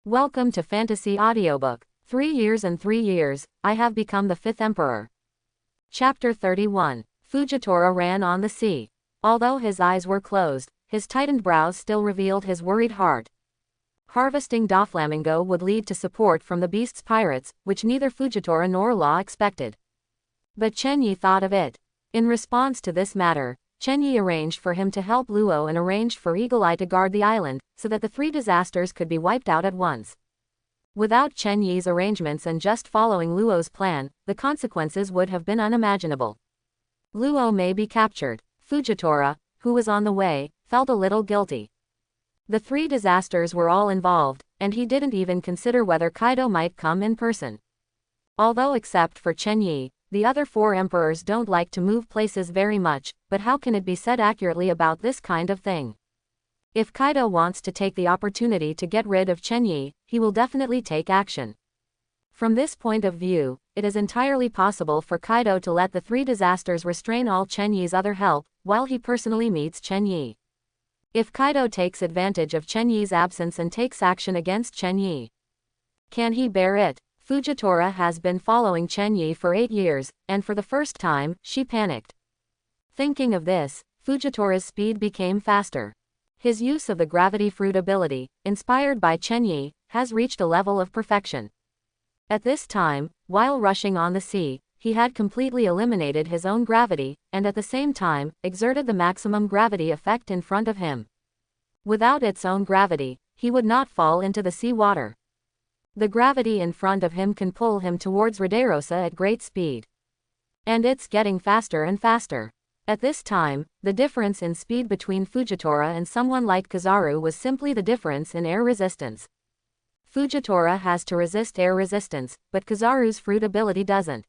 Welcome to Fantasy Audiobook. 3 years and 3 years, I have become the 5th Emperor. Chapter 31. Fujitora ran on the sea. Although his eyes were closed, his tightened brows still revealed his worried heart. Harvesting Doflamingo would lead to support from the beast's pirates, which neither Fujitora nor Law expected. But Chen Yi thought of it. In response to this matter, Chen Yi arranged for him to help Luo and arranged for Eagle Eye to guard the island, so that the 3 disasters could be wiped out at once. Without Chen Yi's arrangements and just following Luo's plan, the consequences would have been unimaginable. Luo may be captured. Fujitora, who was on the way, felt a little guilty. The 3 disasters were all involved, and he didn't even consider whether Kaido might come in person. Although except for Chen Yi, the other 4 emperors don't like to move places very much, but how can it be said accurately about this kind of thing? If Kaido wants to take the opportunity to get rid of Chen Yi, he will definitely take action. From this point of view, it is entirely possible for Kaido to let the 3 disasters restrain all Chen Yi's other help, while he personally meets Chen Yi. If Kaido takes advantage of Chen Yi's absence and takes action against Chen Yi, can he bear it? Fujitora has been following Chen Yi for 8 years, and for the first time, she panicked. Thinking of this, Fujitora's speed became faster. His use of the gravity fruit ability, inspired by Chen Yi, has reached a level of perfection. At this time, while rushing on the sea, he had completely eliminated his own gravity, and at the same time, exerted the maximum gravity effect in front of him. Without its own gravity, he would not fall into the sea water. The gravity in front of him can pull him towards Rederosa at great speed. And it's getting faster and faster. At this time, the difference in speed between Fujitora and someone like Kizaru was simply the difference in air resistance. Fujitora has to resist air resistance, but Kizaru's fruit ability doesn't.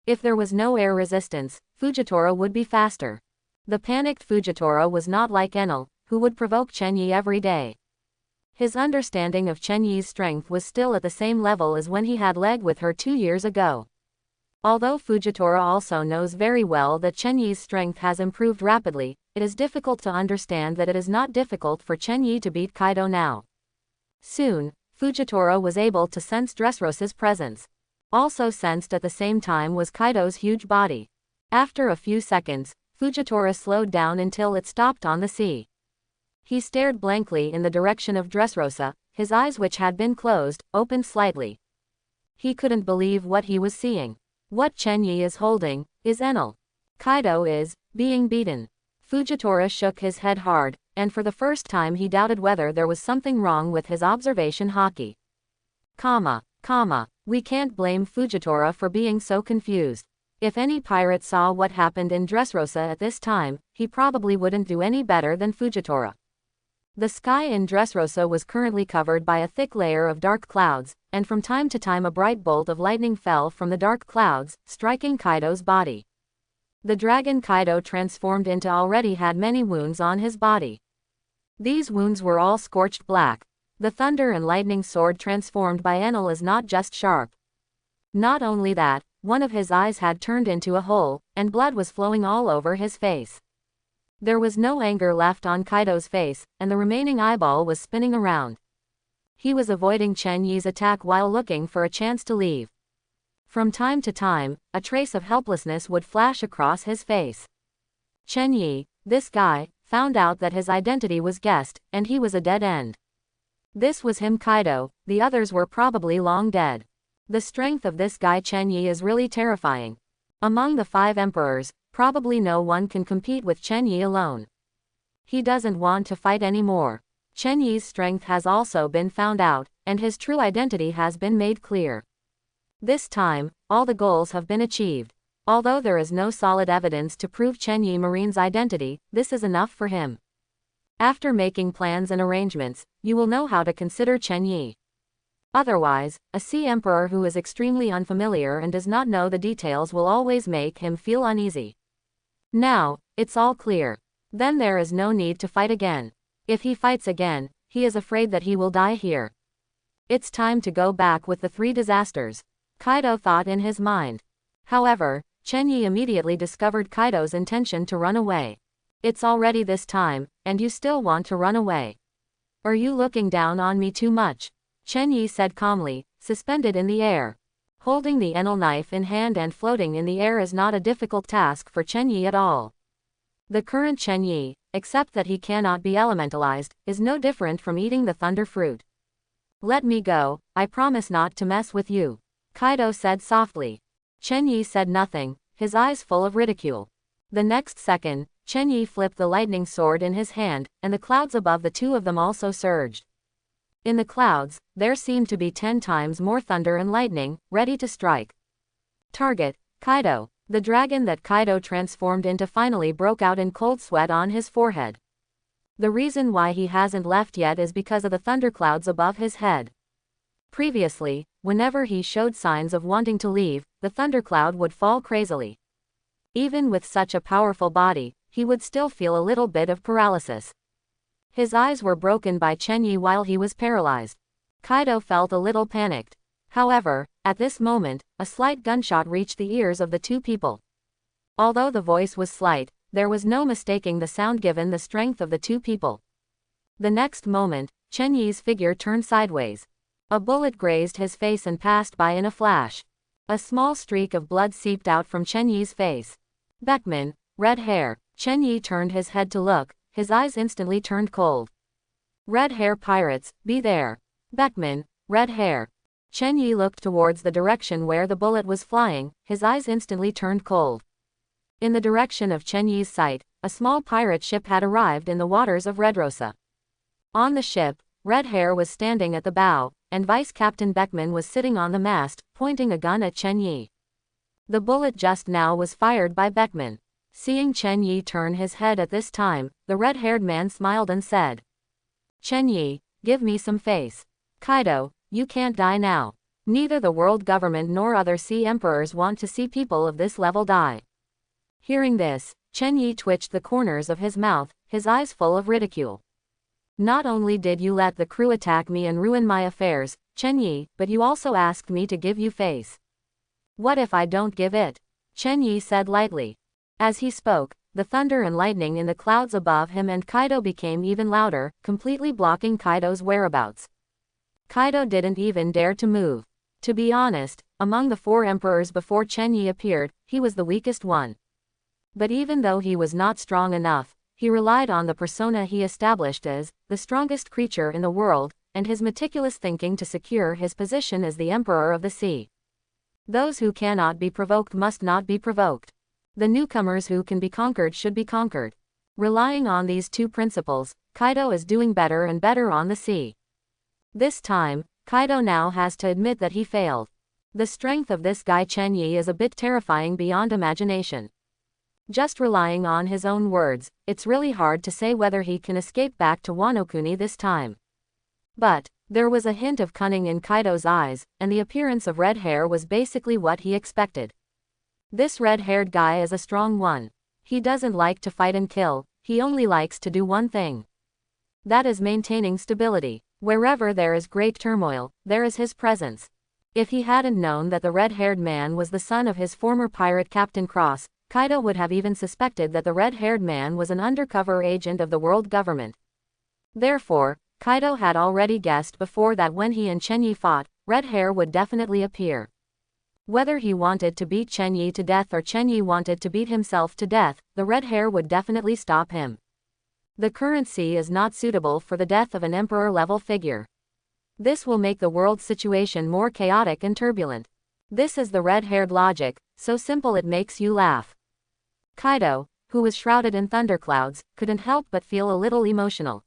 If there was no air resistance, Fujitora would be faster. The panicked Fujitora was not like Enel, who would provoke Chen Yi every day. His understanding of Chen Yi's strength was still at the same level as when he had leg with her 2 years ago. Although Fujitora also knows very well that Chen Yi's strength has improved rapidly, it is difficult to understand that it is not difficult for Chen Yi to beat Kaido now. Soon, Fujitora was able to sense Dressrosa's presence. Also sensed at the same time was Kaido's huge body. After a few seconds, Fujitora slowed down until it stopped on the sea. He stared blankly in the direction of Dressrosa, his eyes which had been closed, opened slightly. He couldn't believe what he was seeing. What Chen Yi is holding, is Enel. Kaido is being beaten. Fujitora shook his head hard, and for the first time he doubted whether there was something wrong with his observation haki. We can't blame Fujitora for being so confused. If any pirate saw what happened in Dressrosa at this time, he probably wouldn't do any better than Fujitora. The sky in Dressrosa was currently covered by a thick layer of dark clouds, and from time to time a bright bolt of lightning fell from the dark clouds, striking Kaido's body. The dragon Kaido transformed into already had many wounds on his body. These wounds were all scorched black. The thunder and lightning sword transformed by Enel is not just sharp. Not only that, one of his eyes had turned into a hole, and blood was flowing all over his face. There was no anger left on Kaido's face, and the remaining eyeball was spinning around. He was avoiding Chen Yi's attack while looking for a chance to leave. From time to time, a trace of helplessness would flash across his face. Chen Yi, this guy, found out that his identity was guessed, and he was a dead end. This was him Kaido, the others were probably long dead. The strength of this guy Chen Yi is really terrifying. Among the 5 emperors, probably no one can compete with Chen Yi alone. He doesn't want to fight anymore. Chen Yi's strength has also been found out, and his true identity has been made clear. This time, all the goals have been achieved. Although there is no solid evidence to prove Chen Yi Marine's identity, this is enough for him. After making plans and arrangements, you will know how to consider Chen Yi. Otherwise, a sea emperor who is extremely unfamiliar and does not know the details will always make him feel uneasy. Now, it's all clear. Then there is no need to fight again. If he fights again, he is afraid that he will die here. It's time to go back with the 3 disasters, Kaido thought in his mind. However, Chen Yi immediately discovered Kaido's intention to run away. It's already this time, and you still want to run away. Are you looking down on me too much? Chen Yi said calmly, suspended in the air. Holding the enel knife in hand and floating in the air is not a difficult task for Chen Yi at all. The current Chen Yi, except that he cannot be elementalized, is no different from eating the thunder fruit. Let me go, I promise not to mess with you, Kaido said softly. Chen Yi said nothing, his eyes full of ridicule. The next second, Chen Yi flipped the lightning sword in his hand, and the clouds above the two of them also surged. In the clouds, there seemed to be 10 times more thunder and lightning, ready to strike. Target, Kaido. The dragon that Kaido transformed into finally broke out in cold sweat on his forehead. The reason why he hasn't left yet is because of the thunderclouds above his head. Previously, whenever he showed signs of wanting to leave, the thundercloud would fall crazily. Even with such a powerful body, he would still feel a little bit of paralysis. His eyes were broken by Chen Yi while he was paralyzed. Kaido felt a little panicked. However, at this moment, a slight gunshot reached the ears of the two people. Although the voice was slight, there was no mistaking the sound given the strength of the two people. The next moment, Chen Yi's figure turned sideways. A bullet grazed his face and passed by in a flash. A small streak of blood seeped out from Chen Yi's face. Beckman, red hair. Chen Yi turned his head to look, his eyes instantly turned cold. Red hair pirates, be there. Beckman, red hair. Chen Yi looked towards the direction where the bullet was flying, his eyes instantly turned cold. In the direction of Chen Yi's sight, a small pirate ship had arrived in the waters of Redrosa. On the ship, Red Hair was standing at the bow, and Vice Captain Beckman was sitting on the mast, pointing a gun at Chen Yi. The bullet just now was fired by Beckman. Seeing Chen Yi turn his head at this time, the red-haired man smiled and said, Chen Yi, give me some face. Kaido, you can't die now. Neither the world government nor other sea emperors want to see people of this level die. Hearing this, Chen Yi twitched the corners of his mouth, his eyes full of ridicule. Not only did you let the crew attack me and ruin my affairs, Chen Yi, but you also asked me to give you face. What if I don't give it? Chen Yi said lightly. As he spoke, the thunder and lightning in the clouds above him and Kaido became even louder, completely blocking Kaido's whereabouts. Kaido didn't even dare to move. To be honest, among the 4 emperors before Chen Yi appeared, he was the weakest one. But even though he was not strong enough, he relied on the persona he established as the strongest creature in the world, and his meticulous thinking to secure his position as the Emperor of the Sea. Those who cannot be provoked must not be provoked. The newcomers who can be conquered should be conquered. Relying on these 2 principles, Kaido is doing better and better on the sea. This time, Kaido now has to admit that he failed. The strength of this guy Chen Yi is a bit terrifying beyond imagination. Just relying on his own words, it's really hard to say whether he can escape back to Wano Kuni this time. But there was a hint of cunning in Kaido's eyes, and the appearance of red hair was basically what he expected. This red-haired guy is a strong one. He doesn't like to fight and kill, he only likes to do one thing. That is maintaining stability. Wherever there is great turmoil, there is his presence. If he hadn't known that the red-haired man was the son of his former pirate Captain Cross, Kaido would have even suspected that the red-haired man was an undercover agent of the world government. Therefore, Kaido had already guessed before that when he and Chen Yi fought, red hair would definitely appear. Whether he wanted to beat Chen Yi to death or Chen Yi wanted to beat himself to death, the red hair would definitely stop him. The current sea is not suitable for the death of an emperor-level figure. This will make the world situation more chaotic and turbulent. This is the red-haired logic, so simple it makes you laugh. Kaido, who was shrouded in thunderclouds, couldn't help but feel a little emotional.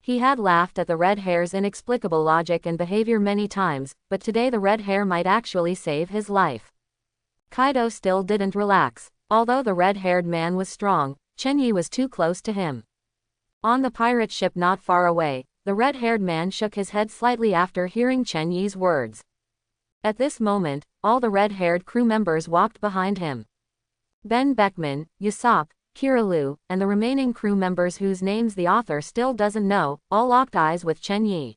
He had laughed at the red hair's inexplicable logic and behavior many times, but today the red hair might actually save his life. Kaido still didn't relax. Although the red-haired man was strong, Chen Yi was too close to him. On the pirate ship not far away, the red-haired man shook his head slightly after hearing Chen Yi's words. At this moment, all the red-haired crew members walked behind him. Ben Beckman, Usopp, Kirilu, and the remaining crew members whose names the author still doesn't know, all locked eyes with Chen Yi.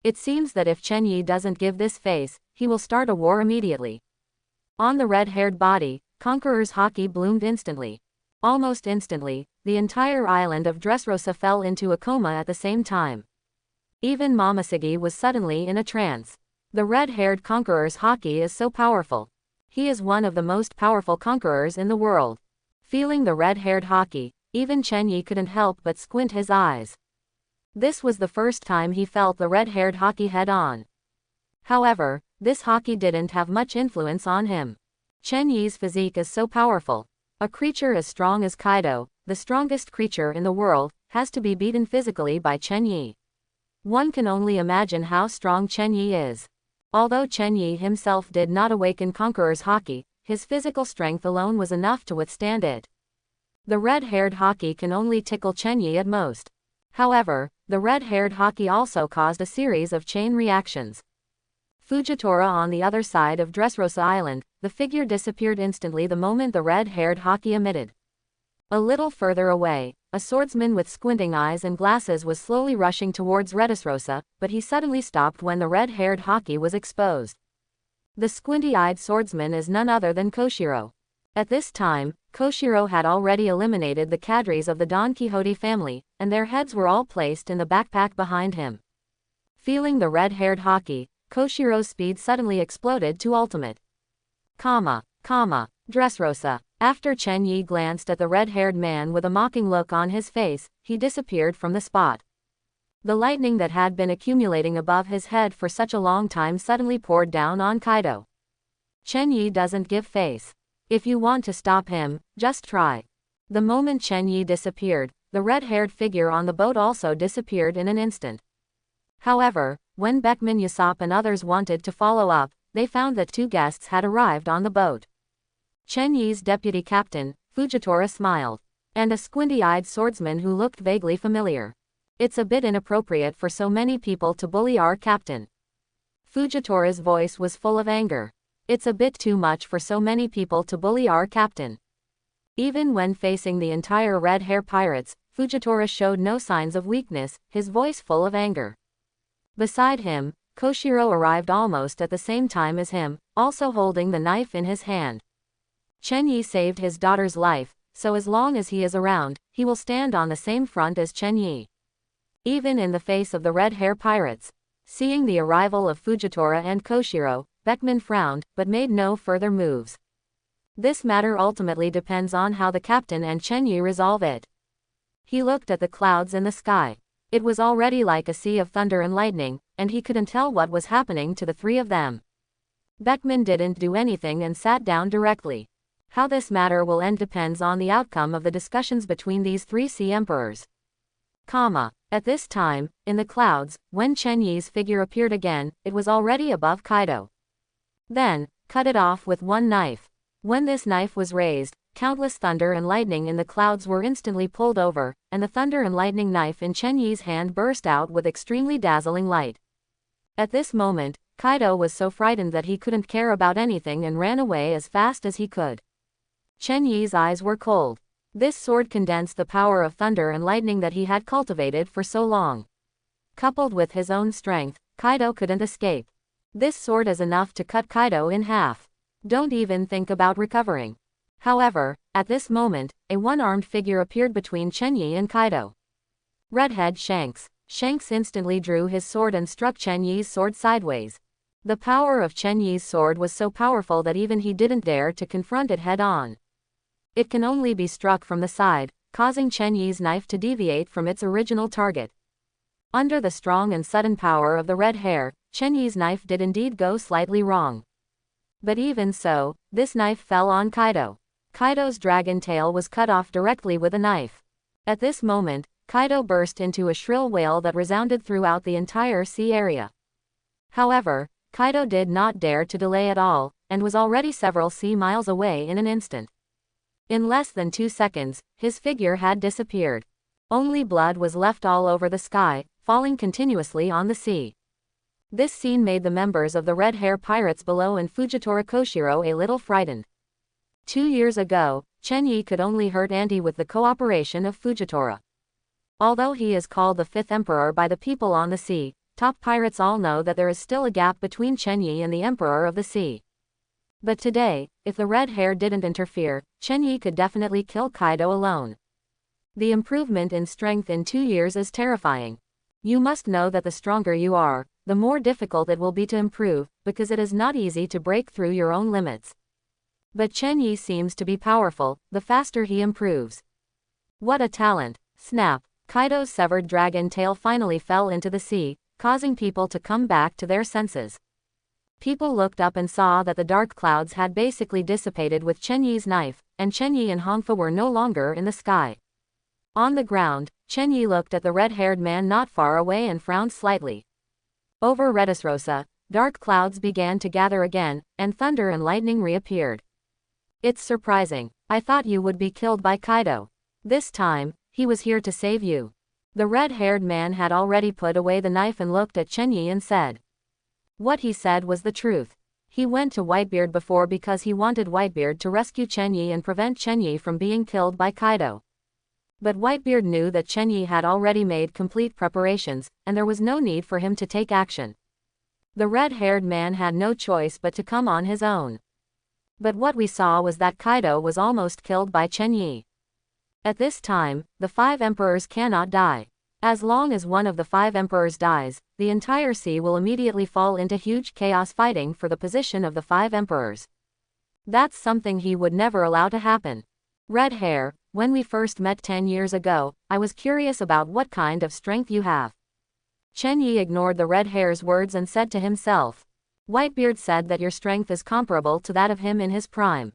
It seems that if Chen Yi doesn't give this face, he will start a war immediately. On the red-haired body, Conqueror's haki bloomed instantly. Almost instantly, the entire island of Dressrosa fell into a coma at the same time. Even Momoshiki was suddenly in a trance. The red-haired conqueror's haki is so powerful. He is one of the most powerful conquerors in the world. Feeling the red-haired haki, even Chen Yi couldn't help but squint his eyes. This was the first time he felt the red-haired haki head-on. However, this haki didn't have much influence on him. Chen Yi's physique is so powerful. A creature as strong as Kaido, the strongest creature in the world, has to be beaten physically by Chen Yi. One can only imagine how strong Chen Yi is. Although Chen Yi himself did not awaken Conqueror's haki, his physical strength alone was enough to withstand it. The red-haired haki can only tickle Chen Yi at most. However, the red-haired haki also caused a series of chain reactions. Fujitora on the other side of Dressrosa Island, the figure disappeared instantly the moment the red-haired haki emitted. A little further away, a swordsman with squinting eyes and glasses was slowly rushing towards Dressrosa, but he suddenly stopped when the red-haired haki was exposed. The squinty-eyed swordsman is none other than Koshiro. At this time, Koshiro had already eliminated the cadres of the Don Quixote family, and their heads were all placed in the backpack behind him. Feeling the red-haired haki, Koshiro's speed suddenly exploded to ultimate. Dressrosa. After Chen Yi glanced at the red-haired man with a mocking look on his face, he disappeared from the spot. The lightning that had been accumulating above his head for such a long time suddenly poured down on Kaido. Chen Yi doesn't give face. If you want to stop him, just try. The moment Chen Yi disappeared, the red-haired figure on the boat also disappeared in an instant. However, when Beckman Usopp and others wanted to follow up, they found that two guests had arrived on the boat. Chen Yi's deputy captain, Fujitora, smiled. And a squinty-eyed swordsman who looked vaguely familiar. It's a bit inappropriate for so many people to bully our captain. Fujitora's voice was full of anger. It's a bit too much for so many people to bully our captain. Even when facing the entire Red Hair Pirates, Fujitora showed no signs of weakness, his voice full of anger. Beside him, Koshiro arrived almost at the same time as him, also holding the knife in his hand. Chen Yi saved his daughter's life, so as long as he is around, he will stand on the same front as Chen Yi. Even in the face of the Red Hair Pirates. Seeing the arrival of Fujitora and Koshiro, Beckman frowned, but made no further moves. This matter ultimately depends on how the captain and Chen Yi resolve it. He looked at the clouds in the sky. It was already like a sea of thunder and lightning, and he couldn't tell what was happening to the three of them. Beckman didn't do anything and sat down directly. How this matter will end depends on the outcome of the discussions between these three sea emperors. At this time, in the clouds, when Chen Yi's figure appeared again, it was already above Kaido. Then, cut it off with one knife. When this knife was raised, countless thunder and lightning in the clouds were instantly pulled over, and the thunder and lightning knife in Chen Yi's hand burst out with extremely dazzling light. At this moment, Kaido was so frightened that he couldn't care about anything and ran away as fast as he could. Chen Yi's eyes were cold. This sword condensed the power of thunder and lightning that he had cultivated for so long. Coupled with his own strength, Kaido couldn't escape. This sword is enough to cut Kaido in half. Don't even think about recovering. However, at this moment, a one-armed figure appeared between Chen Yi and Kaido. Redhead Shanks. Shanks instantly drew his sword and struck Chen Yi's sword sideways. The power of Chen Yi's sword was so powerful that even he didn't dare to confront it head-on. It can only be struck from the side, causing Chen Yi's knife to deviate from its original target. Under the strong and sudden power of the red hair, Chen Yi's knife did indeed go slightly wrong. But even so, this knife fell on Kaido. Kaido's dragon tail was cut off directly with a knife. At this moment, Kaido burst into a shrill wail that resounded throughout the entire sea area. However, Kaido did not dare to delay at all, and was already several sea miles away in an instant. In less than 2 seconds, his figure had disappeared. Only blood was left all over the sky, falling continuously on the sea. This scene made the members of the Red Hair Pirates below and Fujitora Koshiro a little frightened. 2 years ago, Chen Yi could only hurt Anti with the cooperation of Fujitora. Although he is called the Fifth Emperor by the people on the sea, top pirates all know that there is still a gap between Chen Yi and the Emperor of the Sea. But today, if the red hair didn't interfere, Chen Yi could definitely kill Kaido alone. The improvement in strength in 2 years is terrifying. You must know that the stronger you are, the more difficult it will be to improve, because it is not easy to break through your own limits. But Chen Yi seems to be powerful, the faster he improves. What a talent! Snap! Kaido's severed dragon tail finally fell into the sea, causing people to come back to their senses. People looked up and saw that the dark clouds had basically dissipated with Chen Yi's knife, and Chen Yi and Hongfa were no longer in the sky. On the ground, Chen Yi looked at the red-haired man not far away and frowned slightly. Over Redisrosa, dark clouds began to gather again, and thunder and lightning reappeared. It's surprising. I thought you would be killed by Kaido. This time, he was here to save you. The red-haired man had already put away the knife and looked at Chen Yi and said. What he said was the truth. He went to Whitebeard before because he wanted Whitebeard to rescue Chen Yi and prevent Chen Yi from being killed by Kaido. But Whitebeard knew that Chen Yi had already made complete preparations, and there was no need for him to take action. The red-haired man had no choice but to come on his own. But what we saw was that Kaido was almost killed by Chen Yi. At this time, the 5 emperors cannot die. As long as one of the 5 emperors dies, the entire sea will immediately fall into huge chaos fighting for the position of the 5 emperors. That's something he would never allow to happen. Red Hair, when we first met 10 years ago, I was curious about what kind of strength you have. Chen Yi ignored the red hair's words and said to himself. Whitebeard said that your strength is comparable to that of him in his prime.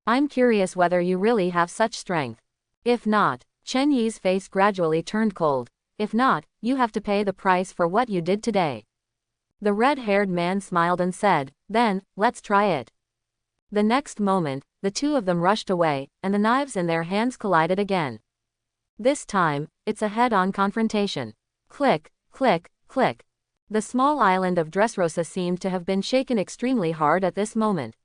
I'm curious whether you really have such strength. If not, Chen Yi's face gradually turned cold. If not, you have to pay the price for what you did today. The red-haired man smiled and said, then, let's try it. The next moment, the two of them rushed away, and the knives in their hands collided again. This time, it's a head-on confrontation. Click, click, click. The small island of Dressrosa seemed to have been shaken extremely hard at this moment.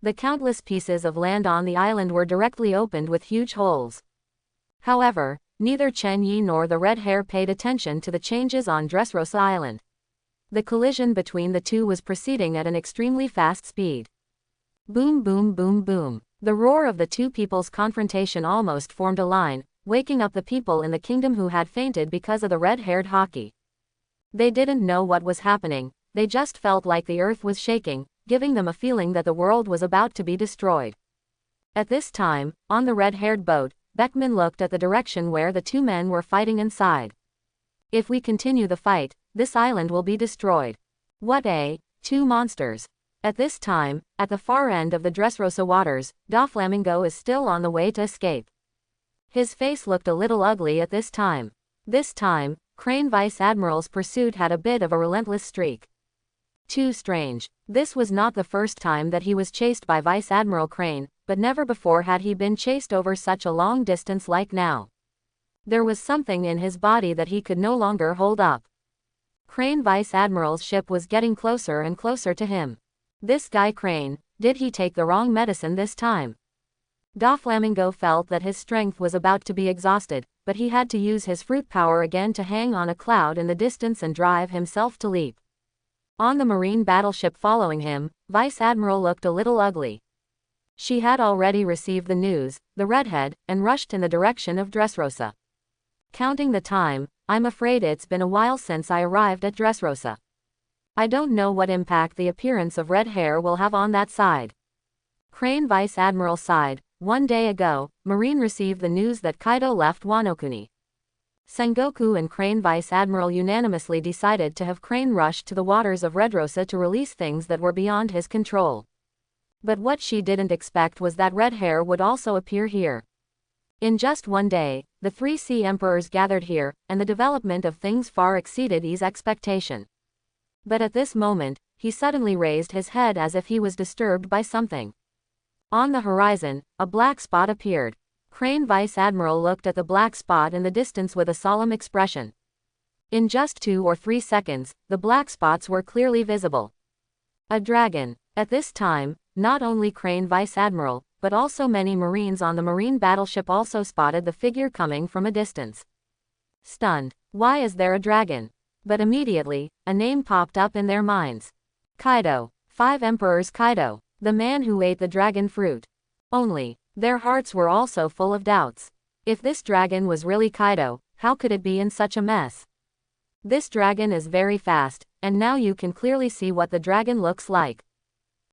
The countless pieces of land on the island were directly opened with huge holes. However, neither Chen Yi nor the red hair paid attention to the changes on Dressrosa Island. The collision between the two was proceeding at an extremely fast speed. Boom boom boom boom. The roar of the two people's confrontation almost formed a line, waking up the people in the kingdom who had fainted because of the red-haired hockey. They didn't know what was happening, they just felt like the earth was shaking, giving them a feeling that the world was about to be destroyed. At this time, on the red-haired boat, Beckman looked at the direction where the two men were fighting and sighed. If we continue the fight, this island will be destroyed. What a, two monsters. At this time, at the far end of the Dressrosa waters, Doflamingo is still on the way to escape. His face looked a little ugly at this time. This time, Crane Vice Admiral's pursuit had a bit of a relentless streak. Too strange. This was not the first time that he was chased by Vice Admiral Crane, but never before had he been chased over such a long distance like now. There was something in his body that he could no longer hold up. Crane Vice Admiral's ship was getting closer and closer to him. This guy Crane, did he take the wrong medicine this time? Doflamingo felt that his strength was about to be exhausted, but he had to use his fruit power again to hang on a cloud in the distance and drive himself to leap. On the marine battleship following him, Vice Admiral looked a little ugly. She had already received the news, the redhead, and rushed in the direction of Dressrosa. Counting the time, I'm afraid it's been a while since I arrived at Dressrosa. I don't know what impact the appearance of red hair will have on that side. Crane Vice Admiral sighed. One day ago, Marine received the news that Kaido left Wano-kuni. Sengoku and Crane Vice Admiral unanimously decided to have Crane rush to the waters of Redrosa to release things that were beyond his control. But what she didn't expect was that red hair would also appear here. In just one day, the 3 sea emperors gathered here, and the development of things far exceeded I's expectation. But at this moment, he suddenly raised his head as if he was disturbed by something. On the horizon, a black spot appeared. Crane Vice Admiral looked at the black spot in the distance with a solemn expression. In just 2 or 3 seconds, the black spots were clearly visible. A dragon. At this time, not only Crane Vice Admiral, but also many Marines on the marine battleship also spotted the figure coming from a distance. Stunned. Why is there a dragon? But immediately, a name popped up in their minds. Kaido. 5 Emperors Kaido. The man who ate the dragon fruit. Only, their hearts were also full of doubts. If this dragon was really Kaido, how could it be in such a mess? This dragon is very fast, and now you can clearly see what the dragon looks like.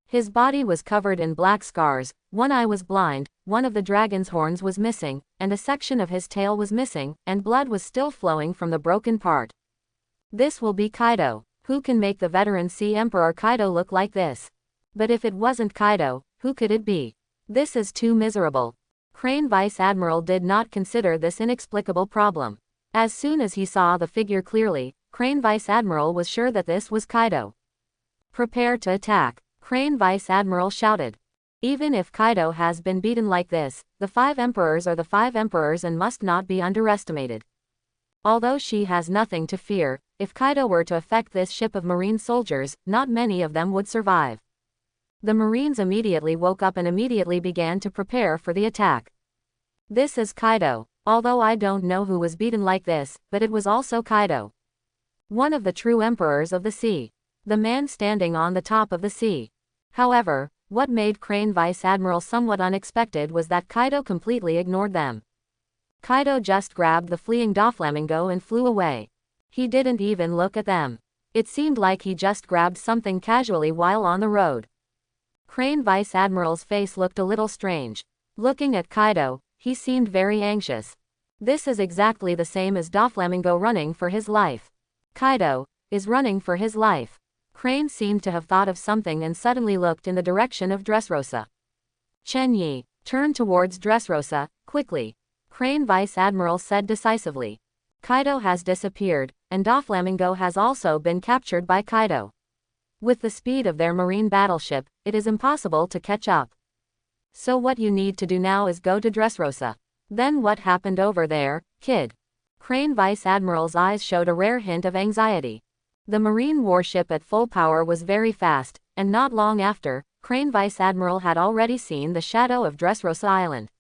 His body was covered in black scars, one eye was blind, one of the dragon's horns was missing, and a section of his tail was missing, and blood was still flowing from the broken part. This will be Kaido. Who can make the veteran Sea Emperor Kaido look like this? But if it wasn't Kaido, who could it be? This is too miserable. Crane Vice Admiral did not consider this inexplicable problem. As soon as he saw the figure clearly, Crane Vice Admiral was sure that this was Kaido. Prepare to attack, Crane Vice Admiral shouted. Even if Kaido has been beaten like this, the 5 emperors are the 5 emperors and must not be underestimated. Although she has nothing to fear, if Kaido were to affect this ship of marine soldiers, not many of them would survive. The marines immediately woke up and immediately began to prepare for the attack. This is Kaido. Although I don't know who was beaten like this, but it was also Kaido. One of the true emperors of the sea. The man standing on the top of the sea. However, what made Crane Vice Admiral somewhat unexpected was that Kaido completely ignored them. Kaido just grabbed the fleeing Doflamingo and flew away. He didn't even look at them. It seemed like he just grabbed something casually while on the road. Crane Vice Admiral's face looked a little strange. Looking at Kaido, he seemed very anxious. This is exactly the same as Doflamingo running for his life. Kaido is running for his life. Crane seemed to have thought of something and suddenly looked in the direction of Dressrosa. Chen Yi, turn towards Dressrosa, quickly. Crane Vice Admiral said decisively. Kaido has disappeared, and Doflamingo has also been captured by Kaido. With the speed of their marine battleship, it is impossible to catch up. So what you need to do now is go to Dressrosa. Then what happened over there, kid? Crane Vice Admiral's eyes showed a rare hint of anxiety. The marine warship at full power was very fast, and not long after, Crane Vice Admiral had already seen the shadow of Dressrosa Island.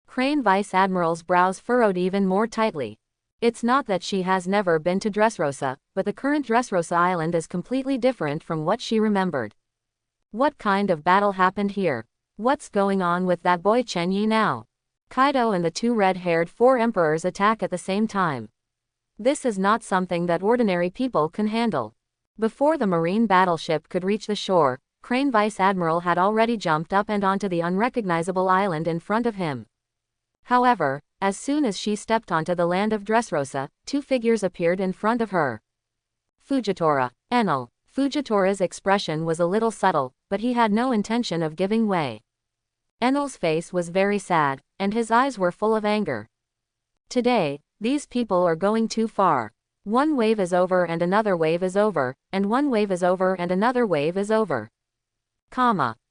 Crane Vice Admiral's brows furrowed even more tightly. It's not that she has never been to Dressrosa, but the current Dressrosa Island is completely different from what she remembered. What kind of battle happened here? What's going on with that boy Chen Yi now? Kaido and the 2 red-haired 4 emperors attack at the same time. This is not something that ordinary people can handle. Before the marine battleship could reach the shore, Crane Vice Admiral had already jumped up and onto the unrecognizable island in front of him. However, as soon as she stepped onto the land of Dressrosa, 2 figures appeared in front of her. Fujitora, Enel. Fujitora's expression was a little subtle, but he had no intention of giving way. Enel's face was very sad, and his eyes were full of anger. Today, these people are going too far. One wave is over and another wave is over, and one wave is over and another wave is over.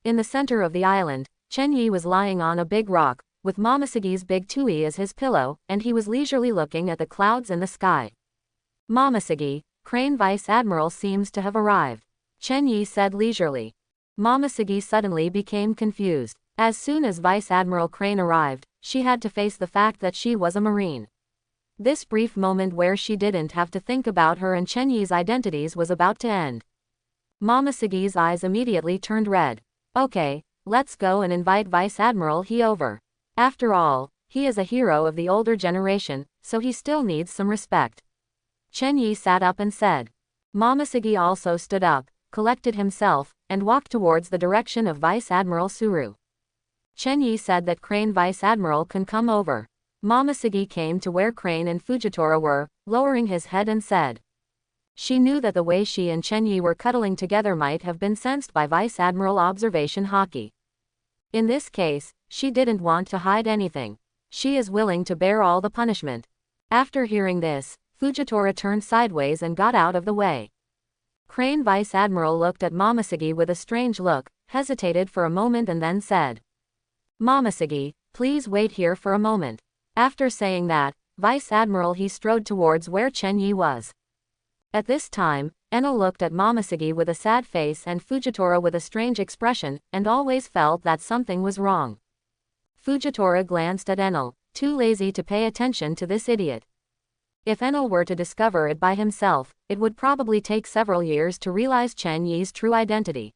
In the center of the island, Chen Yi was lying on a big rock, with Momosegi's big tui as his pillow, and he was leisurely looking at the clouds in the sky. Momosegi, Crane Vice Admiral seems to have arrived. Chen Yi said leisurely. Momosegi suddenly became confused. As soon as Vice Admiral Crane arrived, she had to face the fact that she was a marine. This brief moment where she didn't have to think about her and Chen Yi's identities was about to end. Momosegi's eyes immediately turned red. Okay, let's go and invite Vice Admiral He over. After all, he is a hero of the older generation, so he still needs some respect. Chen Yi sat up and said. Momosegi also stood up, collected himself, and walked towards the direction of Vice Admiral Suru. Chen Yi said that Crane Vice Admiral can come over. Momosegi came to where Crane and Fujitora were, lowering his head and said. She knew that the way she and Chen Yi were cuddling together might have been sensed by Vice Admiral Observation Haki. In this case, she didn't want to hide anything. She is willing to bear all the punishment. After hearing this, Fujitora turned sideways and got out of the way. Crane Vice Admiral looked at Momosegi with a strange look, hesitated for a moment and then said. Momosegi, please wait here for a moment. After saying that, Vice Admiral He strode towards where Chen Yi was. At this time, Enel looked at Momosegi with a sad face and Fujitora with a strange expression, and always felt that something was wrong. Fujitora glanced at Enel, too lazy to pay attention to this idiot. If Enel were to discover it by himself, it would probably take several years to realize Chen Yi's true identity.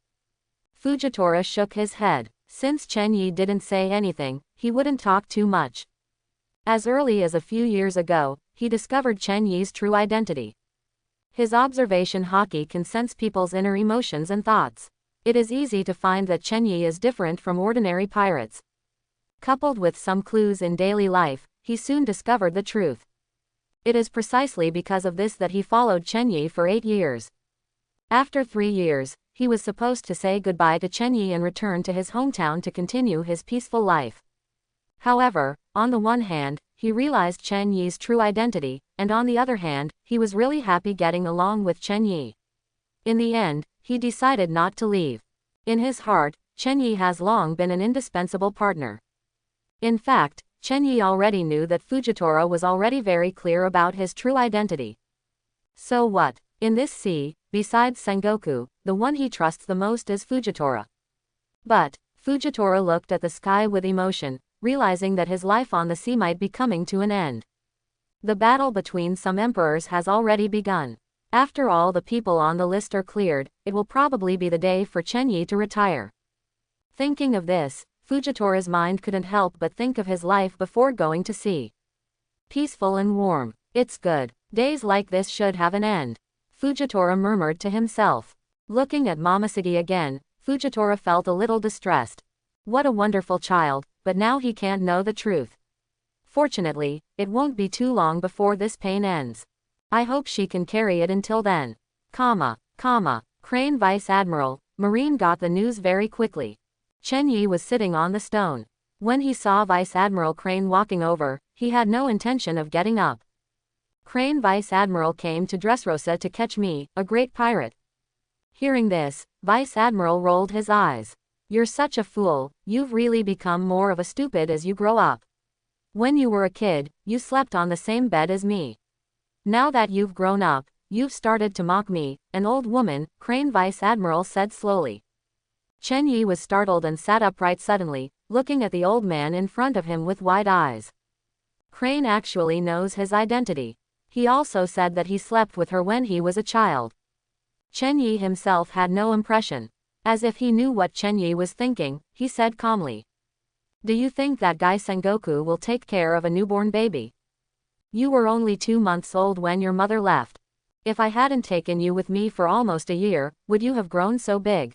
Fujitora shook his head. Since Chen Yi didn't say anything, he wouldn't talk too much. As early as a few years ago, he discovered Chen Yi's true identity. His observation hockey can sense people's inner emotions and thoughts. It is easy to find that Chenyi is different from ordinary pirates. Coupled with some clues in daily life, he soon discovered the truth. It is precisely because of this that he followed Chenyi for 8 years. After 3 years, he was supposed to say goodbye to Chenyi and return to his hometown to continue his peaceful life. However, on the one hand, he realized Chenyi's true identity, and on the other hand, he was really happy getting along with Chenyi. In the end, he decided not to leave. In his heart, Chenyi has long been an indispensable partner. In fact, Chenyi already knew that Fujitora was already very clear about his true identity. So what? In this sea, besides Sengoku, the one he trusts the most is Fujitora. But Fujitora looked at the sky with emotion, realizing that his life on the sea might be coming to an end. The battle between some emperors has already begun. After all the people on the list are cleared, it will probably be the day for Chenyi to retire. Thinking of this, Fujitora's mind couldn't help but think of his life before going to sea. Peaceful and warm. It's good. Days like this should have an end. Fujitora murmured to himself. Looking at Momoshiki again, Fujitora felt a little distressed. What a wonderful child, but now he can't know the truth. Fortunately, it won't be too long before this pain ends. I hope she can carry it until then. Crane Vice Admiral, Marine got the news very quickly. Chenyi was sitting on the stone. When he saw Vice Admiral Crane walking over, he had no intention of getting up. Crane Vice Admiral came to Dressrosa to catch me, a great pirate. Hearing this, Vice Admiral rolled his eyes. You're such a fool, you've really become more of a stupid as you grow up. When you were a kid, you slept on the same bed as me. Now that you've grown up, you've started to mock me, an old woman, Crane Vice Admiral said slowly. Chenyi was startled and sat upright suddenly, looking at the old man in front of him with wide eyes. Crane actually knows his identity. He also said that he slept with her when he was a child. Chenyi himself had no impression. As if he knew what Chenyi was thinking, he said calmly. Do you think that guy Sengoku will take care of a newborn baby? You were only 2 months old when your mother left. If I hadn't taken you with me for almost a year, would you have grown so big?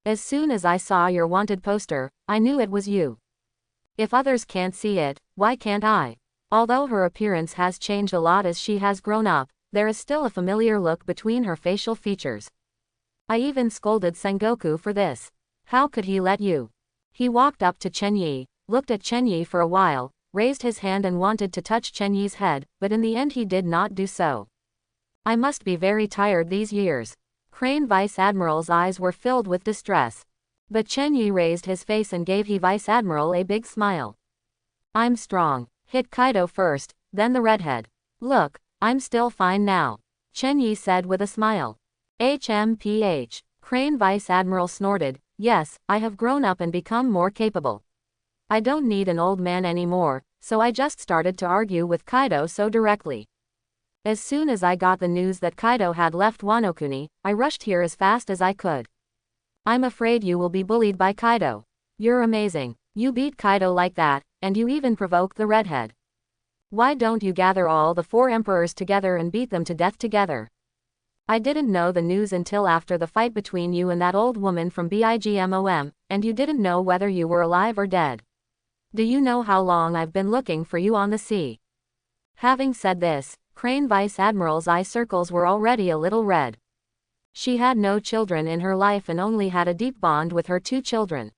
As soon as I saw your wanted poster, I knew it was you. If others can't see it, why can't I? Although her appearance has changed a lot as she has grown up, there is still a familiar look between her facial features. I even scolded Sengoku for this. How could he let you? He walked up to Chenyi, looked at Chenyi for a while, raised his hand and wanted to touch Chenyi's head, but in the end he did not do so. I must be very tired these years. Crane Vice Admiral's eyes were filled with distress. But Chenyi raised his face and gave Vice Admiral a big smile. I'm strong. Hit Kaido first, then the redhead. Look, I'm still fine now. Chenyi said with a smile. HMPH. Crane Vice Admiral snorted. Yes, I have grown up and become more capable. I don't need an old man anymore, so I just started to argue with Kaido so directly. As soon as I got the news that Kaido had left Wano-kuni, I rushed here as fast as I could. I'm afraid you will be bullied by Kaido. You're amazing. You beat Kaido like that, and you even provoked the redhead. Why don't you gather all the 4 emperors together and beat them to death together? I didn't know the news until after the fight between you and that old woman from Bigmom, and you didn't know whether you were alive or dead. Do you know how long I've been looking for you on the sea? Having said this, Crane Vice Admiral's eye circles were already a little red. She had no children in her life and only had a deep bond with her 2 children.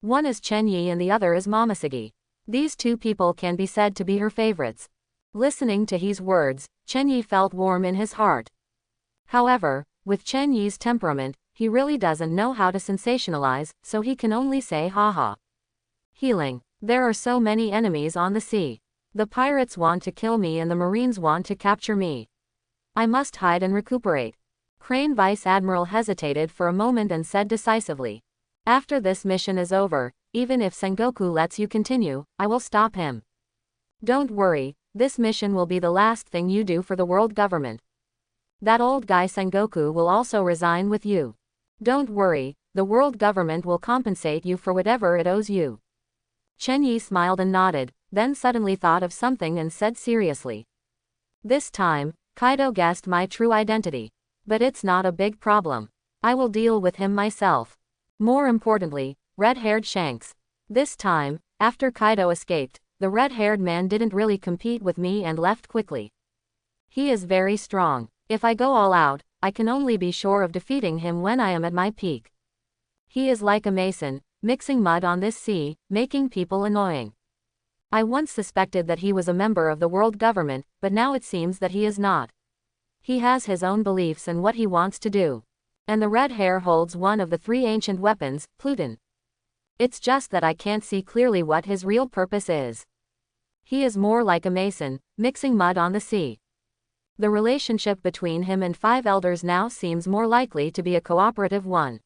One is Chenyi and the other is Momoshiki. These 2 people can be said to be her favorites. Listening to his words, Chenyi felt warm in his heart. However, with Chenyi's temperament, he really doesn't know how to sensationalize, so he can only say haha. Healing. There are so many enemies on the sea. The pirates want to kill me and the Marines want to capture me. I must hide and recuperate. Crane Vice Admiral hesitated for a moment and said decisively. After this mission is over, even if Sengoku lets you continue, I will stop him. Don't worry, this mission will be the last thing you do for the world government. That old guy Sengoku will also resign with you. Don't worry, the world government will compensate you for whatever it owes you. Chenyi smiled and nodded, then suddenly thought of something and said seriously. This time, Kaido guessed my true identity. But it's not a big problem. I will deal with him myself. More importantly, red-haired Shanks. This time, after Kaido escaped, the red-haired man didn't really compete with me and left quickly. He is very strong. If I go all out, I can only be sure of defeating him when I am at my peak. He is like a mason, mixing mud on this sea, making people annoying. I once suspected that he was a member of the world government, but now it seems that he is not. He has his own beliefs and what he wants to do. And the red hair holds one of the 3 ancient weapons, Pluton. It's just that I can't see clearly what his real purpose is. He is more like a mason, mixing mud on the sea. The relationship between him and 5 elders now seems more likely to be a cooperative one.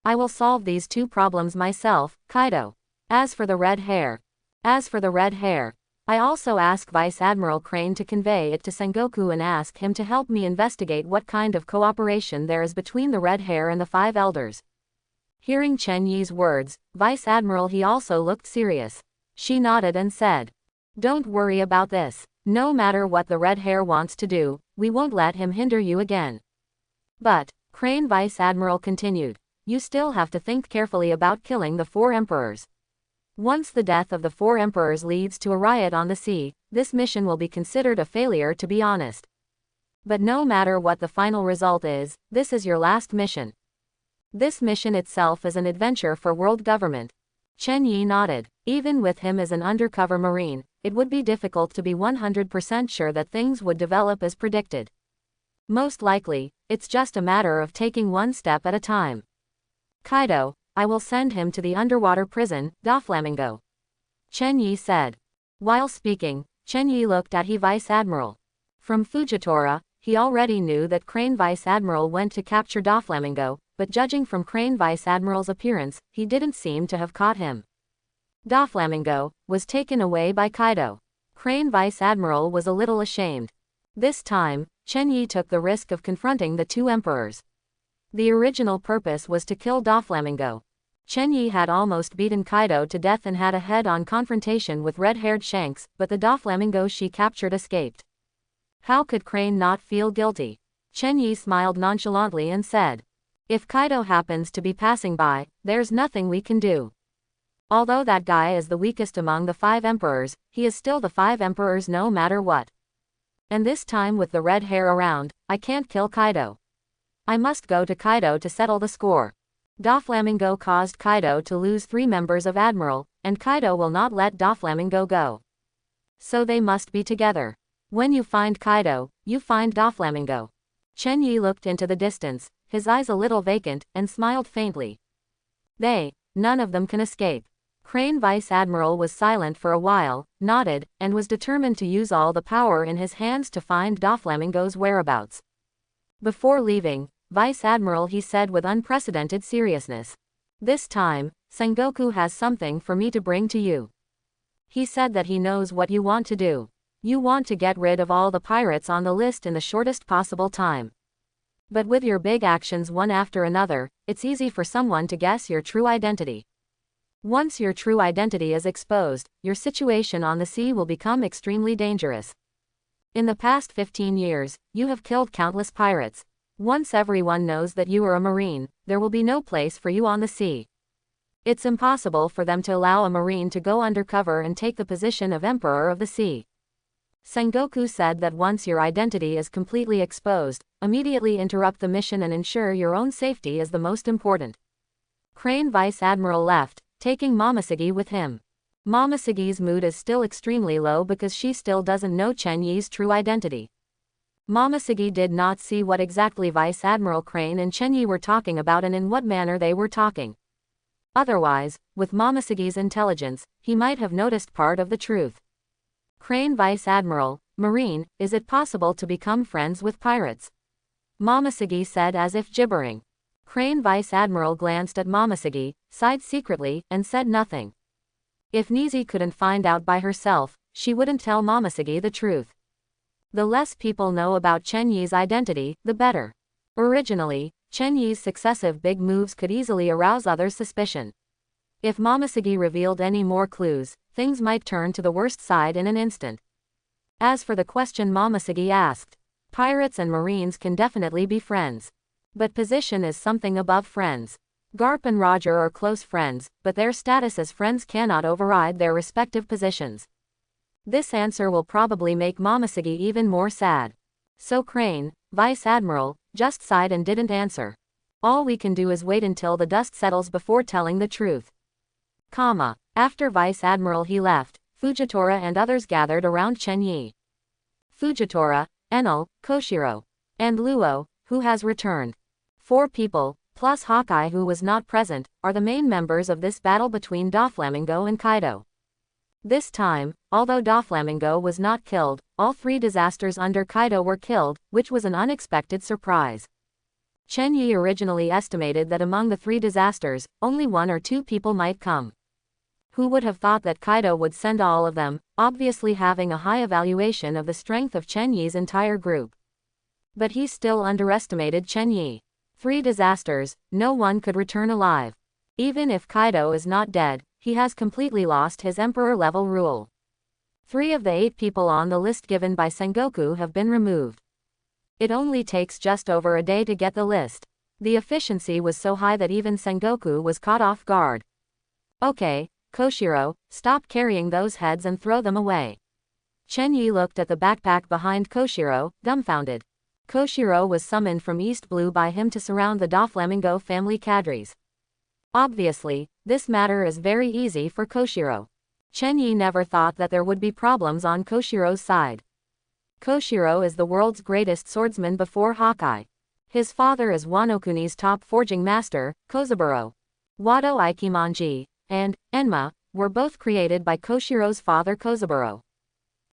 I will solve these 2 problems myself, Kaido. As for the red hair, I also ask Vice Admiral Crane to convey it to Sengoku and ask him to help me investigate what kind of cooperation there is between the red hair and the 5 elders. Hearing Chen Yi's words, Vice Admiral he also looked serious. She nodded and said, "Don't worry about this. No matter what the red hair wants to do, we won't let him hinder you again." But, Crane Vice Admiral continued, "You still have to think carefully about killing the 4 emperors. Once the death of the 4 emperors leads to a riot on the sea, this mission will be considered a failure, to be honest. But no matter what the final result is, this is your last mission. This mission itself is an adventure for world government." Chen Yi nodded. Even with him as an undercover marine, it would be difficult to be 100% sure that things would develop as predicted. Most likely, it's just a matter of taking one step at a time. "Kaido, I will send him to the underwater prison, Doflamingo," Chen Yi said. While speaking, Chen Yi looked at he Vice Admiral. From Fujitora, he already knew that Crane Vice Admiral went to capture Doflamingo, but judging from Crane Vice Admiral's appearance, he didn't seem to have caught him. Doflamingo was taken away by Kaido. Crane Vice Admiral was a little ashamed. This time, Chen Yi took the risk of confronting the 2 emperors. The original purpose was to kill Doflamingo. Chen Yi had almost beaten Kaido to death and had a head-on confrontation with red-haired Shanks, but the Doflamingo she captured escaped. How could Crane not feel guilty? Chen Yi smiled nonchalantly and said, "If Kaido happens to be passing by, there's nothing we can do. Although that guy is the weakest among the 5 emperors, he is still the 5 emperors no matter what. And this time with the red hair around, I can't kill Kaido. I must go to Kaido to settle the score. Doflamingo caused Kaido to lose 3 members of Admiral, and Kaido will not let Doflamingo go. So they must be together. When you find Kaido, you find Doflamingo." Chen Yi looked into the distance, his eyes a little vacant, and smiled faintly. None of them can escape." Crane Vice Admiral was silent for a while, nodded, and was determined to use all the power in his hands to find Doflamingo's whereabouts. Before leaving, Vice Admiral he said with unprecedented seriousness, "This time, Sengoku has something for me to bring to you. He said that he knows what you want to do. You want to get rid of all the pirates on the list in the shortest possible time. But with your big actions one after another, it's easy for someone to guess your true identity. Once your true identity is exposed, your situation on the sea will become extremely dangerous. In the past 15 years, you have killed countless pirates. Once everyone knows that you are a marine, there will be no place for you on the sea. It's impossible for them to allow a marine to go undercover and take the position of Emperor of the Sea. Sengoku said that once your identity is completely exposed, immediately interrupt the mission and ensure your own safety is the most important." Crane Vice Admiral left, taking Momoshiki with him. Momoshiki's mood is still extremely low because she still doesn't know Chen Yi's true identity. Momoshiki did not see what exactly Vice Admiral Crane and Chen Yi were talking about and in what manner they were talking. Otherwise, with Momoshiki's intelligence, he might have noticed part of the truth. Crane Vice Admiral, Marine, is it possible to become friends with pirates? Momoshiki said as if gibbering. Crane Vice Admiral glanced at Momoshiki, sighed secretly, and said nothing. If Nizi couldn't find out by herself, she wouldn't tell Momoshiki the truth. The less people know about Chen Yi's identity, the better. Originally, Chen Yi's successive big moves could easily arouse others' suspicion. If Momoshiki revealed any more clues, things might turn to the worst side in an instant. As for the question Momoshiki asked, Pirates and Marines can definitely be friends. But position is something above friends. Garp and Roger are close friends, but their status as friends cannot override their respective positions. This answer will probably make Momoshiki even more sad. So Crane, Vice Admiral, just sighed and didn't answer. All we can do is wait until the dust settles before telling the truth. After Vice Admiral he left, Fujitora and others gathered around Chen Yi. Fujitora, Enel, Koshiro, and Luo, who has returned. 4 people, plus Hawkeye who was not present, are the main members of this battle between Doflamingo and Kaido. This time, although Doflamingo was not killed, all 3 disasters under Kaido were killed, which was an unexpected surprise. Chen Yi originally estimated that among the 3 disasters, only 1 or 2 people might come. Who would have thought that Kaido would send all of them, obviously having a high evaluation of the strength of Chen Yi's entire group. But he still underestimated Chen Yi. 3 disasters, no one could return alive. Even if Kaido is not dead, he has completely lost his emperor-level rule. 3 of the 8 people on the list given by Sengoku have been removed. It only takes just over a day to get the list. The efficiency was so high that even Sengoku was caught off guard. Okay, Koshiro, stop carrying those heads and throw them away. Chen Yi looked at the backpack behind Koshiro, dumbfounded. Koshiro was summoned from East Blue by him to surround the Doflamingo family cadres. Obviously, this matter is very easy for Koshiro. Chen Yi never thought that there would be problems on Koshiro's side. Koshiro is the world's greatest swordsman before Hawkeye. His father is Wano Kuni's top forging master, Kozaburo. Wado Ikimonji and Enma were both created by Koshiro's father Kozaburo.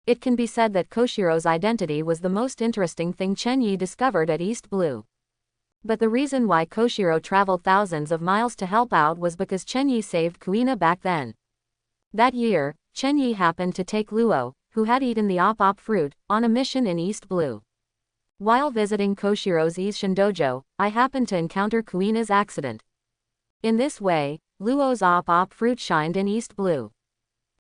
It can be said that Koshiro's identity was the most interesting thing Chen Yi discovered at East Blue. But the reason why Koshiro traveled thousands of miles to help out was because Chen Yi saved Kuina back then. That year, Chen Yi happened to take Luo, who had eaten the op fruit, on a mission in East Blue. While visiting Koshiro's Isshin dojo, I happened to encounter Kuina's accident. In this way, Luo's op fruit shined in East Blue.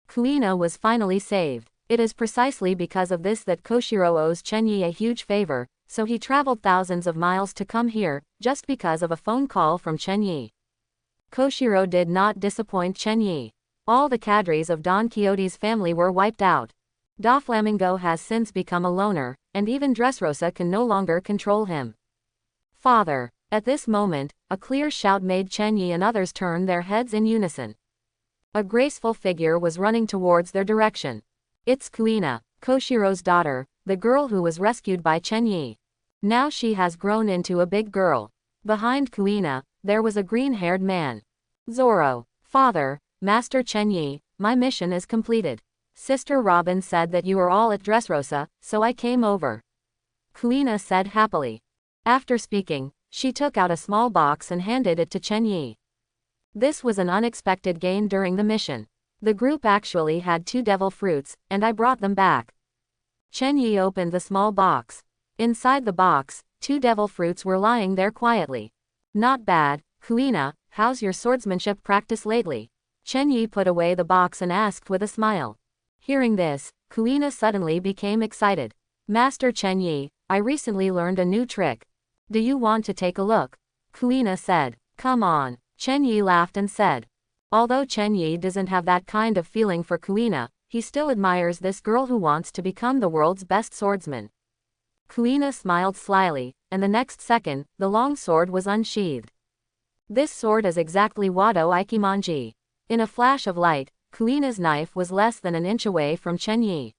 Kuina was finally saved. It is precisely because of this that Koshiro owes Chen Yi a huge favor, so he traveled thousands of miles to come here, just because of a phone call from Chen Yi. Koshiro did not disappoint Chen Yi. All the cadres of Don Quixote's family were wiped out. Doflamingo has since become a loner, and even Dressrosa can no longer control him. Father! At this moment, a clear shout made Chen Yi and others turn their heads in unison. A graceful figure was running towards their direction. It's Kuina, Koshiro's daughter, the girl who was rescued by Chen Yi. Now she has grown into a big girl. Behind Kuina, there was a green-haired man. Zoro. Father, Master Chen Yi, my mission is completed. Sister Robin said that you are all at Dressrosa, so I came over. Kuina said happily. After speaking, she took out a small box and handed it to Chen Yi. This was an unexpected gain during the mission. The group actually had 2 devil fruits, and I brought them back. Chen Yi opened the small box. Inside the box, 2 devil fruits were lying there quietly. Not bad, Kuina, how's your swordsmanship practice lately? Chen Yi put away the box and asked with a smile. Hearing this, Kuina suddenly became excited. Master Chen Yi, I recently learned a new trick. Do you want to take a look? Kuina said. Come on. Chen Yi laughed and said. Although Chen Yi doesn't have that kind of feeling for Kuina, he still admires this girl who wants to become the world's best swordsman. Kuina smiled slyly, and the next second, the long sword was unsheathed. This sword is exactly Wado Ikimonji. In a flash of light, Kuina's knife was less than an inch away from Chen Yi.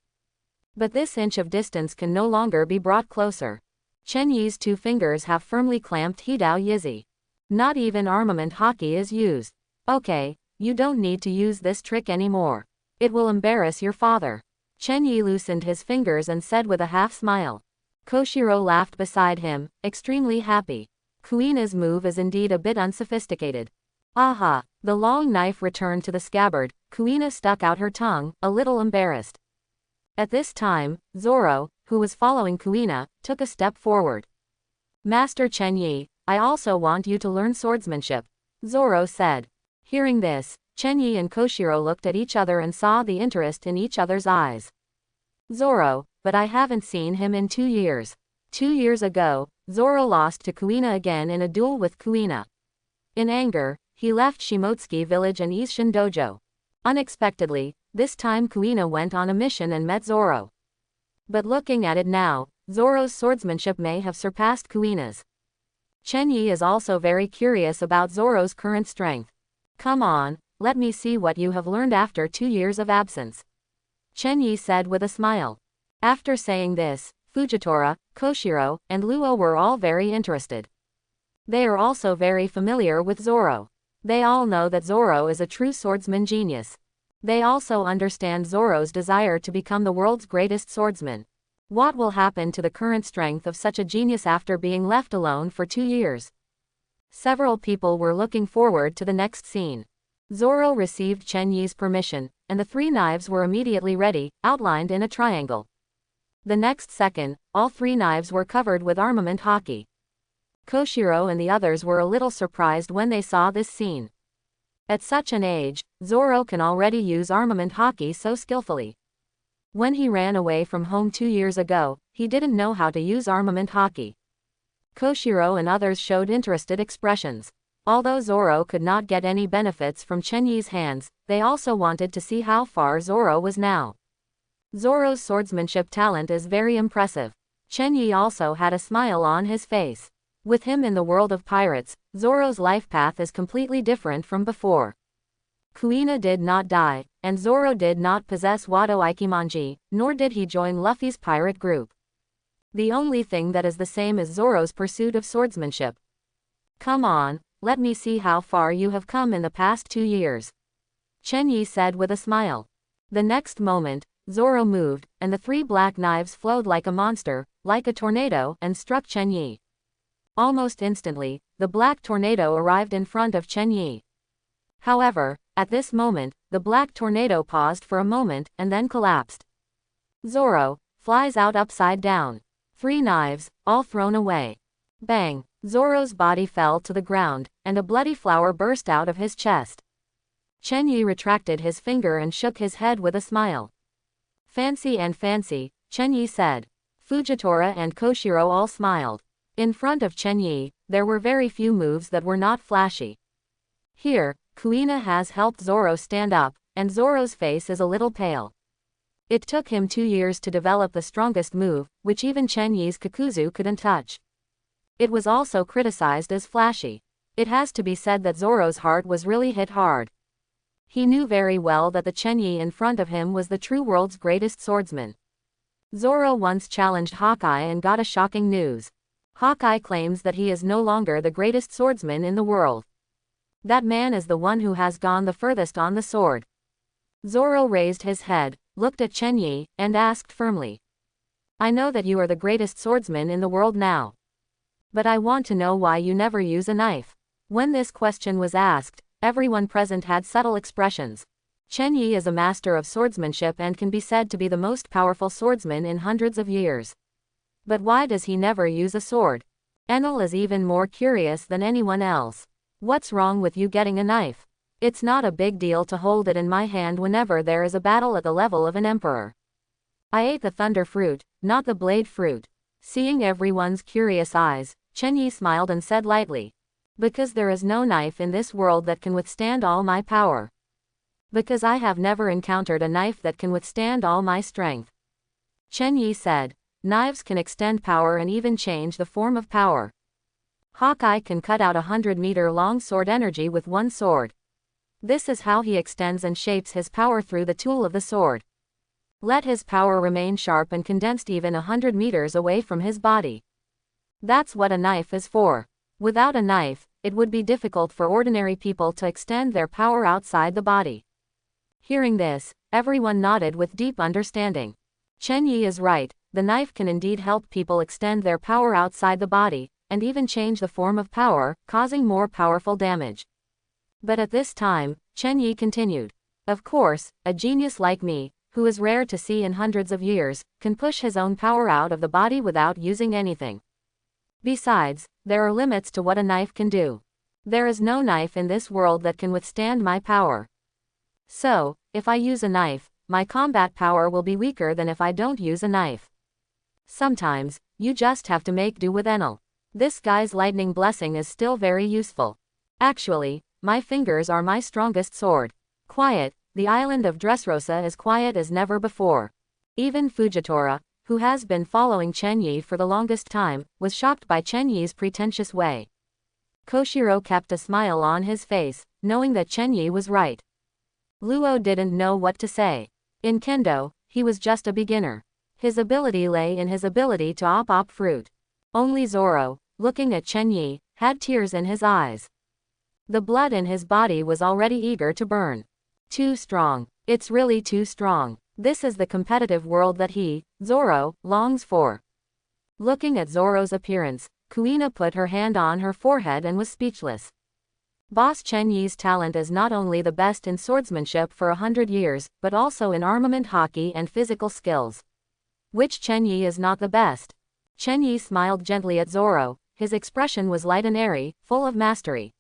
But this inch of distance can no longer be brought closer. Chen Yi's 2 fingers have firmly clamped Hidao Yizi. Not even armament hockey is used. Okay, you don't need to use this trick anymore. It will embarrass your father. Chen Yi loosened his fingers and said with a half smile. Koshiro laughed beside him, extremely happy. Kuina's move is indeed a bit unsophisticated. Aha! The long knife returned to the scabbard. Kuina stuck out her tongue, a little embarrassed. At this time, Zoro, who was following Kuina, took a step forward. Master Chen Yi, I also want you to learn swordsmanship, Zoro said. Hearing this, Chen Yi and Koshiro looked at each other and saw the interest in each other's eyes. Zoro, but I haven't seen him in 2 years. 2 years ago, Zoro lost to Kuina again in a duel with Kuina. In anger, he left Shimotsuki village and Isshin dojo. Unexpectedly, this time Kuina went on a mission and met Zoro. But looking at it now, Zoro's swordsmanship may have surpassed Kuina's. Chenyi is also very curious about Zoro's current strength. Come on, let me see what you have learned after 2 years of absence. Chenyi said with a smile. After saying this, Fujitora, Koshiro, and Luo were all very interested. They are also very familiar with Zoro. They all know that Zoro is a true swordsman genius. They also understand Zoro's desire to become the world's greatest swordsman. What will happen to the current strength of such a genius after being left alone for 2 years? Several people were looking forward to the next scene. Zoro received Chenyi's permission, and the 3 knives were immediately ready, outlined in a triangle. The next second, all 3 knives were covered with armament haki. Koshiro and the others were a little surprised when they saw this scene. At such an age, Zoro can already use armament haki so skillfully. When he ran away from home 2 years ago, he didn't know how to use armament haki. Koshiro and others showed interested expressions. Although Zoro could not get any benefits from Chenyi's hands, they also wanted to see how far Zoro was now. Zoro's swordsmanship talent is very impressive. Chenyi also had a smile on his face. With him in the world of pirates, Zoro's life path is completely different from before. Kuina did not die, and Zoro did not possess Wado Ikimonji, nor did he join Luffy's pirate group. The only thing that is the same is Zoro's pursuit of swordsmanship. Come on, let me see how far you have come in the past 2 years. Chenyi said with a smile. The next moment, Zoro moved, and the 3 black knives flowed like a monster, like a tornado, and struck Chenyi. Almost instantly, the black tornado arrived in front of Chenyi. However, at this moment, the black tornado paused for a moment and then collapsed. Zoro flies out upside down. 3 knives, all thrown away. Bang! Zoro's body fell to the ground, and a bloody flower burst out of his chest. Chenyi retracted his finger and shook his head with a smile. Fancy and fancy, Chenyi said. Fujitora and Koshiro all smiled. In front of Chenyi, there were very few moves that were not flashy. Here, Kuina has helped Zoro stand up, and Zoro's face is a little pale. It took him 2 years to develop the strongest move, which even Chenyi's Kakuzu couldn't touch. It was also criticized as flashy. It has to be said that Zoro's heart was really hit hard. He knew very well that the Chenyi in front of him was the true world's greatest swordsman. Zoro once challenged Hawkeye and got a shocking news. Hawkeye claims that he is no longer the greatest swordsman in the world. That man is the one who has gone the furthest on the sword. Zoro raised his head, looked at Chenyi, and asked firmly. I know that you are the greatest swordsman in the world now. But I want to know why you never use a knife. When this question was asked, everyone present had subtle expressions. Chenyi is a master of swordsmanship and can be said to be the most powerful swordsman in hundreds of years. But why does he never use a sword? Enel is even more curious than anyone else. What's wrong with you getting a knife? It's not a big deal to hold it in my hand whenever there is a battle at the level of an emperor. I ate the thunder fruit, not the blade fruit. Seeing everyone's curious eyes, Chenyi smiled and said lightly. Because there is no knife in this world that can withstand all my power. Because I have never encountered a knife that can withstand all my strength. Chenyi said. Knives can extend power and even change the form of power. Hawkeye can cut out 100-meter-long sword energy with one sword. This is how he extends and shapes his power through the tool of the sword. Let his power remain sharp and condensed even 100 meters away from his body. That's what a knife is for. Without a knife, it would be difficult for ordinary people to extend their power outside the body. Hearing this, everyone nodded with deep understanding. Chenyi is right, the knife can indeed help people extend their power outside the body, and even change the form of power, causing more powerful damage. But at this time, Chenyi continued. Of course, a genius like me, who is rare to see in hundreds of years, can push his own power out of the body without using anything. Besides, there are limits to what a knife can do. There is no knife in this world that can withstand my power. So, if I use a knife, my combat power will be weaker than if I don't use a knife. Sometimes, you just have to make do with Enel. This guy's lightning blessing is still very useful. Actually, my fingers are my strongest sword. Quiet, the island of Dressrosa is quiet as never before. Even Fujitora, who has been following Chen Yi for the longest time, was shocked by Chen Yi's pretentious way. Koshiro kept a smile on his face, knowing that Chen Yi was right. Luo didn't know what to say. In kendo, he was just a beginner. His ability lay in his ability to op fruit. Only Zoro, looking at Chen Yi, had tears in his eyes. The blood in his body was already eager to burn. Too strong. It's really too strong. This is the competitive world that he, Zoro, longs for. Looking at Zoro's appearance, Kuina put her hand on her forehead and was speechless. Boss Chen Yi's talent is not only the best in swordsmanship for 100 years, but also in armament hockey and physical skills. Which Chen Yi is not the best? Chen Yi smiled gently at Zoro, his expression was light and airy, full of mastery.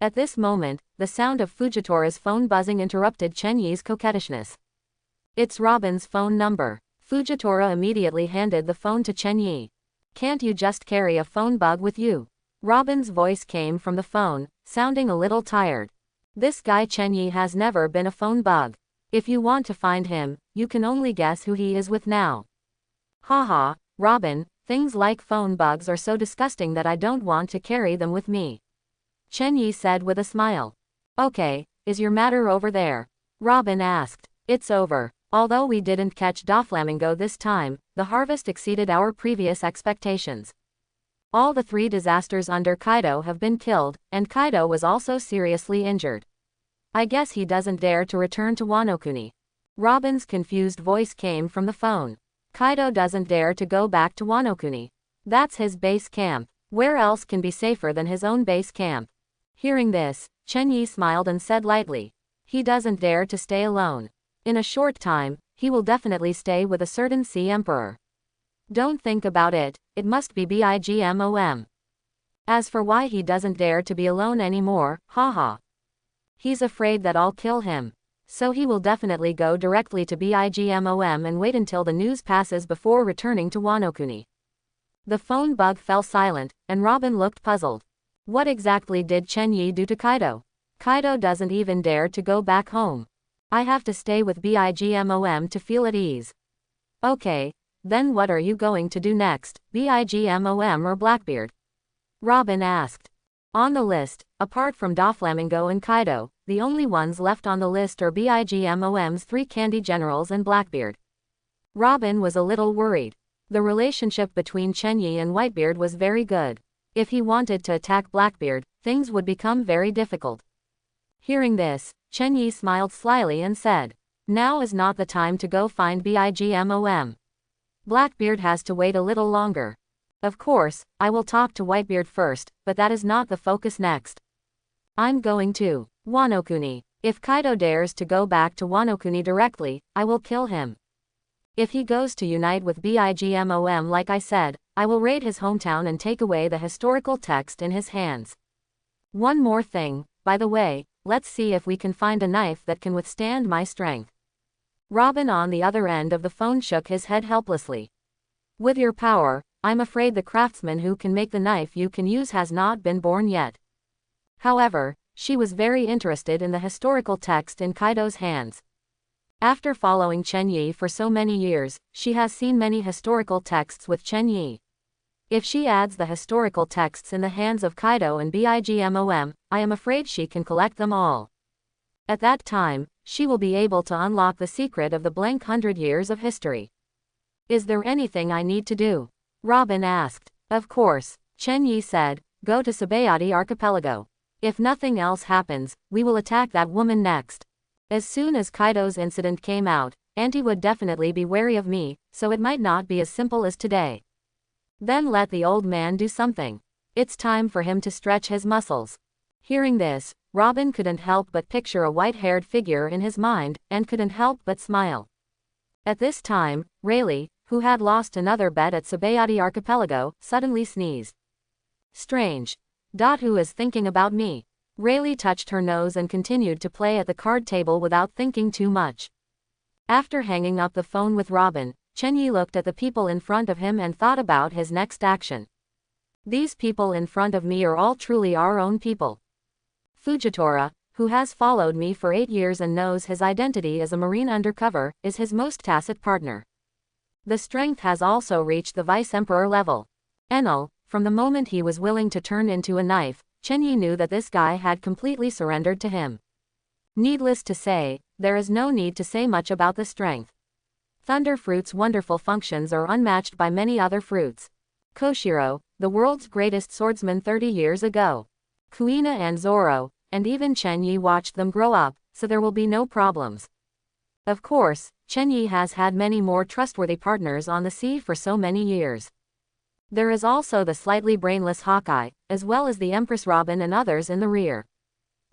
At this moment, the sound of Fujitora's phone buzzing interrupted Chen Yi's coquettishness. It's Robin's phone number. Fujitora immediately handed the phone to Chen Yi. Can't you just carry a phone bug with you? Robin's voice came from the phone, sounding a little tired. This guy Chen Yi has never been a phone bug. If you want to find him, you can only guess who he is with now. Haha, Robin, things like phone bugs are so disgusting that I don't want to carry them with me. Chen Yi said with a smile. Okay, is your matter over there? Robin asked. It's over. Although we didn't catch Doflamingo this time, the harvest exceeded our previous expectations. All the 3 disasters under Kaido have been killed, and Kaido was also seriously injured. I guess he doesn't dare to return to Wano-kuni. Robin's confused voice came from the phone. Kaido doesn't dare to go back to Wano-kuni. That's his base camp. Where else can be safer than his own base camp? Hearing this, Chen Yi smiled and said lightly. He doesn't dare to stay alone. In a short time, he will definitely stay with a certain Sea Emperor. Don't think about it, it must be Bigmom. As for why he doesn't dare to be alone anymore, haha. He's afraid that I'll kill him. So he will definitely go directly to Bigmom and wait until the news passes before returning to Wano-kuni. The phone bug fell silent, and Robin looked puzzled. What exactly did Chen Yi do to Kaido? Kaido doesn't even dare to go back home. I have to stay with Bigmom to feel at ease. Okay, then what are you going to do next, Bigmom or Blackbeard? Robin asked. On the list, apart from Doflamingo and Kaido, the only ones left on the list are Bigmom's 3 candy generals and Blackbeard. Robin was a little worried. The relationship between Chen Yi and Whitebeard was very good. If he wanted to attack Blackbeard, things would become very difficult. Hearing this, Chen Yi smiled slyly and said, now is not the time to go find Bigmom. Blackbeard has to wait a little longer. Of course, I will talk to Whitebeard first, but that is not the focus next. I'm going to Wano-kuni. If Kaido dares to go back to Wano-kuni directly, I will kill him. If he goes to unite with Bigmom like I said, I will raid his hometown and take away the historical text in his hands. One more thing, by the way, let's see if we can find a knife that can withstand my strength. Robin on the other end of the phone shook his head helplessly. With your power, I'm afraid the craftsman who can make the knife you can use has not been born yet. However, she was very interested in the historical text in Kaido's hands. After following Chen Yi for so many years, she has seen many historical texts with Chen Yi. If she adds the historical texts in the hands of Kaido and Bigmom, I am afraid she can collect them all. At that time, she will be able to unlock the secret of the blank 100 years of history. Is there anything I need to do? Robin asked. Of course, Chen Yi said, go to Sabayati Archipelago. If nothing else happens, we will attack that woman next. As soon as Kaido's incident came out, Auntie would definitely be wary of me, so it might not be as simple as today. Then let the old man do something. It's time for him to stretch his muscles. Hearing this, Robin couldn't help but picture a white-haired figure in his mind, and couldn't help but smile. At this time, Rayleigh, who had lost another bet at Sabayati Archipelago, suddenly sneezed. Strange. Who is thinking about me? Rayleigh touched her nose and continued to play at the card table without thinking too much. After hanging up the phone with Robin, Chen Yi looked at the people in front of him and thought about his next action. These people in front of me are all truly our own people. Fujitora, who has followed me for 8 years and knows his identity as a marine undercover, is his most tacit partner. The strength has also reached the vice-emperor level. Enel, from the moment he was willing to turn into a knife, Chen Yi knew that this guy had completely surrendered to him. Needless to say, there is no need to say much about the strength. Thunder Fruit's wonderful functions are unmatched by many other fruits. Koshiro, the world's greatest swordsman 30 years ago. Kuina and Zoro, and even Chen Yi watched them grow up, so there will be no problems. Of course, Chen Yi has had many more trustworthy partners on the sea for so many years. There is also the slightly brainless Hawkeye, as well as the Empress Robin and others in the rear.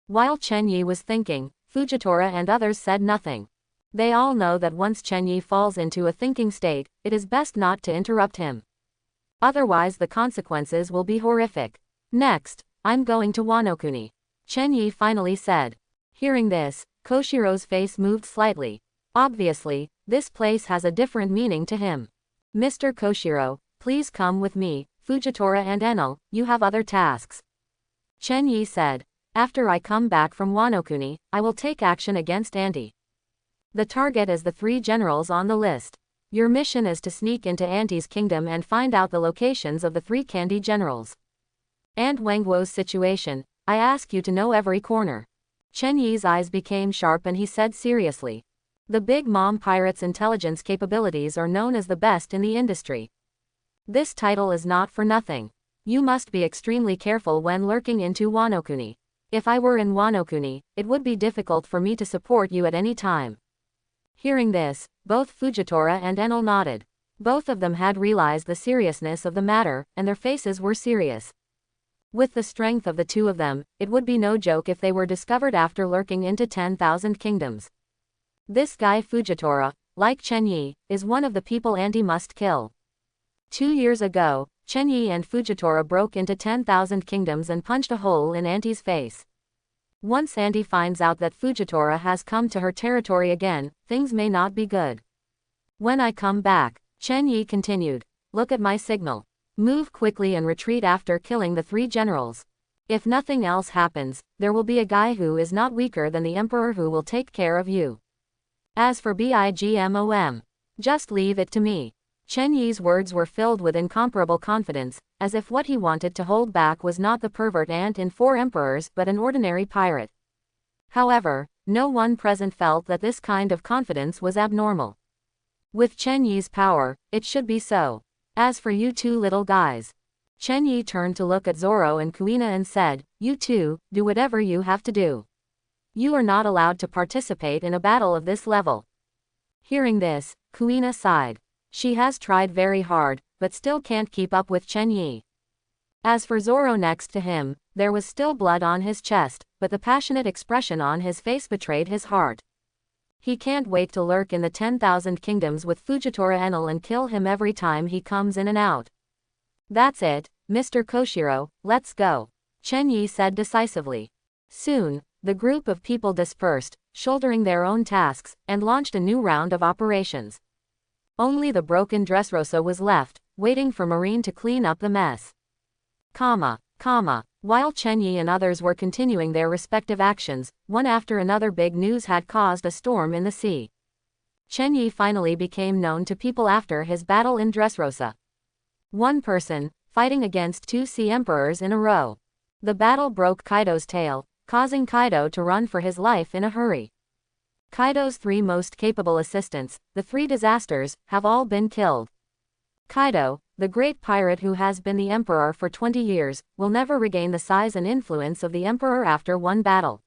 While Chen Yi was thinking, Fujitora and others said nothing. They all know that once Chen Yi falls into a thinking state, it is best not to interrupt him. Otherwise the consequences will be horrific. Next, I'm going to Wano-kuni, Chen Yi finally said. Hearing this, Koshiro's face moved slightly. Obviously, this place has a different meaning to him. Mr. Koshiro, please come with me, Fujitora and Enel, you have other tasks. Chen Yi said. After I come back from Wano-kuni, I will take action against Auntie. The target is the 3 generals on the list. Your mission is to sneak into Auntie's kingdom and find out the locations of the 3 candy generals. And Wangwo's situation, I ask you to know every corner. Chen Yi's eyes became sharp and he said seriously. The Big Mom Pirate's intelligence capabilities are known as the best in the industry. This title is not for nothing. You must be extremely careful when lurking into Wano-kuni. If I were in Wano-kuni, it would be difficult for me to support you at any time. Hearing this, both Fujitora and Enel nodded. Both of them had realized the seriousness of the matter, and their faces were serious. With the strength of the 2 of them, it would be no joke if they were discovered after lurking into 10,000 kingdoms. This guy Fujitora, like Chen Yi, is one of the people Auntie must kill. 2 years ago, Chen Yi and Fujitora broke into 10,000 kingdoms and punched a hole in Auntie's face. Once Auntie finds out that Fujitora has come to her territory again, things may not be good. When I come back, Chen Yi continued, look at my signal. Move quickly and retreat after killing the 3 generals. If nothing else happens, there will be a guy who is not weaker than the Emperor who will take care of you. As for Bigmom, just leave it to me. Chen Yi's words were filled with incomparable confidence, as if what he wanted to hold back was not the pervert ant in 4 emperors but an ordinary pirate. However, no one present felt that this kind of confidence was abnormal. With Chen Yi's power, it should be so. As for you 2 little guys. Chen Yi turned to look at Zoro and Kuina and said, you 2, do whatever you have to do. You are not allowed to participate in a battle of this level. Hearing this, Kuina sighed. She has tried very hard, but still can't keep up with Chen Yi. As for Zoro next to him, there was still blood on his chest, but the passionate expression on his face betrayed his heart. He can't wait to lurk in the 10,000 kingdoms with Fujitora Enel and kill him every time he comes in and out. That's it, Mr. Koshiro, let's go, Chen Yi said decisively. Soon, the group of people dispersed, shouldering their own tasks, and launched a new round of operations. Only the broken Dressrosa was left, waiting for Marine to clean up the mess. While Chen Yi and others were continuing their respective actions, one after another big news had caused a storm in the sea. Chen Yi finally became known to people after his battle in Dressrosa. One person, fighting against 2 sea emperors in a row. The battle broke Kaido's tail, causing Kaido to run for his life in a hurry. Kaido's 3 most capable assistants, the 3 disasters, have all been killed. Kaido, the great pirate who has been the emperor for 20 years, will never regain the size and influence of the emperor after one battle.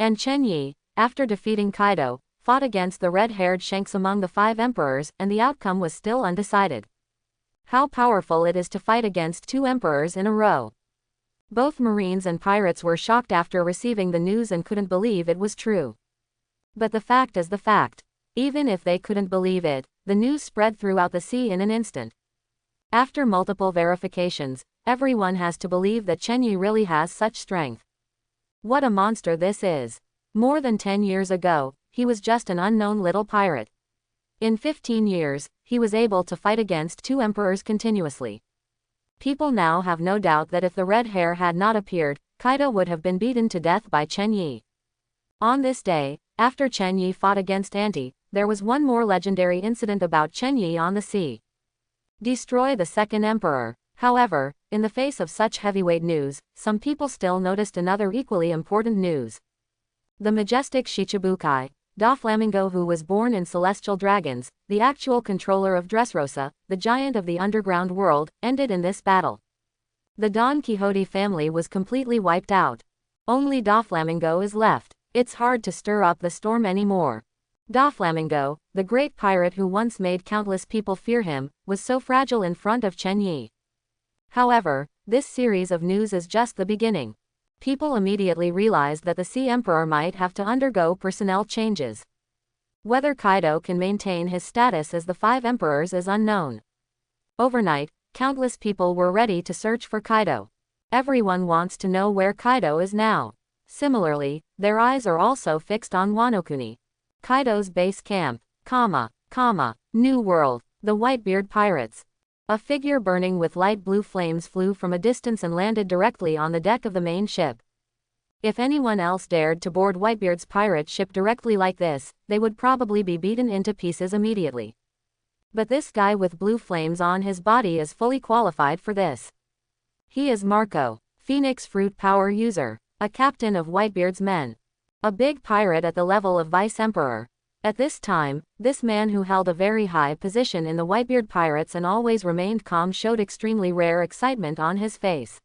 And Chen Yi, after defeating Kaido, fought against the red-haired Shanks among the 5 emperors, and the outcome was still undecided. How powerful it is to fight against 2 emperors in a row. Both Marines and pirates were shocked after receiving the news and couldn't believe it was true. But the fact is the fact. Even if they couldn't believe it, the news spread throughout the sea in an instant. After multiple verifications, everyone has to believe that Chen Yi really has such strength. What a monster this is. More than 10 years ago, he was just an unknown little pirate. In 15 years, he was able to fight against 2 emperors continuously. People now have no doubt that if the red hair had not appeared, Kaido would have been beaten to death by Chen Yi. On this day, after Chen Yi fought against Anti, there was one more legendary incident about Chen Yi on the sea. Destroy the second emperor. However, in the face of such heavyweight news, some people still noticed another equally important news. The majestic Shichibukai, Doflamingo, who was born in Celestial Dragons, the actual controller of Dressrosa, the giant of the underground world, ended in this battle. The Don Quixote family was completely wiped out. Only Doflamingo is left. It's hard to stir up the storm anymore. Doflamingo, the great pirate who once made countless people fear him, was so fragile in front of Chen Yi. However, this series of news is just the beginning. People immediately realized that the Sea Emperor might have to undergo personnel changes. Whether Kaido can maintain his status as the 5 emperors is unknown. Overnight, countless people were ready to search for Kaido. Everyone wants to know where Kaido is now. Similarly, their eyes are also fixed on Wano-kuni, Kaido's base camp, New World, the Whitebeard Pirates. A figure burning with light blue flames flew from a distance and landed directly on the deck of the main ship. If anyone else dared to board Whitebeard's pirate ship directly like this, they would probably be beaten into pieces immediately. But this guy with blue flames on his body is fully qualified for this. He is Marco, Phoenix Fruit Power user, a captain of Whitebeard's men. A big pirate at the level of Vice Emperor. At this time, this man who held a very high position in the Whitebeard Pirates and always remained calm showed extremely rare excitement on his face.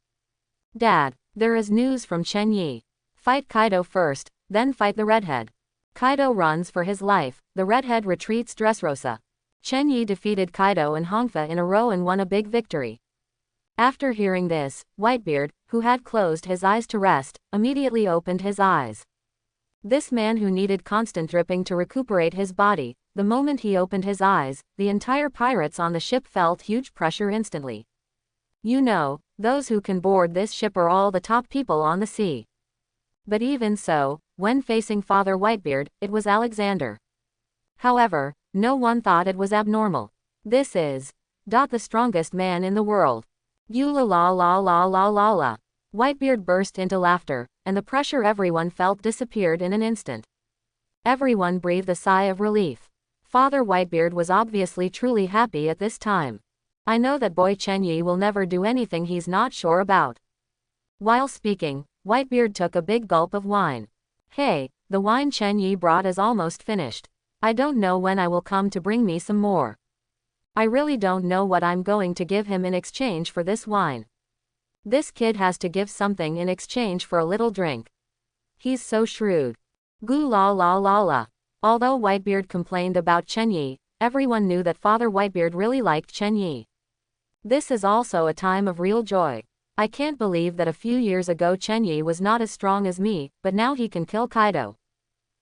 Dad, there is news from Chen Yi. Fight Kaido first, then fight the redhead. Kaido runs for his life, the redhead retreats Dressrosa. Chen Yi defeated Kaido and Hongfa in a row and won a big victory. After hearing this, Whitebeard, who had closed his eyes to rest, immediately opened his eyes. This man who needed constant dripping to recuperate his body, the moment he opened his eyes, the entire pirates on the ship felt huge pressure instantly. You know, those who can board this ship are all the top people on the sea. But even so, when facing Father Whitebeard, it was Alexander. However, no one thought it was abnormal. This is the strongest man in the world. You la la la la la la la. Whitebeard burst into laughter, and the pressure everyone felt disappeared in an instant. Everyone breathed a sigh of relief. Father Whitebeard was obviously truly happy at this time. I know that boy Chen Yi will never do anything he's not sure about. While speaking, Whitebeard took a big gulp of wine. Hey, the wine Chen Yi brought is almost finished. I don't know when I will come to bring me some more. I really don't know what I'm going to give him in exchange for this wine. This kid has to give something in exchange for a little drink. He's so shrewd. Goo la la la la. Although Whitebeard complained about Chen Yi, everyone knew that Father Whitebeard really liked Chen Yi. This is also a time of real joy. I can't believe that a few years ago Chen Yi was not as strong as me, but now he can kill Kaido.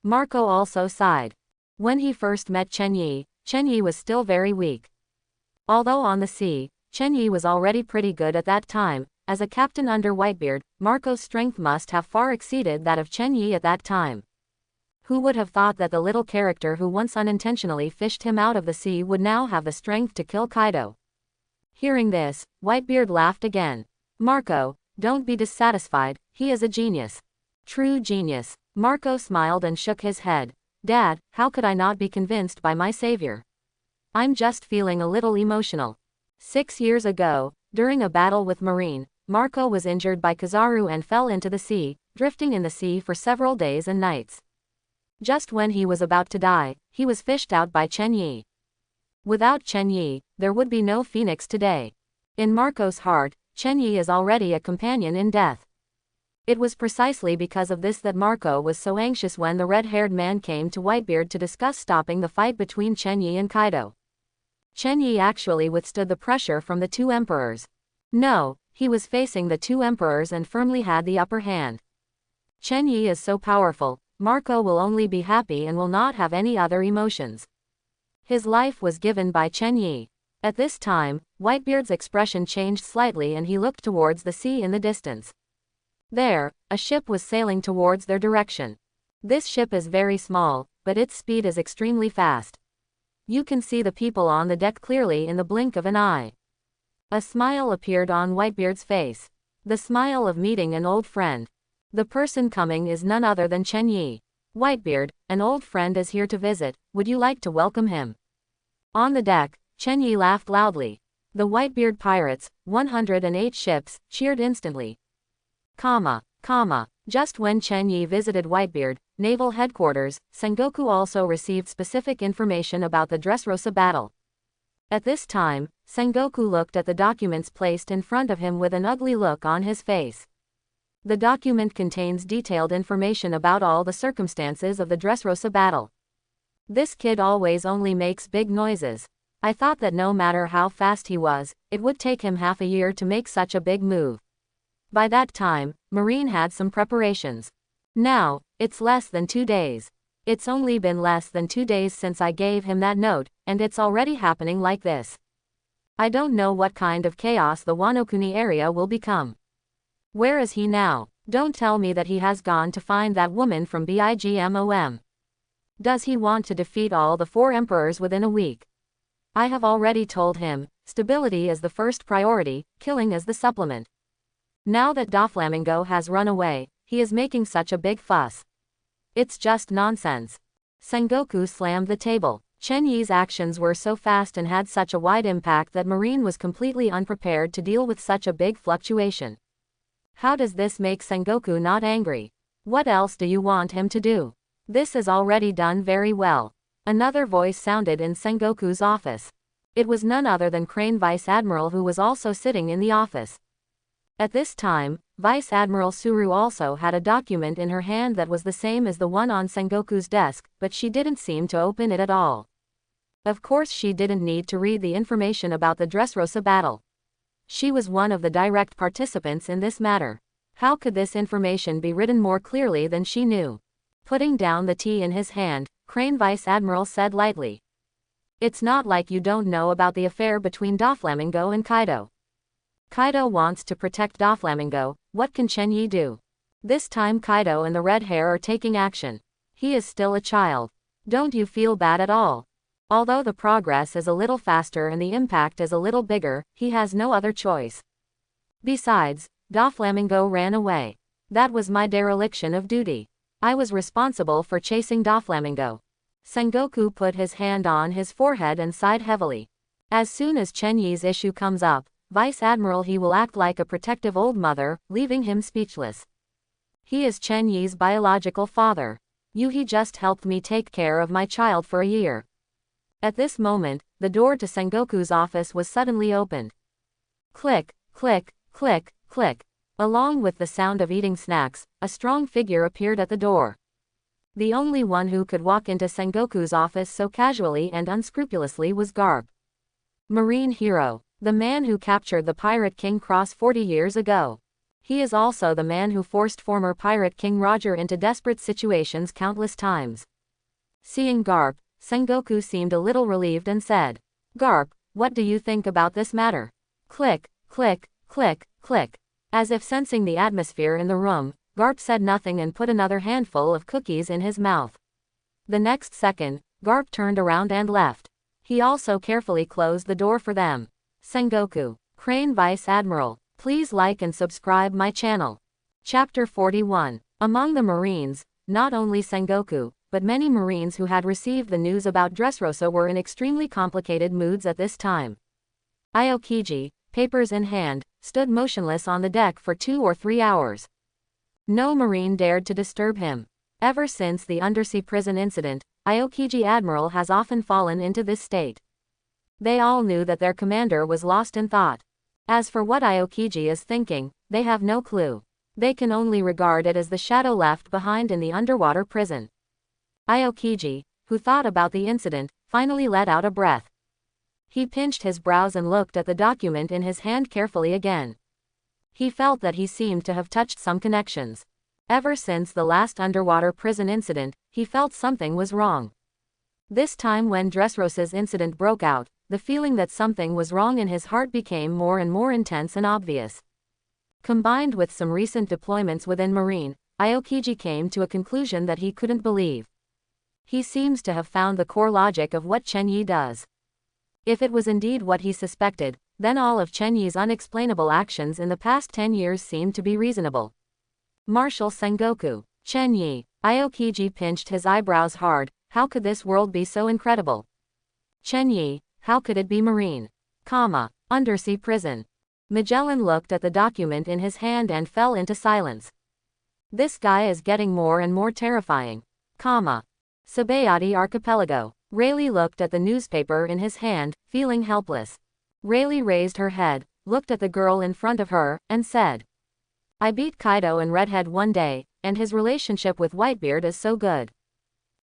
Marco also sighed. When he first met Chen Yi was still very weak. Although on the sea, Chen Yi was already pretty good at that time. As a captain under Whitebeard, Marco's strength must have far exceeded that of Chen Yi at that time. Who would have thought that the little character who once unintentionally fished him out of the sea would now have the strength to kill Kaido? Hearing this, Whitebeard laughed again. Marco, don't be dissatisfied, he is a genius. True genius. Marco smiled and shook his head. Dad, how could I not be convinced by my savior? I'm just feeling a little emotional. 6 years ago, during a battle with Marine, Marco was injured by Kizaru and fell into the sea, drifting in the sea for several days and nights. Just when he was about to die, he was fished out by Chen Yi. Without Chen Yi, there would be no Phoenix today. In Marco's heart, Chen Yi is already a companion in death. It was precisely because of this that Marco was so anxious when the red-haired man came to Whitebeard to discuss stopping the fight between Chen Yi and Kaido. Chen Yi actually withstood the pressure from the 2 emperors. No, he was facing the 2 emperors and firmly had the upper hand. Chen Yi is so powerful, Marco will only be happy and will not have any other emotions. His life was given by Chen Yi. At this time, Whitebeard's expression changed slightly and he looked towards the sea in the distance. There, a ship was sailing towards their direction. This ship is very small, but its speed is extremely fast. You can see the people on the deck clearly in the blink of an eye. A smile appeared on Whitebeard's face. The smile of meeting an old friend. The person coming is none other than Chen Yi. Whitebeard, an old friend is here to visit, would you like to welcome him? On the deck, Chen Yi laughed loudly. The Whitebeard pirates, 108 ships, cheered instantly. Just when Chen Yi visited Whitebeard, naval headquarters, Sengoku also received specific information about the Dressrosa battle. At this time, Sengoku looked at the documents placed in front of him with an ugly look on his face. The document contains detailed information about all the circumstances of the Dressrosa battle. This kid always only makes big noises. I thought that no matter how fast he was, it would take him half a year to make such a big move. By that time, Marine had some preparations. Now, it's less than 2 days. It's only been less than 2 days since I gave him that note, and it's already happening like this. I don't know what kind of chaos the Wano-kuni area will become. Where is he now? Don't tell me that he has gone to find that woman from Bigmom. Does he want to defeat all the 4 emperors within a week? I have already told him, stability is the first priority, killing is the supplement. Now that Doflamingo has run away, he is making such a big fuss. It's just nonsense. Sengoku slammed the table. Chen Yi's actions were so fast and had such a wide impact that Marine was completely unprepared to deal with such a big fluctuation. How does this make Sengoku not angry? What else do you want him to do? This is already done very well. Another voice sounded in Sengoku's office. It was none other than Crane Vice Admiral, who was also sitting in the office. At this time, Vice Admiral Suru also had a document in her hand that was the same as the one on Sengoku's desk, but she didn't seem to open it at all. Of course she didn't need to read the information about the Dressrosa battle. She was one of the direct participants in this matter. How could this information be written more clearly than she knew? Putting down the tea in his hand, Crane Vice Admiral said lightly. It's not like you don't know about the affair between Doflamingo and Kaido. Kaido wants to protect Doflamingo, what can Chen Yi do? This time Kaido and the red hair are taking action. He is still a child. Don't you feel bad at all? Although the progress is a little faster and the impact is a little bigger, he has no other choice. Besides, Doflamingo ran away. That was my dereliction of duty. I was responsible for chasing Doflamingo. Sengoku put his hand on his forehead and sighed heavily. As soon as Chen Yi's issue comes up, Vice Admiral, he will act like a protective old mother, leaving him speechless. He is Chen Yi's biological father. He just helped me take care of my child for a year. At this moment, the door to Sengoku's office was suddenly opened. Click, click, click, click. Along with the sound of eating snacks, a strong figure appeared at the door. The only one who could walk into Sengoku's office so casually and unscrupulously was Garp. Marine hero. The man who captured the Pirate King Cross 40 years ago. He is also the man who forced former Pirate King Roger into desperate situations countless times. Seeing Garp, Sengoku seemed a little relieved and said, Garp, what do you think about this matter? Click, click, click, click. As if sensing the atmosphere in the room, Garp said nothing and put another handful of cookies in his mouth. The next second, Garp turned around and left. He also carefully closed the door for them. Sengoku, Crane Vice Admiral, please like and subscribe my channel. Chapter 41. Among the Marines, not only Sengoku, but many Marines who had received the news about Dressrosa were in extremely complicated moods at this time. Aokiji, papers in hand, stood motionless on the deck for 2 or 3 hours. No Marine dared to disturb him. Ever since the undersea prison incident, Aokiji Admiral has often fallen into this state. They all knew that their commander was lost in thought. As for what Aokiji is thinking, they have no clue. They can only regard it as the shadow left behind in the underwater prison. Aokiji, who thought about the incident, finally let out a breath. He pinched his brows and looked at the document in his hand carefully again. He felt that he seemed to have touched some connections. Ever since the last underwater prison incident, he felt something was wrong. This time when Dressrosa's incident broke out, the feeling that something was wrong in his heart became more and more intense and obvious. Combined with some recent deployments within Marine, Aokiji came to a conclusion that he couldn't believe. He seems to have found the core logic of what Chen Yi does. If it was indeed what he suspected, then all of Chen Yi's unexplainable actions in the past 10 years seemed to be reasonable. Martial Sengoku. Chen Yi. Aokiji pinched his eyebrows hard. How could this world be so incredible? Chen Yi. How could it be marine? Undersea prison. Magellan looked at the document in his hand and fell into silence. This guy is getting more and more terrifying. Sabayati Archipelago. Rayleigh looked at the newspaper in his hand, feeling helpless. Rayleigh raised her head, looked at the girl in front of her, and said, I beat Kaido and Redhead one day, and his relationship with Whitebeard is so good.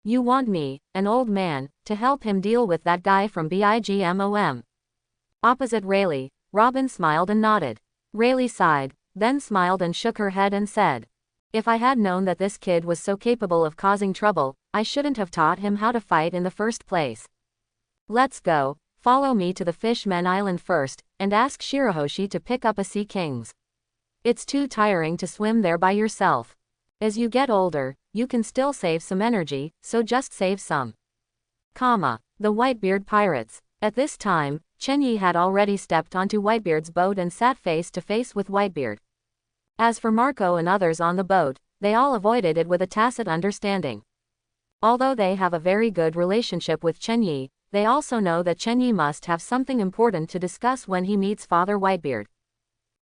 You want me, an old man, to help him deal with that guy from Bigmom? Opposite Rayleigh, Robin smiled and nodded. Rayleigh sighed, then smiled and shook her head and said, If I had known that this kid was so capable of causing trouble, I shouldn't have taught him how to fight in the first place. Let's go, follow me to the Fishmen Island first, and ask Shirahoshi to pick up a Sea Kings. It's too tiring to swim there by yourself. As you get older, you can still save some energy, so just save some. The Whitebeard Pirates. At this time, Chen Yi had already stepped onto Whitebeard's boat and sat face to face with Whitebeard. As for Marco and others on the boat, they all avoided it with a tacit understanding. Although they have a very good relationship with Chen Yi, they also know that Chen Yi must have something important to discuss when he meets Father Whitebeard.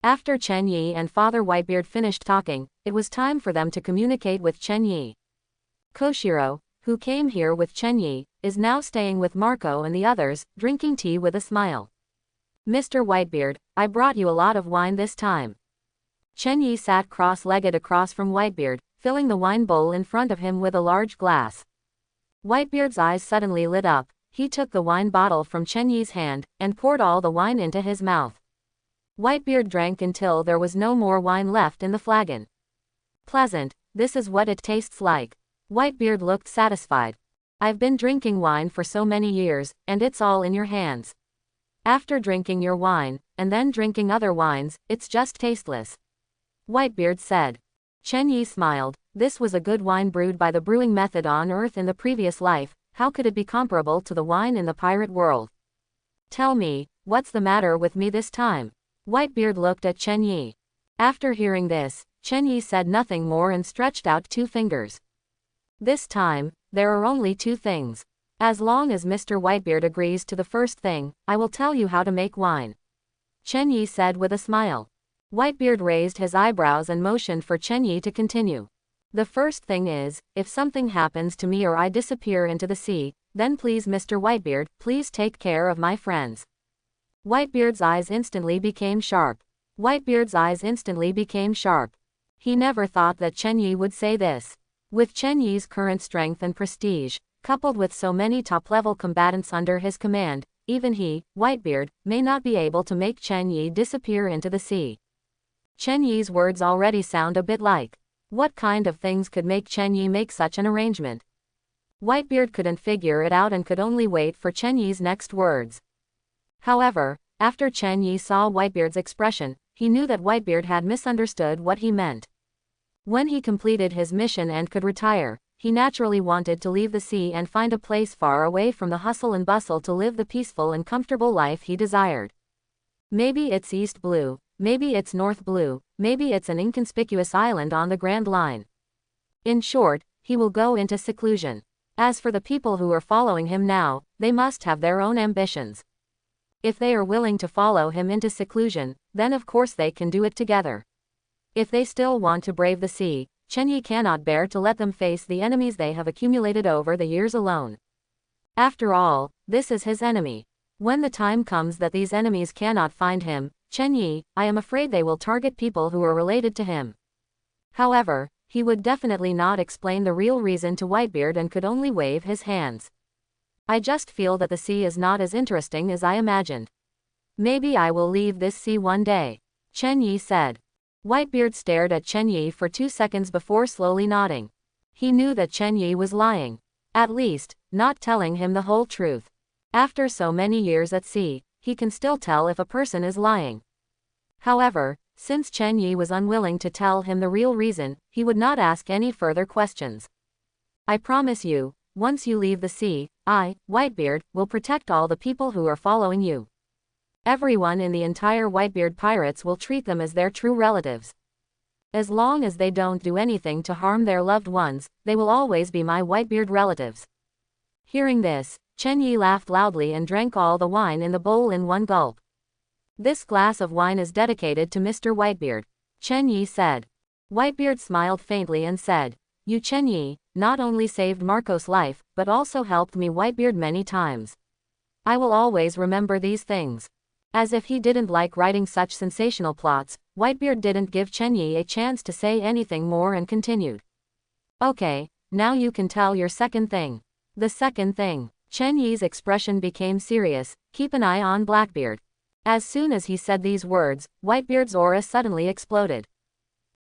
After Chen Yi and Father Whitebeard finished talking, it was time for them to communicate with Chen Yi. Koshiro, who came here with Chen Yi, is now staying with Marco and the others, drinking tea with a smile. Mr. Whitebeard, I brought you a lot of wine this time. Chen Yi sat cross-legged across from Whitebeard, filling the wine bowl in front of him with a large glass. Whitebeard's eyes suddenly lit up. He took the wine bottle from Chen Yi's hand, and poured all the wine into his mouth. Whitebeard drank until there was no more wine left in the flagon. Pleasant, this is what it tastes like. Whitebeard looked satisfied. I've been drinking wine for so many years, and it's all in your hands. After drinking your wine, and then drinking other wines, it's just tasteless. Whitebeard said. Chen Yi smiled. This was a good wine brewed by the brewing method on Earth in the previous life. How could it be comparable to the wine in the pirate world? Tell me, what's the matter with me this time? Whitebeard looked at Chen Yi. After hearing this, Chen Yi said nothing more and stretched out 2 fingers. This time, there are only 2 things. As long as Mr. Whitebeard agrees to the first thing, I will tell you how to make wine. Chen Yi said with a smile. Whitebeard raised his eyebrows and motioned for Chen Yi to continue. The first thing is, if something happens to me or I disappear into the sea, then please Mr. Whitebeard, please take care of my friends. Whitebeard's eyes instantly became sharp. Whitebeard's eyes instantly became sharp. He never thought that Chen Yi would say this. With Chen Yi's current strength and prestige, coupled with so many top-level combatants under his command, even he, Whitebeard, may not be able to make Chen Yi disappear into the sea. Chen Yi's words already sound a bit like, what kind of things could make Chen Yi make such an arrangement? Whitebeard couldn't figure it out and could only wait for Chen Yi's next words. However, after Chen Yi saw Whitebeard's expression, he knew that Whitebeard had misunderstood what he meant. When he completed his mission and could retire, he naturally wanted to leave the sea and find a place far away from the hustle and bustle to live the peaceful and comfortable life he desired. Maybe it's East Blue, maybe it's North Blue, maybe it's an inconspicuous island on the Grand Line. In short, he will go into seclusion. As for the people who are following him now, they must have their own ambitions. If they are willing to follow him into seclusion, then of course they can do it together. If they still want to brave the sea, Chen Yi cannot bear to let them face the enemies they have accumulated over the years alone. After all, this is his enemy. When the time comes that these enemies cannot find him, Chen Yi, I am afraid they will target people who are related to him. However, he would definitely not explain the real reason to Whitebeard and could only wave his hands. I just feel that the sea is not as interesting as I imagined. Maybe I will leave this sea one day, Chen Yi said. Whitebeard stared at Chen Yi for 2 seconds before slowly nodding. He knew that Chen Yi was lying. At least, not telling him the whole truth. After so many years at sea, he can still tell if a person is lying. However, since Chen Yi was unwilling to tell him the real reason, he would not ask any further questions. I promise you, once you leave the sea, I, Whitebeard, will protect all the people who are following you. Everyone in the entire Whitebeard pirates will treat them as their true relatives. As long as they don't do anything to harm their loved ones, they will always be my Whitebeard relatives." Hearing this, Chen Yi laughed loudly and drank all the wine in the bowl in one gulp. "This glass of wine is dedicated to Mr. Whitebeard," Chen Yi said. Whitebeard smiled faintly and said, "You Chen Yi, not only saved Marco's life, but also helped me Whitebeard many times. I will always remember these things." As if he didn't like writing such sensational plots, Whitebeard didn't give Chen Yi a chance to say anything more and continued. "Okay, now you can tell your second thing." "The second thing." Chen Yi's expression became serious. "Keep an eye on Blackbeard." As soon as he said these words, Whitebeard's aura suddenly exploded.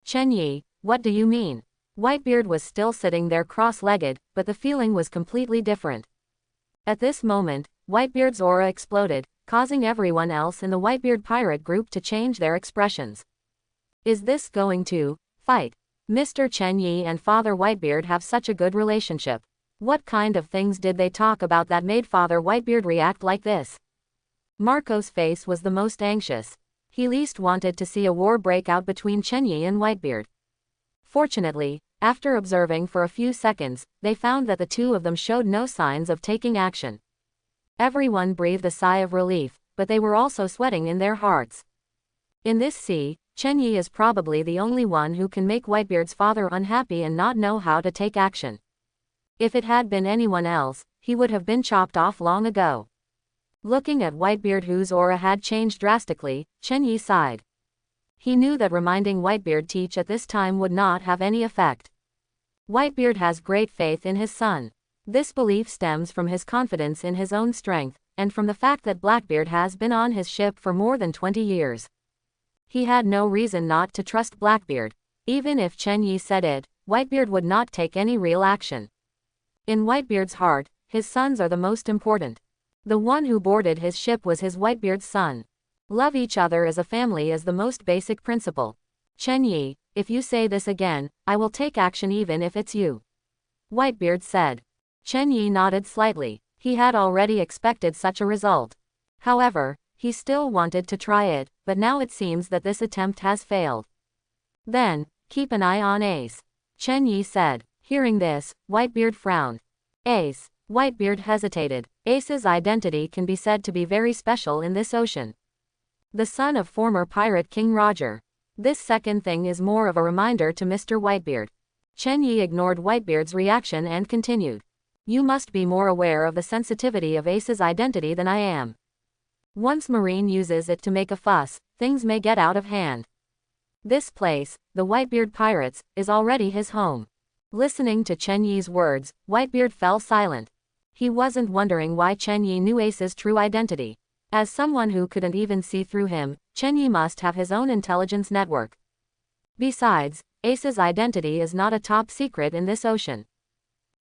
"Chen Yi, what do you mean?" Whitebeard was still sitting there cross-legged, but the feeling was completely different. At this moment, Whitebeard's aura exploded, causing everyone else in the Whitebeard pirate group to change their expressions. "Is this going to fight? Mr. Chen Yi and Father Whitebeard have such a good relationship. What kind of things did they talk about that made Father Whitebeard react like this?" Marco's face was the most anxious. He least wanted to see a war break out between Chen Yi and Whitebeard. Fortunately, after observing for a few seconds, they found that the two of them showed no signs of taking action. Everyone breathed a sigh of relief, but they were also sweating in their hearts. In this sea, Chen Yi is probably the only one who can make Whitebeard's father unhappy and not know how to take action. If it had been anyone else, he would have been chopped off long ago. Looking at Whitebeard, whose aura had changed drastically, Chen Yi sighed. He knew that reminding Whitebeard teach at this time would not have any effect. Whitebeard has great faith in his son. This belief stems from his confidence in his own strength, and from the fact that Blackbeard has been on his ship for more than 20 years. He had no reason not to trust Blackbeard. Even if Chen Yi said it, Whitebeard would not take any real action. In Whitebeard's heart, his sons are the most important. The one who boarded his ship was his Whitebeard's son. Love each other as a family is the most basic principle. "Chen Yi, if you say this again, I will take action even if it's you," Whitebeard said. Chen Yi nodded slightly. He had already expected such a result. However, he still wanted to try it, but now it seems that this attempt has failed. "Then, keep an eye on Ace," Chen Yi said. Hearing this, Whitebeard frowned. "Ace." Whitebeard hesitated. Ace's identity can be said to be very special in this ocean. The son of former pirate King Roger. This second thing is more of a reminder to Mr. Whitebeard. Chen Yi ignored Whitebeard's reaction and continued. "You must be more aware of the sensitivity of Ace's identity than I am. Once Marine uses it to make a fuss, things may get out of hand. This place, the Whitebeard Pirates, is already his home." Listening to Chen Yi's words, Whitebeard fell silent. He wasn't wondering why Chen Yi knew Ace's true identity. As someone who couldn't even see through him, Chen Yi must have his own intelligence network. Besides, Ace's identity is not a top secret in this ocean.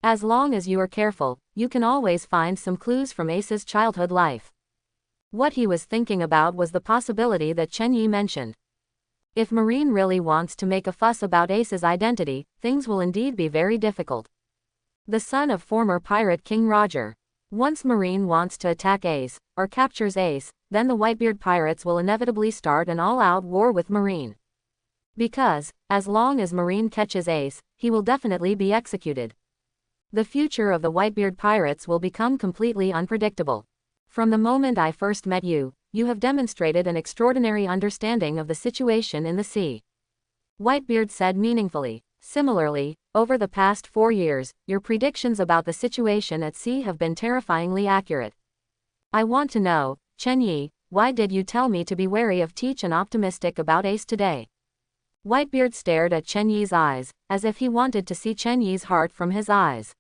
As long as you are careful, you can always find some clues from Ace's childhood life. What he was thinking about was the possibility that Chen Yi mentioned. If Marine really wants to make a fuss about Ace's identity, things will indeed be very difficult. The son of former pirate King Roger. Once Marine wants to attack Ace, or captures Ace, then the Whitebeard pirates will inevitably start an all-out war with Marine. Because, as long as Marine catches Ace, he will definitely be executed. The future of the Whitebeard pirates will become completely unpredictable. From the moment I first met you, you have demonstrated an extraordinary understanding of the situation in the sea, Whitebeard said meaningfully. Similarly, over the past 4 years, your predictions about the situation at sea have been terrifyingly accurate. I want to know, Chen Yi, why did you tell me to be wary of Teach and optimistic about Ace today? Whitebeard stared at Chen Yi's eyes, as if he wanted to see Chen Yi's heart from his eyes.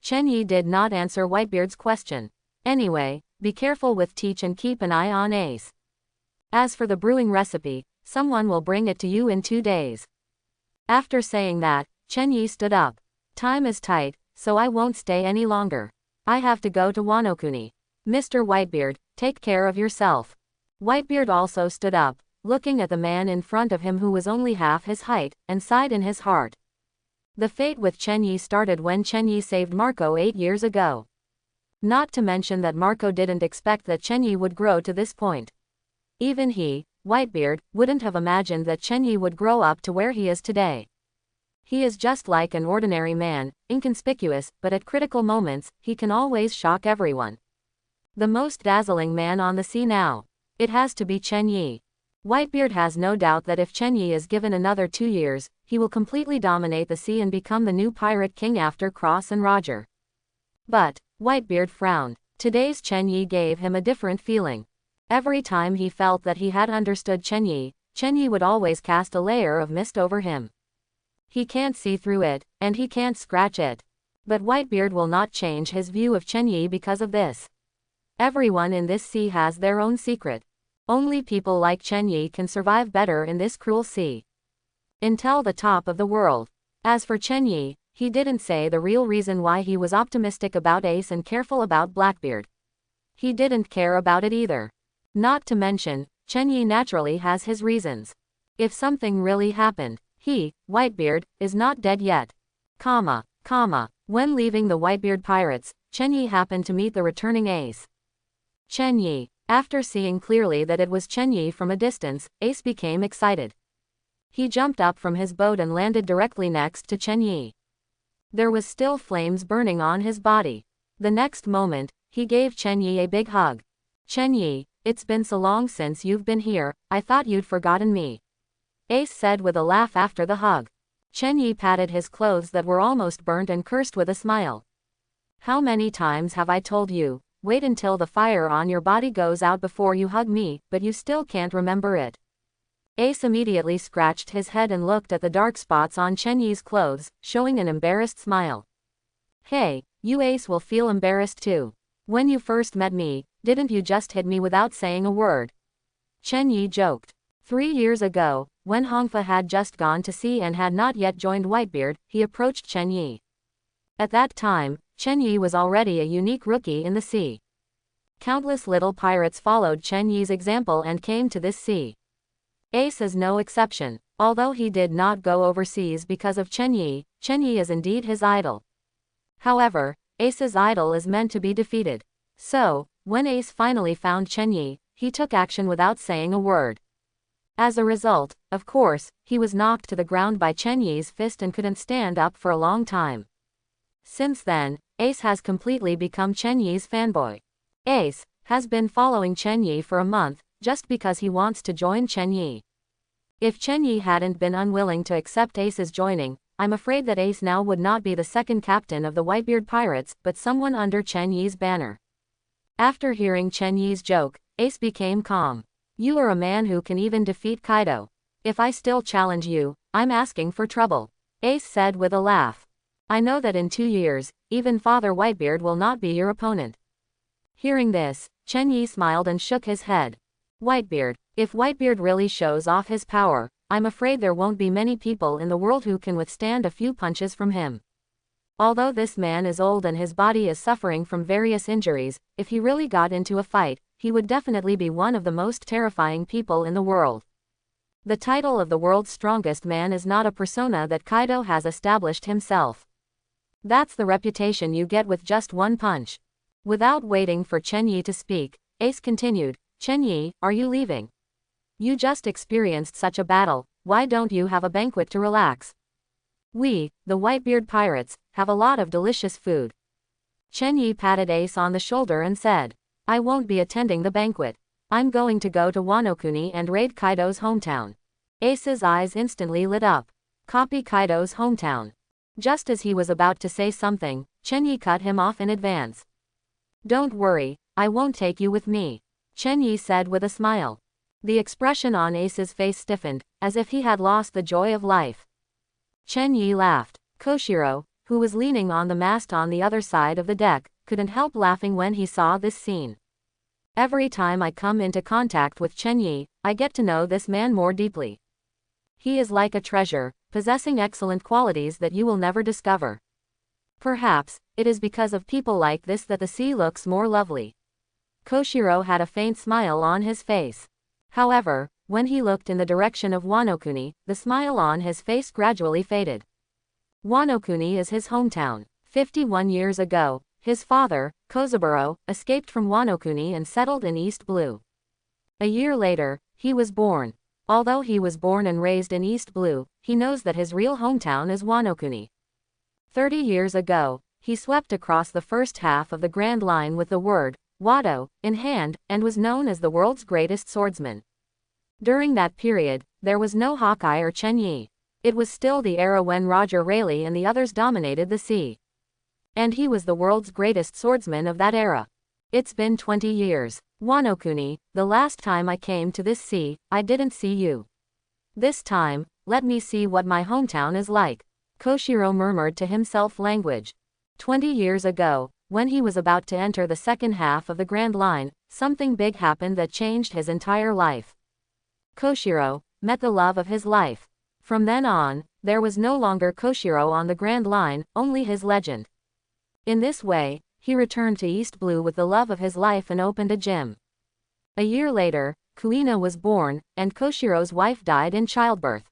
Chen Yi did not answer Whitebeard's question. Anyway, be careful with Teach and keep an eye on Ace. As for the brewing recipe, someone will bring it to you in 2 days. After saying that, Chen Yi stood up. Time is tight, so I won't stay any longer. I have to go to Wanokuni. Mr. Whitebeard, take care of yourself. Whitebeard also stood up, looking at the man in front of him who was only half his height, and sighed in his heart. The fate with Chen Yi started when Chen Yi saved Marco 8 years ago. Not to mention that Marco didn't expect that Chen Yi would grow to this point. Even he, Whitebeard, wouldn't have imagined that Chen Yi would grow up to where he is today. He is just like an ordinary man, inconspicuous, but at critical moments, he can always shock everyone. The most dazzling man on the sea now. It has to be Chen Yi. Whitebeard has no doubt that if Chen Yi is given another 2 years, he will completely dominate the sea and become the new pirate king after Cross and Roger. But, Whitebeard frowned. Today's Chen Yi gave him a different feeling. Every time he felt that he had understood Chen Yi would always cast a layer of mist over him. He can't see through it, and he can't scratch it. But Whitebeard will not change his view of Chen Yi because of this. Everyone in this sea has their own secret. Only people like Chen Yi can survive better in this cruel sea. Until the top of the world. As for Chen Yi, he didn't say the real reason why he was optimistic about Ace and careful about Blackbeard. He didn't care about it either. Not to mention, Chen Yi naturally has his reasons. If something really happened, he, Whitebeard, is not dead yet. When leaving the Whitebeard pirates, Chen Yi happened to meet the returning Ace. Chen Yi. After seeing clearly that it was Chen Yi from a distance, Ace became excited. He jumped up from his boat and landed directly next to Chen Yi. There was still flames burning on his body. The next moment, he gave Chen Yi a big hug. Chen Yi, it's been so long since you've been here, I thought you'd forgotten me. Ace said with a laugh after the hug. Chen Yi patted his clothes that were almost burnt and cursed with a smile. How many times have I told you, wait until the fire on your body goes out before you hug me, but you still can't remember it. Ace immediately scratched his head and looked at the dark spots on Chen Yi's clothes, showing an embarrassed smile. Hey, you Ace will feel embarrassed too. When you first met me, didn't you just hit me without saying a word? Chen Yi joked. 3 years ago, when Hongfa had just gone to sea and had not yet joined Whitebeard, he approached Chen Yi. At that time, Chen Yi was already a unique rookie in the sea. Countless little pirates followed Chen Yi's example and came to this sea. Ace is no exception. Although he did not go overseas because of Chen Yi is indeed his idol. However, Ace's idol is meant to be defeated. So, when Ace finally found Chen Yi, he took action without saying a word. As a result, of course, he was knocked to the ground by Chen Yi's fist and couldn't stand up for a long time. Since then, Ace has completely become Chen Yi's fanboy. Ace has been following Chen Yi for a month, just because he wants to join Chen Yi. If Chen Yi hadn't been unwilling to accept Ace's joining, I'm afraid that Ace now would not be the second captain of the Whitebeard Pirates, but someone under Chen Yi's banner. After hearing Chen Yi's joke, Ace became calm. You are a man who can even defeat Kaido. If I still challenge you, I'm asking for trouble. Ace said with a laugh. I know that in 2 years, even Father Whitebeard will not be your opponent. Hearing this, Chen Yi smiled and shook his head. Whitebeard, if Whitebeard really shows off his power, I'm afraid there won't be many people in the world who can withstand a few punches from him. Although this man is old and his body is suffering from various injuries, if he really got into a fight, he would definitely be one of the most terrifying people in the world. The title of the world's strongest man is not a persona that Kaido has established himself. That's the reputation you get with just one punch. Without waiting for Chen Yi to speak, Ace continued, Chen Yi, are you leaving? You just experienced such a battle, why don't you have a banquet to relax? We, the Whitebeard Pirates, have a lot of delicious food. Chen Yi patted Ace on the shoulder and said, I won't be attending the banquet. I'm going to go to Wano-kuni and raid Kaido's hometown. Ace's eyes instantly lit up. Copy Kaido's hometown. Just as he was about to say something, Chen Yi cut him off in advance. Don't worry, I won't take you with me, Chen Yi said with a smile. The expression on Ace's face stiffened, as if he had lost the joy of life. Chen Yi laughed. Koshiro, who was leaning on the mast on the other side of the deck, couldn't help laughing when he saw this scene. Every time I come into contact with Chen Yi, I get to know this man more deeply. He is like a treasure, possessing excellent qualities that you will never discover. Perhaps, it is because of people like this that the sea looks more lovely. Koshiro had a faint smile on his face. However, when he looked in the direction of Wano-kuni, the smile on his face gradually faded. Wano Kuni is his hometown. 51 years ago, his father, Kozaburo, escaped from Wano Kuni and settled in East Blue. A year later, he was born. Although he was born and raised in East Blue, he knows that his real hometown is Wano Kuni. 30 years ago, he swept across the first half of the Grand Line with the word, Wado, in hand, and was known as the world's greatest swordsman. During that period, there was no Hawkeye or Chen Yi. It was still the era when Roger Rayleigh and the others dominated the sea. And he was the world's greatest swordsman of that era. It's been 20 years. Wano Kuni, the last time I came to this sea, I didn't see you. This time, let me see what my hometown is like. Koshiro murmured to himself language. 20 years ago, when he was about to enter the second half of the Grand Line, something big happened that changed his entire life. Koshiro met the love of his life. From then on, there was no longer Koshiro on the Grand Line, only his legend. In this way, he returned to East Blue with the love of his life and opened a gym. A year later, Kuina was born, and Koshiro's wife died in childbirth.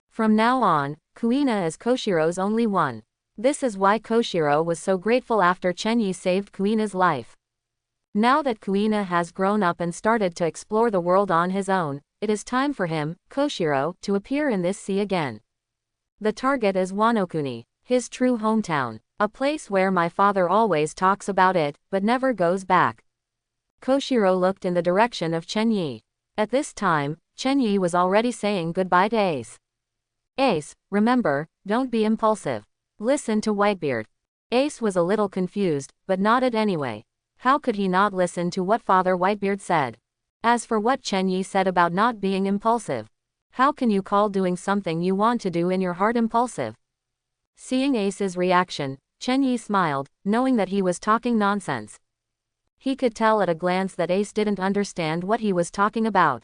From now on, Kuina is Koshiro's only one. This is why Koshiro was so grateful after Chen Yi saved Kuina's life. Now that Kuina has grown up and started to explore the world on his own, it is time for him, Koshiro, to appear in this sea again. The target is Wano Kuni, his true hometown, a place where my father always talks about it, but never goes back. Koshiro looked in the direction of Chen Yi. At this time, Chen Yi was already saying goodbye to Ace. Ace, remember, don't be impulsive. Listen to Whitebeard. Ace was a little confused, but nodded anyway. How could he not listen to what Father Whitebeard said? As for what Chen Yi said about not being impulsive, how can you call doing something you want to do in your heart impulsive? Seeing Ace's reaction, Chen Yi smiled, knowing that he was talking nonsense. He could tell at a glance that Ace didn't understand what he was talking about.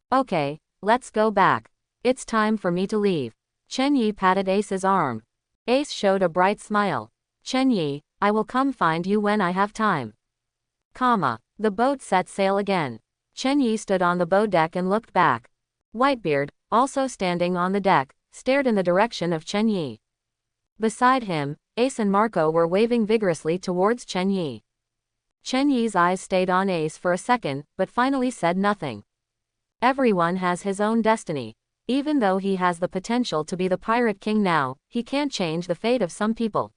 Okay, let's go back. It's time for me to leave. Chen Yi patted Ace's arm. Ace showed a bright smile. Chen Yi, I will come find you when I have time. The boat set sail again. Chen Yi stood on the bow deck and looked back. Whitebeard, also standing on the deck, stared in the direction of Chen Yi. Beside him, Ace and Marco were waving vigorously towards Chen Yi. Chen Yi's eyes stayed on Ace for a second, but finally said nothing. Everyone has his own destiny. Even though he has the potential to be the pirate king now, he can't change the fate of some people.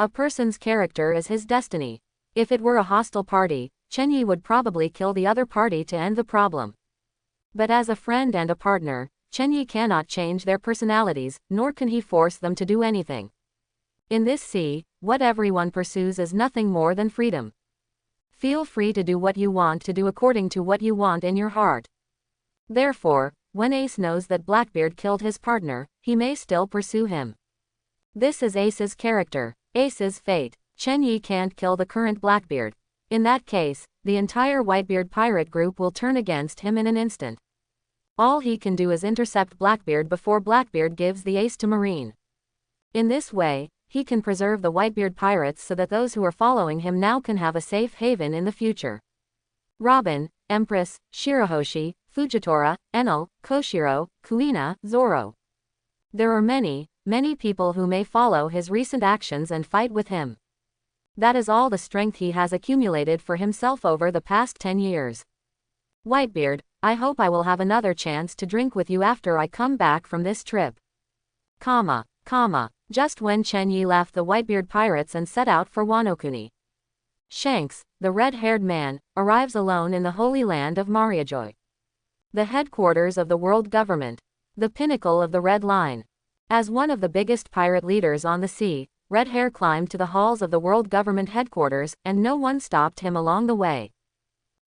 A person's character is his destiny. If it were a hostile party, Chen Yi would probably kill the other party to end the problem. But as a friend and a partner, Chen Yi cannot change their personalities, nor can he force them to do anything. In this sea, what everyone pursues is nothing more than freedom. Feel free to do what you want to do according to what you want in your heart. Therefore, when Ace knows that Blackbeard killed his partner, he may still pursue him. This is Ace's character, Ace's fate. Chen Yi can't kill the current Blackbeard. In that case, the entire Whitebeard pirate group will turn against him in an instant. All he can do is intercept Blackbeard before Blackbeard gives the ace to Marine. In this way, he can preserve the Whitebeard pirates so that those who are following him now can have a safe haven in the future. Robin, Empress, Shirahoshi, Fujitora, Enel, Koshiro, Kuina, Zoro. There are many people who may follow his recent actions and fight with him. That is all the strength he has accumulated for himself over the past 10 years. Whitebeard, I hope I will have another chance to drink with you after I come back from this trip. Just when Chen Yi left the Whitebeard pirates and set out for Wano Kuni, Shanks, the red-haired man, arrives alone in the holy land of Mariajoy. The headquarters of the world government. The pinnacle of the Red Line. As one of the biggest pirate leaders on the sea, Red Hair climbed to the halls of the world government headquarters, and no one stopped him along the way.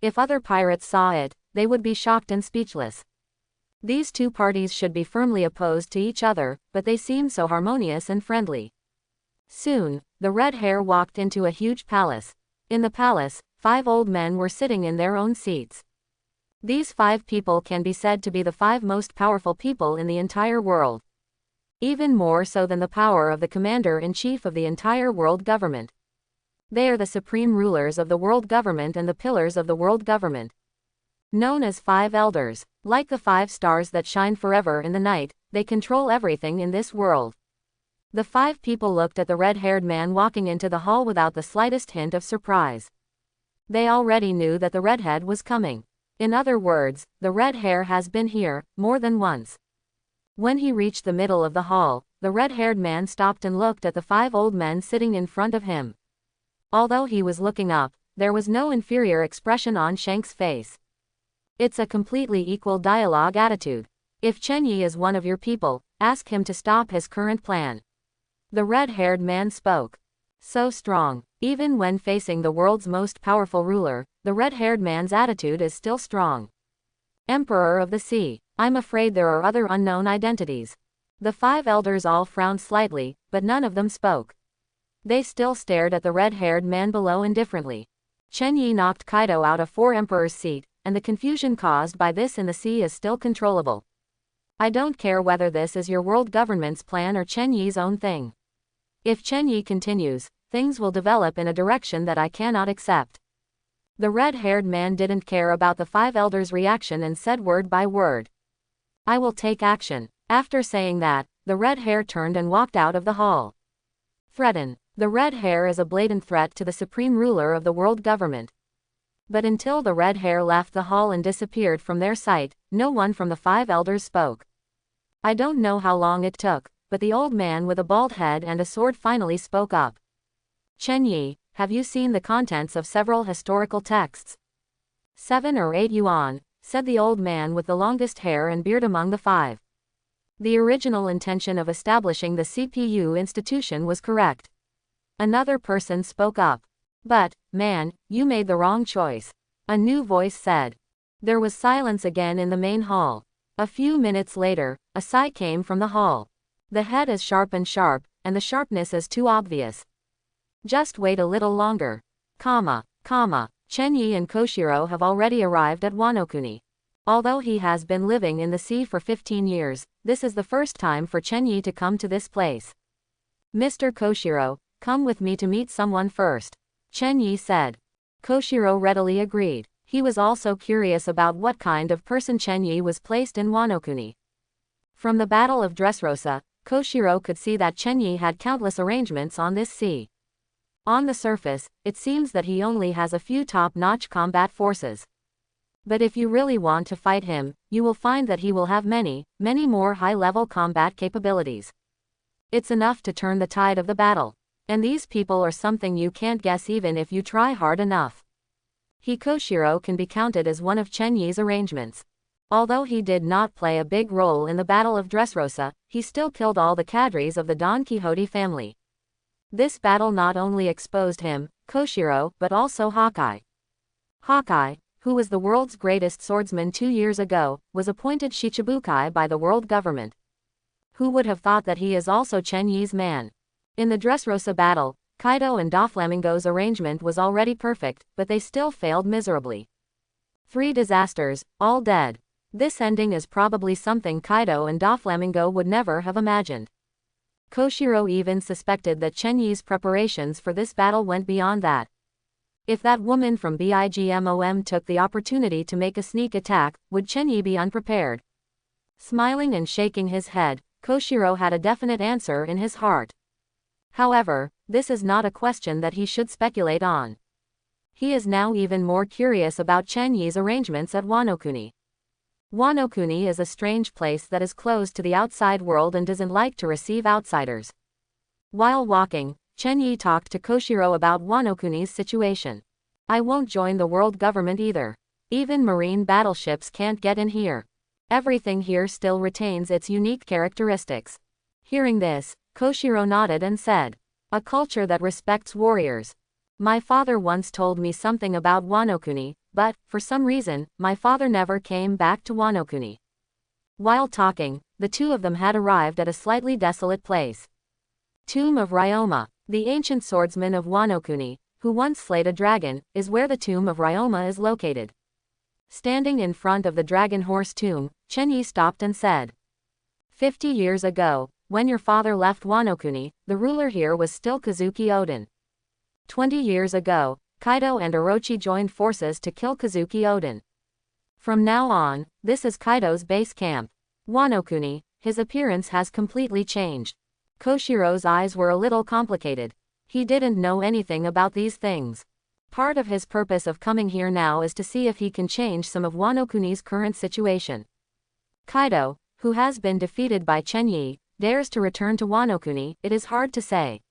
If other pirates saw it, they would be shocked and speechless. These two parties should be firmly opposed to each other, but they seemed so harmonious and friendly. Soon, the Red Hair walked into a huge palace. In the palace, 5 old men were sitting in their own seats. These 5 people can be said to be the 5 most powerful people in the entire world. Even more so than the power of the commander-in-chief of the entire world government. They are the supreme rulers of the world government and the pillars of the world government. Known as 5 elders, like the 5 stars that shine forever in the night, they control everything in this world. The 5 people looked at the red-haired man walking into the hall without the slightest hint of surprise. They already knew that the redhead was coming. In other words, the red hair has been here, more than once. When he reached the middle of the hall, the red-haired man stopped and looked at the 5 old men sitting in front of him. Although he was looking up, there was no inferior expression on Shank's face. It's a completely equal dialogue attitude. If Chen Yi is one of your people, ask him to stop his current plan. The red-haired man spoke. So strong. Even when facing the world's most powerful ruler, the red-haired man's attitude is still strong. Emperor of the Sea. I'm afraid there are other unknown identities. The 5 elders all frowned slightly, but none of them spoke. They still stared at the red-haired man below indifferently. Chen Yi knocked Kaido out of 4 emperor's seat, and the confusion caused by this in the sea is still controllable. I don't care whether this is your world government's plan or Chen Yi's own thing. If Chen Yi continues, things will develop in a direction that I cannot accept. The red-haired man didn't care about the 5 elders' reaction and said word by word. I will take action. After saying that, the red hair turned and walked out of the hall. Threaten. The red hair is a blatant threat to the supreme ruler of the world government. But until the red hair left the hall and disappeared from their sight, no one from the 5 elders spoke. I don't know how long it took, but the old man with a bald head and a sword finally spoke up. Chen Yi, have you seen the contents of several historical texts? 7 or 8 yuan, said the old man with the longest hair and beard among the 5. The original intention of establishing the CPU institution was correct. Another person spoke up. But, man, you made the wrong choice. A new voice said. There was silence again in the main hall. A few minutes later, a sigh came from the hall. The head is sharp, and the sharpness is too obvious. Just wait a little longer. Chen Yi and Koshiro have already arrived at Wano-kuni. Although he has been living in the sea for 15 years, this is the first time for Chen Yi to come to this place. Mr. Koshiro, come with me to meet someone first, Chen Yi said. Koshiro readily agreed. He was also curious about what kind of person Chen Yi was placed in Wano-kuni. From the Battle of Dressrosa, Koshiro could see that Chen Yi had countless arrangements on this sea. On the surface, it seems that he only has a few top-notch combat forces. But if you really want to fight him, you will find that he will have many more high-level combat capabilities. It's enough to turn the tide of the battle. And these people are something you can't guess even if you try hard enough. Koshiro can be counted as one of Chen Yi's arrangements. Although he did not play a big role in the Battle of Dressrosa, he still killed all the cadres of the Don Quixote family. This battle not only exposed him, Koshiro, but also Hawkeye. Hawkeye, who was the world's greatest swordsman 2 years ago, was appointed Shichibukai by the world government. Who would have thought that he is also Chen Yi's man? In the Dressrosa battle, Kaido and Doflamingo's arrangement was already perfect, but they still failed miserably. 3 disasters, all dead. This ending is probably something Kaido and Doflamingo would never have imagined. Koshiro even suspected that Chen Yi's preparations for this battle went beyond that. If that woman from Bigmom took the opportunity to make a sneak attack, would Chen Yi be unprepared? Smiling and shaking his head, Koshiro had a definite answer in his heart. However, this is not a question that he should speculate on. He is now even more curious about Chen Yi's arrangements at Wano-kuni. Wano-kuni is a strange place that is closed to the outside world and doesn't like to receive outsiders. While walking, Chen Yi talked to Koshiro about Wano-kuni's situation. I won't join the world government either. Even marine battleships can't get in here. Everything here still retains its unique characteristics. Hearing this, Koshiro nodded and said, a culture that respects warriors. My father once told me something about Wano-kuni, but, for some reason, my father never came back to Wano-kuni. While talking, the 2 of them had arrived at a slightly desolate place. Tomb of Ryoma. The ancient swordsman of Wano-kuni, who once slayed a dragon, is where the tomb of Ryoma is located. Standing in front of the dragon horse tomb, Chen Yi stopped and said, 50 years ago, when your father left Wano-kuni, the ruler here was still Kazuki Oden. 20 years ago, Kaido and Orochi joined forces to kill Kazuki Oden. From now on, this is Kaido's base camp. Wano-kuni, his appearance has completely changed. Koshiro's eyes were a little complicated. He didn't know anything about these things. Part of his purpose of coming here now is to see if he can change some of Wano Kuni's current situation. Kaido, who has been defeated by Chenyi, dares to return to Wano Kuni. It is hard to say.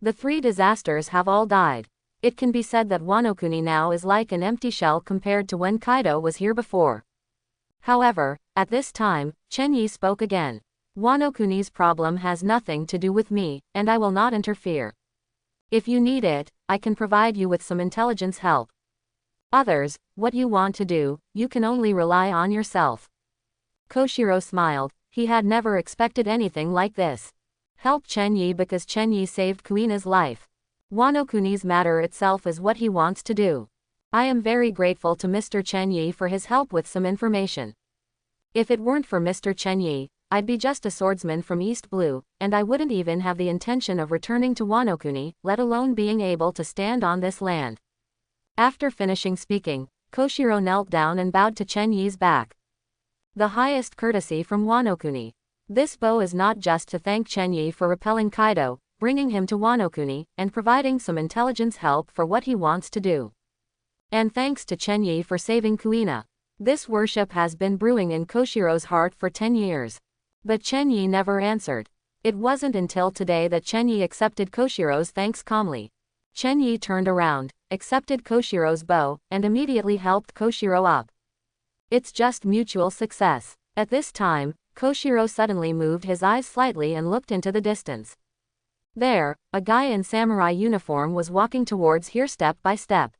The three disasters have all died. It can be said that Wano Kuni now is like an empty shell compared to when Kaido was here before. However, at this time, Chenyi spoke again. Wano Kuni's problem has nothing to do with me, and I will not interfere. If you need it, I can provide you with some intelligence help. Others, what you want to do, you can only rely on yourself. Koshiro smiled. He had never expected anything like this. Help Chenyi because Chenyi saved Kuina's life. Wano Kuni's matter itself is what he wants to do. I am very grateful to Mr. Chenyi for his help with some information. If it weren't for Mr. Chenyi, I'd be just a swordsman from East Blue, and I wouldn't even have the intention of returning to Wano Kuni, let alone being able to stand on this land. After finishing speaking, Koshiro knelt down and bowed to Chenyi's back. The highest courtesy from Wano Kuni. This bow is not just to thank Chenyi for repelling Kaido, bringing him to Wano Kuni, and providing some intelligence help for what he wants to do. And thanks to Chenyi for saving Kuina. This worship has been brewing in Koshiro's heart for 10 years. But Chenyi never answered. It wasn't until today that Chenyi accepted Koshiro's thanks calmly. Chenyi turned around, accepted Koshiro's bow, and immediately helped Koshiro up. It's just mutual success. At this time, Koshiro suddenly moved his eyes slightly and looked into the distance. There, a guy in samurai uniform was walking towards here step by step.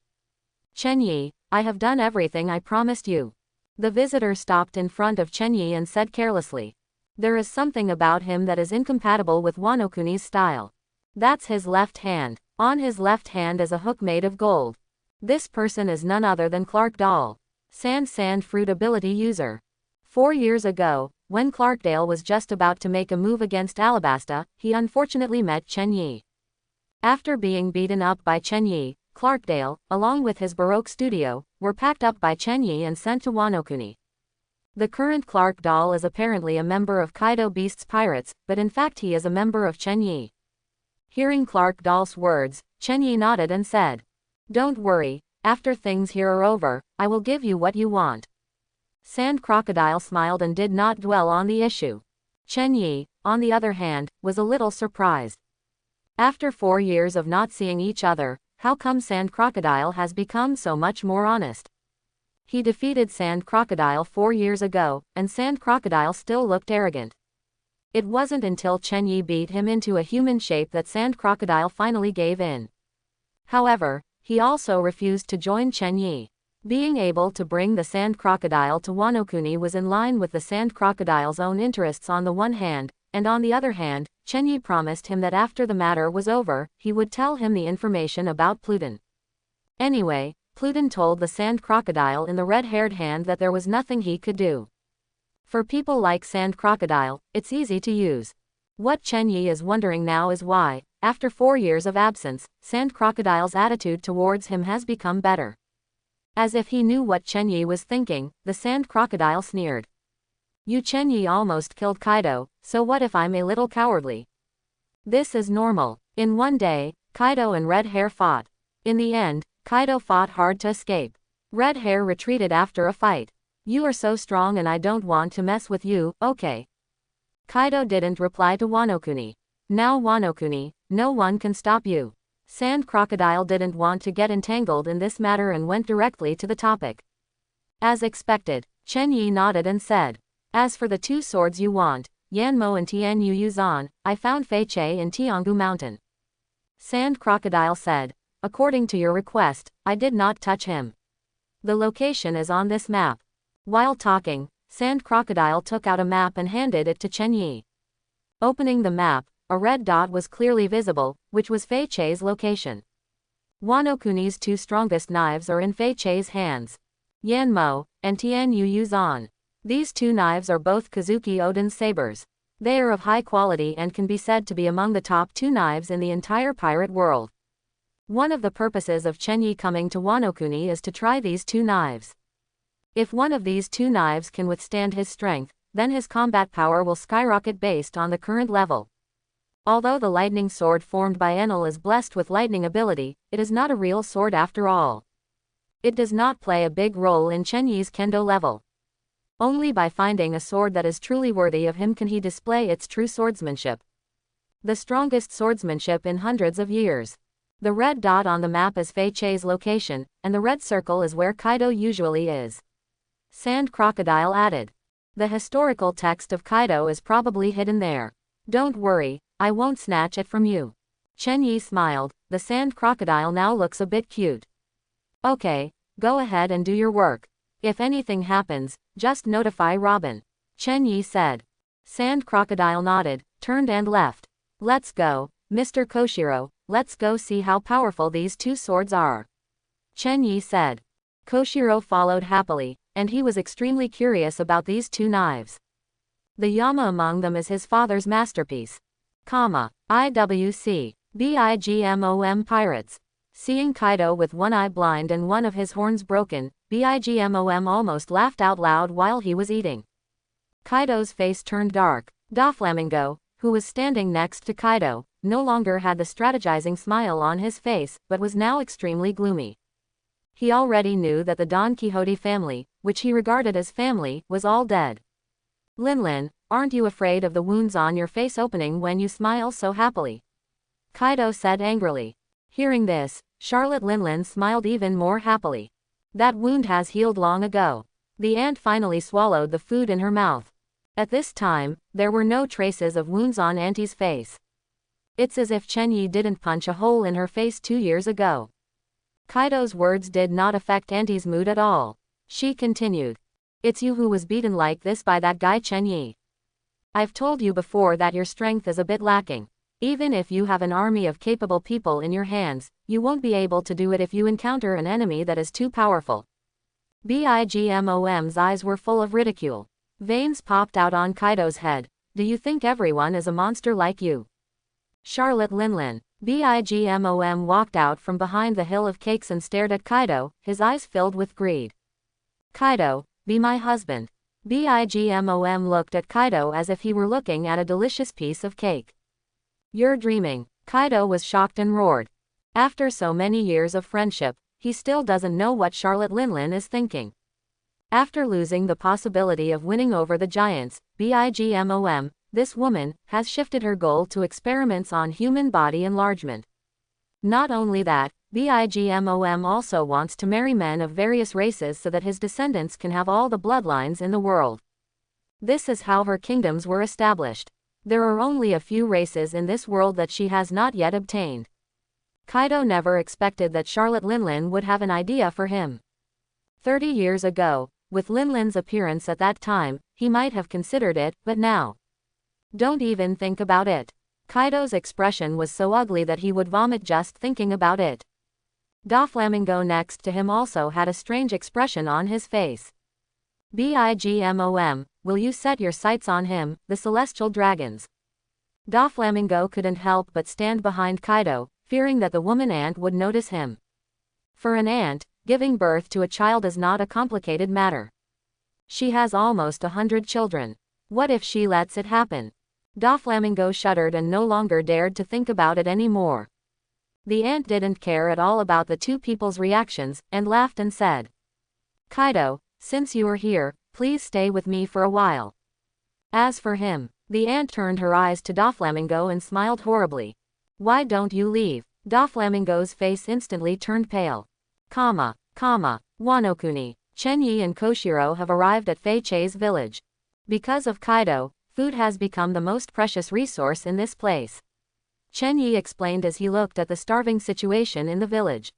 Chenyi, I have done everything I promised you. The visitor stopped in front of Chenyi and said carelessly. There is something about him that is incompatible with Wano Kuni's style. That's his left hand. On his left hand is a hook made of gold. This person is none other than Clark Dahl, Sand Fruit ability user. 4 years ago, when Clarkdale was just about to make a move against Alabasta, he unfortunately met Chenyi. After being beaten up by Chenyi, Clarkdale, along with his Baroque studio, were packed up by Chenyi and sent to Wano Kuni. The current Clark Dahl is apparently a member of Kaido Beast's Pirates, but in fact he is a member of Chenyi. Hearing Clark Dahl's words, Chenyi nodded and said, Don't worry, after things here are over, I will give you what you want. Sand Crocodile smiled and did not dwell on the issue. Chenyi, on the other hand, was a little surprised. After 4 years of not seeing each other, how come Sand Crocodile has become so much more honest? He defeated Sand Crocodile 4 years ago, and Sand Crocodile still looked arrogant. It wasn't until Chenyi beat him into a human shape that Sand Crocodile finally gave in. However, he also refused to join Chenyi. Being able to bring the Sand Crocodile to Wano Kuni was in line with the Sand Crocodile's own interests on the one hand, and on the other hand, Chenyi promised him that after the matter was over, he would tell him the information about Pluton. Anyway, Pluton told the Sand Crocodile in the red-haired hand that there was nothing he could do. For people like Sand Crocodile, it's easy to use. What Chenyi is wondering now is why, after 4 years of absence, Sand Crocodile's attitude towards him has become better. As if he knew what Chenyi was thinking, the Sand Crocodile sneered. You Chenyi almost killed Kaido, so what if I'm a little cowardly? This is normal. In one day, Kaido and Red Hair fought. In the end, Kaido fought hard to escape. Red Hair retreated after a fight. You are so strong and I don't want to mess with you, okay? Kaido didn't reply to Wano Kuni. Now Wano Kuni, no one can stop you. Sand Crocodile didn't want to get entangled in this matter and went directly to the topic. As expected, Chenyi nodded and said, As for the 2 swords you want, Yanmo and Tianyu Yuzan, I found Fei Che in Tiangu Mountain. Sand Crocodile said, According to your request, I did not touch him. The location is on this map. While talking, Sand Crocodile took out a map and handed it to Chenyi. Opening the map, a red dot was clearly visible, which was Fei Che's location. Wano Kuni's 2 strongest knives are in Fei Che's hands. Yanmo, and Tianyu Yuzan. These 2 knives are both Kazuki Oden's sabers. They are of high quality and can be said to be among the top 2 knives in the entire pirate world. One of the purposes of Chenyi coming to Wano Kuni is to try these 2 knives. If one of these 2 knives can withstand his strength, then his combat power will skyrocket based on the current level. Although the lightning sword formed by Enel is blessed with lightning ability, it is not a real sword after all. It does not play a big role in Chen Yi's kendo level. Only by finding a sword that is truly worthy of him can he display its true swordsmanship. The strongest swordsmanship in hundreds of years. The red dot on the map is Fei Chei's location, and the red circle is where Kaido usually is. Sand Crocodile added. The historical text of Kaido is probably hidden there. Don't worry, I won't snatch it from you. Chen Yi smiled. The sand crocodile now looks a bit cute. Okay, go ahead and do your work. If anything happens, just notify Robin. Chen Yi said. Sand crocodile nodded, turned and left. Let's go, Mr. Koshiro, let's go see how powerful these two swords are. Chen Yi said. Koshiro followed happily, and he was extremely curious about these two knives. The Yama among them is his father's masterpiece. IWC. BIGMOM Pirates. Seeing Kaido with one eye blind and one of his horns broken, BIGMOM almost laughed out loud while he was eating. Kaido's face turned dark. Doflamingo, who was standing next to Kaido, no longer had the strategizing smile on his face, but was now extremely gloomy. He already knew that the Don Quixote family, which he regarded as family, was all dead. Linlin, aren't you afraid of the wounds on your face opening when you smile so happily? Kaido said angrily. Hearing this, Charlotte Linlin smiled even more happily. That wound has healed long ago. The ant finally swallowed the food in her mouth. At this time, there were no traces of wounds on Auntie's face. It's as if Chen Yi didn't punch a hole in her face 2 years ago. Kaido's words did not affect Auntie's mood at all. She continued. It's you who was beaten like this by that guy Chen Yi. I've told you before that your strength is a bit lacking. Even if you have an army of capable people in your hands, you won't be able to do it if you encounter an enemy that is too powerful. BIGMOM's eyes were full of ridicule. Veins popped out on Kaido's head. Do you think everyone is a monster like you? Charlotte Linlin. BIGMOM walked out from behind the hill of cakes and stared at Kaido, his eyes filled with greed. Kaido, be my husband. BIGMOM looked at Kaido as if he were looking at a delicious piece of cake. You're dreaming. Kaido was shocked and roared. After so many years of friendship, he still doesn't know what Charlotte Linlin is thinking. After losing the possibility of winning over the giants, BIGMOM, this woman, has shifted her goal to experiments on human body enlargement. Not only that, BIGMOM also wants to marry men of various races so that his descendants can have all the bloodlines in the world. This is how her kingdoms were established. There are only a few races in this world that she has not yet obtained. Kaido never expected that Charlotte Linlin would have an idea for him. 30 years ago, with Linlin's appearance at that time, he might have considered it, but now. Don't even think about it. Kaido's expression was so ugly that he would vomit just thinking about it. Doflamingo next to him also had a strange expression on his face. BIGMOM, will you set your sights on him, the celestial dragons? Doflamingo couldn't help but stand behind Kaido, fearing that the woman ant would notice him. For an ant, giving birth to a child is not a complicated matter. She has almost 100 children. What if she lets it happen? Doflamingo shuddered and no longer dared to think about it anymore. The ant didn't care at all about the two people's reactions, and laughed and said, Kaido, since you are here, please stay with me for a while. As for him, the ant turned her eyes to Doflamingo and smiled horribly. Why don't you leave? Doflamingo's face instantly turned pale. Wanokuni, Chen Yi and Koshiro have arrived at Fei Chei's village. Because of Kaido, food has become the most precious resource in this place. Chen Yi explained as he looked at the starving situation in the village.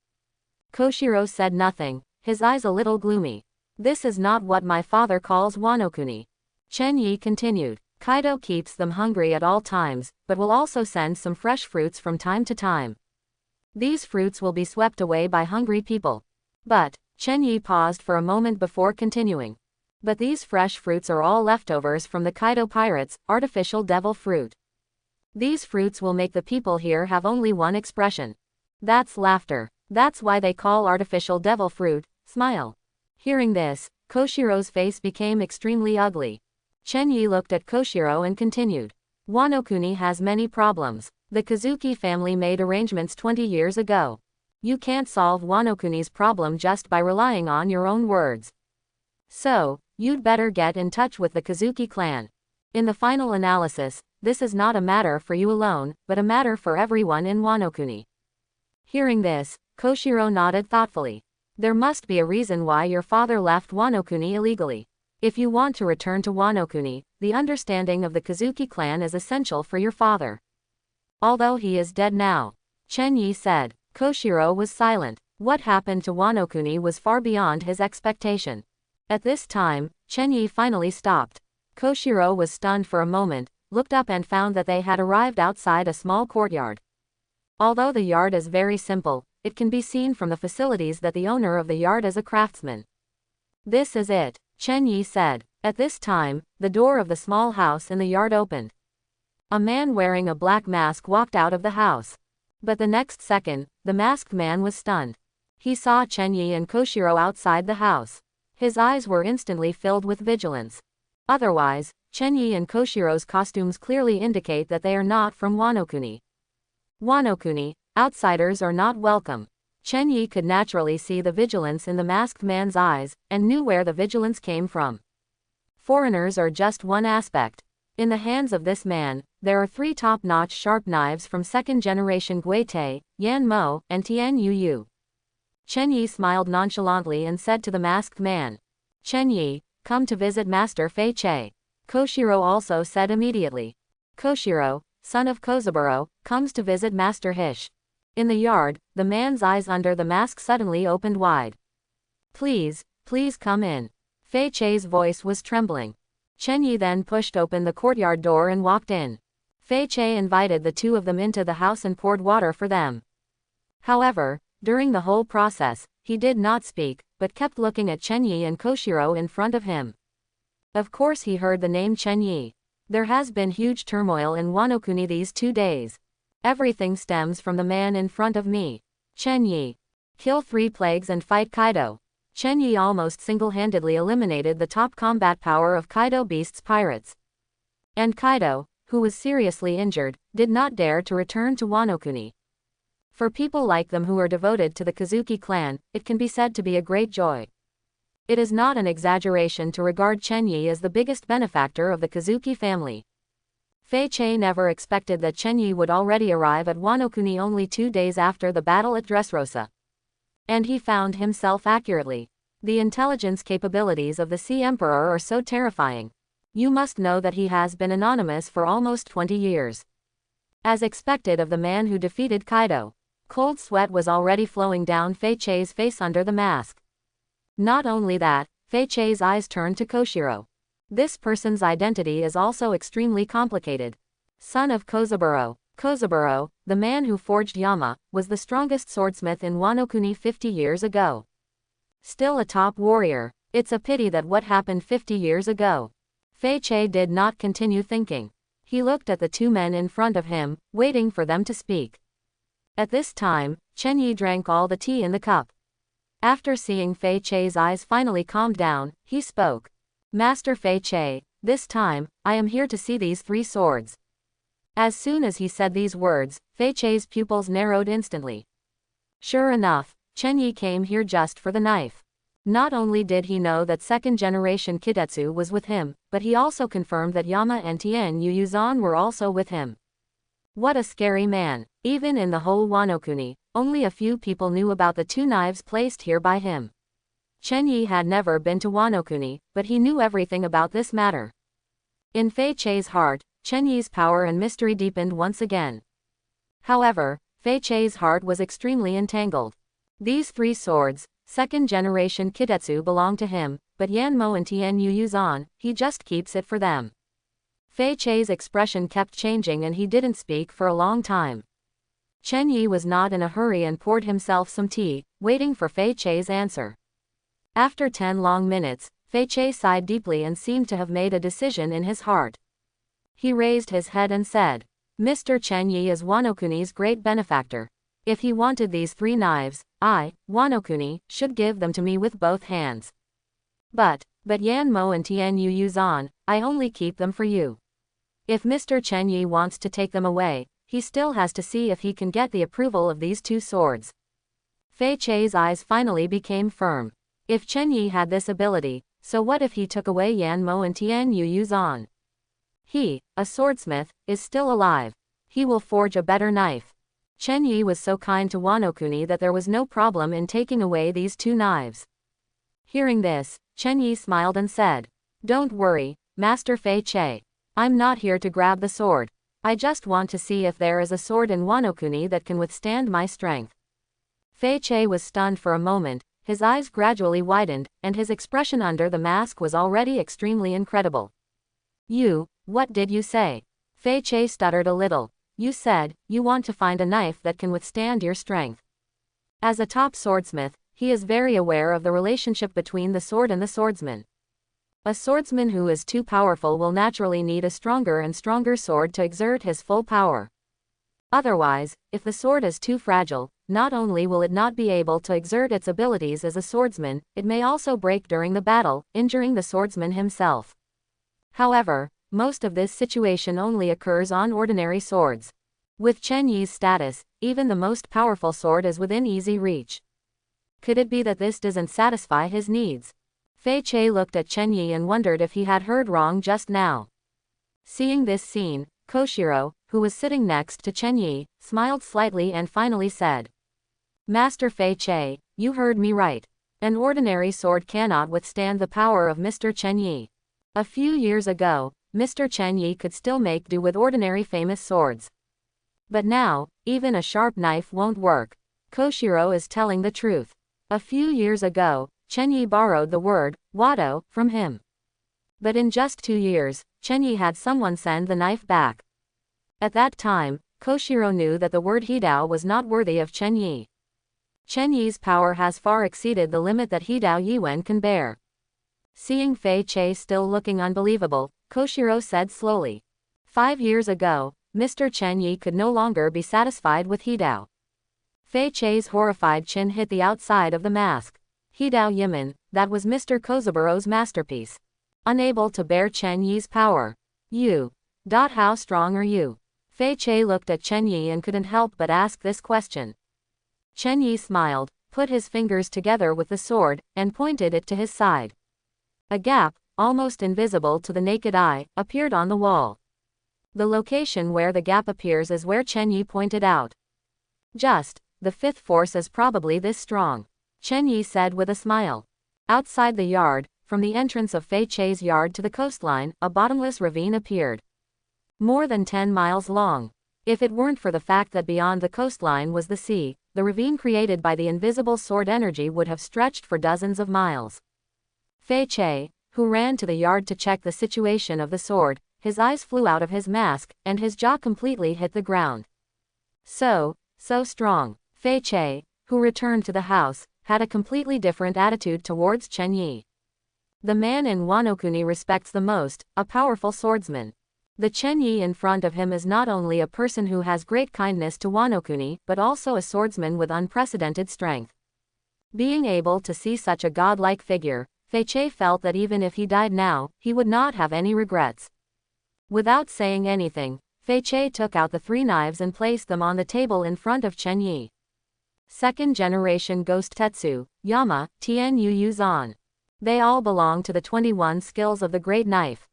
Koshiro said nothing, his eyes a little gloomy. This is not what my father calls Wanokuni. Chen Yi continued. Kaido keeps them hungry at all times, but will also send some fresh fruits from time to time. These fruits will be swept away by hungry people. But, Chen Yi paused for a moment before continuing. But these fresh fruits are all leftovers from the Kaido pirates, artificial devil fruit. These fruits will make the people here have only one expression. That's laughter. That's why they call artificial devil fruit, smile. Hearing this, Koshiro's face became extremely ugly. Chen Yi looked at Koshiro and continued. Wano-kuni has many problems. The Kazuki family made arrangements 20 years ago. You can't solve Wano-kuni's problem just by relying on your own words. So, you'd better get in touch with the Kazuki clan. In the final analysis, this is not a matter for you alone, but a matter for everyone in Wano-kuni. Hearing this, Koshiro nodded thoughtfully. There must be a reason why your father left Wano-kuni illegally. If you want to return to Wano-kuni, the understanding of the Kazuki clan is essential for your father. Although he is dead now, Chen Yi said. Koshiro was silent. What happened to Wano-kuni was far beyond his expectation. At this time, Chen Yi finally stopped. Koshiro was stunned for a moment, looked up and found that they had arrived outside a small courtyard. Although the yard is very simple, it can be seen from the facilities that the owner of the yard is a craftsman. This is it, Chen Yi said. At this time, the door of the small house in the yard opened. A man wearing a black mask walked out of the house. But the next second, the masked man was stunned. He saw Chen Yi and Koshiro outside the house. His eyes were instantly filled with vigilance. Otherwise, Chen Yi and Koshiro's costumes clearly indicate that they are not from Wano-kuni. Wano-kuni, outsiders are not welcome. Chen Yi could naturally see the vigilance in the masked man's eyes, and knew where the vigilance came from. Foreigners are just one aspect. In the hands of this man, there are 3 top-notch sharp knives from second-generation Guite, Yan Mo, and Tian Yu. Chen Yi smiled nonchalantly and said to the masked man, "Chen Yi, come to visit Master Fei Che." Koshiro also said immediately. "Koshiro, son of Kozaburo, comes to visit Master Hish." In the yard, the man's eyes under the mask suddenly opened wide. Please come in." Fei Che's voice was trembling. Chen Yi then pushed open the courtyard door and walked in. Fei Che invited the 2 of them into the house and poured water for them. However, during the whole process, he did not speak, but kept looking at Chen Yi and Koshiro in front of him. Of course he heard the name Chen Yi. There has been huge turmoil in Wano-kuni these 2 days. Everything stems from the man in front of me. Chen Yi. Kill 3 plagues and fight Kaido. Chen Yi almost single-handedly eliminated the top combat power of Kaido Beast's pirates. And Kaido, who was seriously injured, did not dare to return to Wano-kuni. For people like them who are devoted to the Kazuki clan, it can be said to be a great joy. It is not an exaggeration to regard Chen Yi as the biggest benefactor of the Kazuki family. Fei Che never expected that Chen Yi would already arrive at Wano-kuni only 2 days after the battle at Dressrosa. And he found himself accurately. The intelligence capabilities of the Sea Emperor are so terrifying. You must know that he has been anonymous for almost 20 years. As expected of the man who defeated Kaido, cold sweat was already flowing down Fei Che's face under the mask. Not only that, Fei Che's eyes turned to Koshiro. This person's identity is also extremely complicated. Son of Kozaburo. Kozaburo, the man who forged Yama, was the strongest swordsmith in Wano-kuni 50 years ago. Still a top warrior. It's a pity that what happened 50 years ago. Fei Che did not continue thinking. He looked at the 2 men in front of him, waiting for them to speak. At this time, Chen Yi drank all the tea in the cup. After seeing Fei Che's eyes finally calmed down, he spoke. "Master Fei Che, this time, I am here to see these 3 swords." As soon as he said these words, Fei Che's pupils narrowed instantly. Sure enough, Chen Yi came here just for the knife. Not only did he know that second-generation Kidetsu was with him, but he also confirmed that Yama and Tien Yuyuzan were also with him. What a scary man. Even in the whole Wano-kuni, only a few people knew about the 2 knives placed here by him. Chen Yi had never been to Wano-kuni, but he knew everything about this matter. In Fei Che's heart, Chen Yi's power and mystery deepened once again. However, Fei Che's heart was extremely entangled. These 3 swords, second-generation Kidetsu, belong to him, but Yanmo and Tien Yuyuzan, he just keeps it for them. Fei Che's expression kept changing and he didn't speak for a long time. Chen Yi was not in a hurry and poured himself some tea, waiting for Fei Che's answer. After 10 long minutes, Fei Che sighed deeply and seemed to have made a decision in his heart. He raised his head and said, "Mr. Chen Yi is Wano-kuni's great benefactor. If he wanted these 3 knives, I, Wano-kuni, should give them to me with both hands. But Yanmo and Tien Yuyuzan, I only keep them for you." If Mr. Chen Yi wants to take them away, he still has to see if he can get the approval of these two swords. Fei Chei's eyes finally became firm. If Chen Yi had this ability, so what if he took away Yan Mo and Tian Yu Yu's on? He, a swordsmith, is still alive. He will forge a better knife. Chen Yi was so kind to Wano-kuni that there was no problem in taking away these two knives. Hearing this, Chen Yi smiled and said, "Don't worry, Master Fei Chei. I'm not here to grab the sword. I just want to see if there is a sword in Wano-kuni that can withstand my strength." Fei Chei was stunned for a moment, his eyes gradually widened, and his expression under the mask was already extremely incredible. What did you say?" Fei Chei stuttered a little. "You said, you want to find a knife that can withstand your strength." As a top swordsmith, he is very aware of the relationship between the sword and the swordsman. A swordsman who is too powerful will naturally need a stronger and stronger sword to exert his full power. Otherwise, if the sword is too fragile, not only will it not be able to exert its abilities as a swordsman, it may also break during the battle, injuring the swordsman himself. However, most of this situation only occurs on ordinary swords. With Chen Yi's status, even the most powerful sword is within easy reach. Could it be that this doesn't satisfy his needs? Fei Chei looked at Chen Yi and wondered if he had heard wrong just now. Seeing this scene, Koshiro, who was sitting next to Chen Yi, smiled slightly and finally said, "Master Fei Chei, you heard me right. An ordinary sword cannot withstand the power of Mr. Chen Yi. A few years ago, Mr. Chen Yi could still make do with ordinary famous swords. But now, even a sharp knife won't work." Koshiro is telling the truth. A few years ago, Chen Yi borrowed the word, Wado, from him. But in just 2 years, Chen Yi had someone send the knife back. At that time, Koshiro knew that the word Hidao was not worthy of Chen Yi. Chen Yi's power has far exceeded the limit that Hidao Yiwen can bear. Seeing Fei Chei still looking unbelievable, Koshiro said slowly, 5 years ago, Mr. Chen Yi could no longer be satisfied with Hidao. Fei Chei's horrified chin hit the outside of the mask. Hidao Yiman, that was Mr. Kozaburo's masterpiece. Unable to bear Chen Yi's power. How strong are you? Fei Chei looked at Chen Yi and couldn't help but ask this question. Chen Yi smiled, put his fingers together with the sword, and pointed it to his side. A gap, almost invisible to the naked eye, appeared on the wall. The location where the gap appears is where Chen Yi pointed out. The fifth force is probably this strong, Chen Yi said with a smile. Outside the yard, from the entrance of Fei Chei's yard to the coastline, a bottomless ravine appeared. More than 10 miles long. If it weren't for the fact that beyond the coastline was the sea, the ravine created by the invisible sword energy would have stretched for dozens of miles. Fei Chei, who ran to the yard to check the situation of the sword, his eyes flew out of his mask, and his jaw completely hit the ground. So strong. Fei Chei, who returned to the house, had a completely different attitude towards Chen Yi. The man in Wano-kuni respects the most, a powerful swordsman. The Chen Yi in front of him is not only a person who has great kindness to Wano-kuni, but also a swordsman with unprecedented strength. Being able to see such a godlike figure, Fei Chei felt that even if he died now, he would not have any regrets. Without saying anything, Fei Chei took out the 3 knives and placed them on the table in front of Chen Yi. Second generation Ghost Tetsu, Yama, Tian Yu Yuzan. They all belong to the 21 skills of the Great Knife.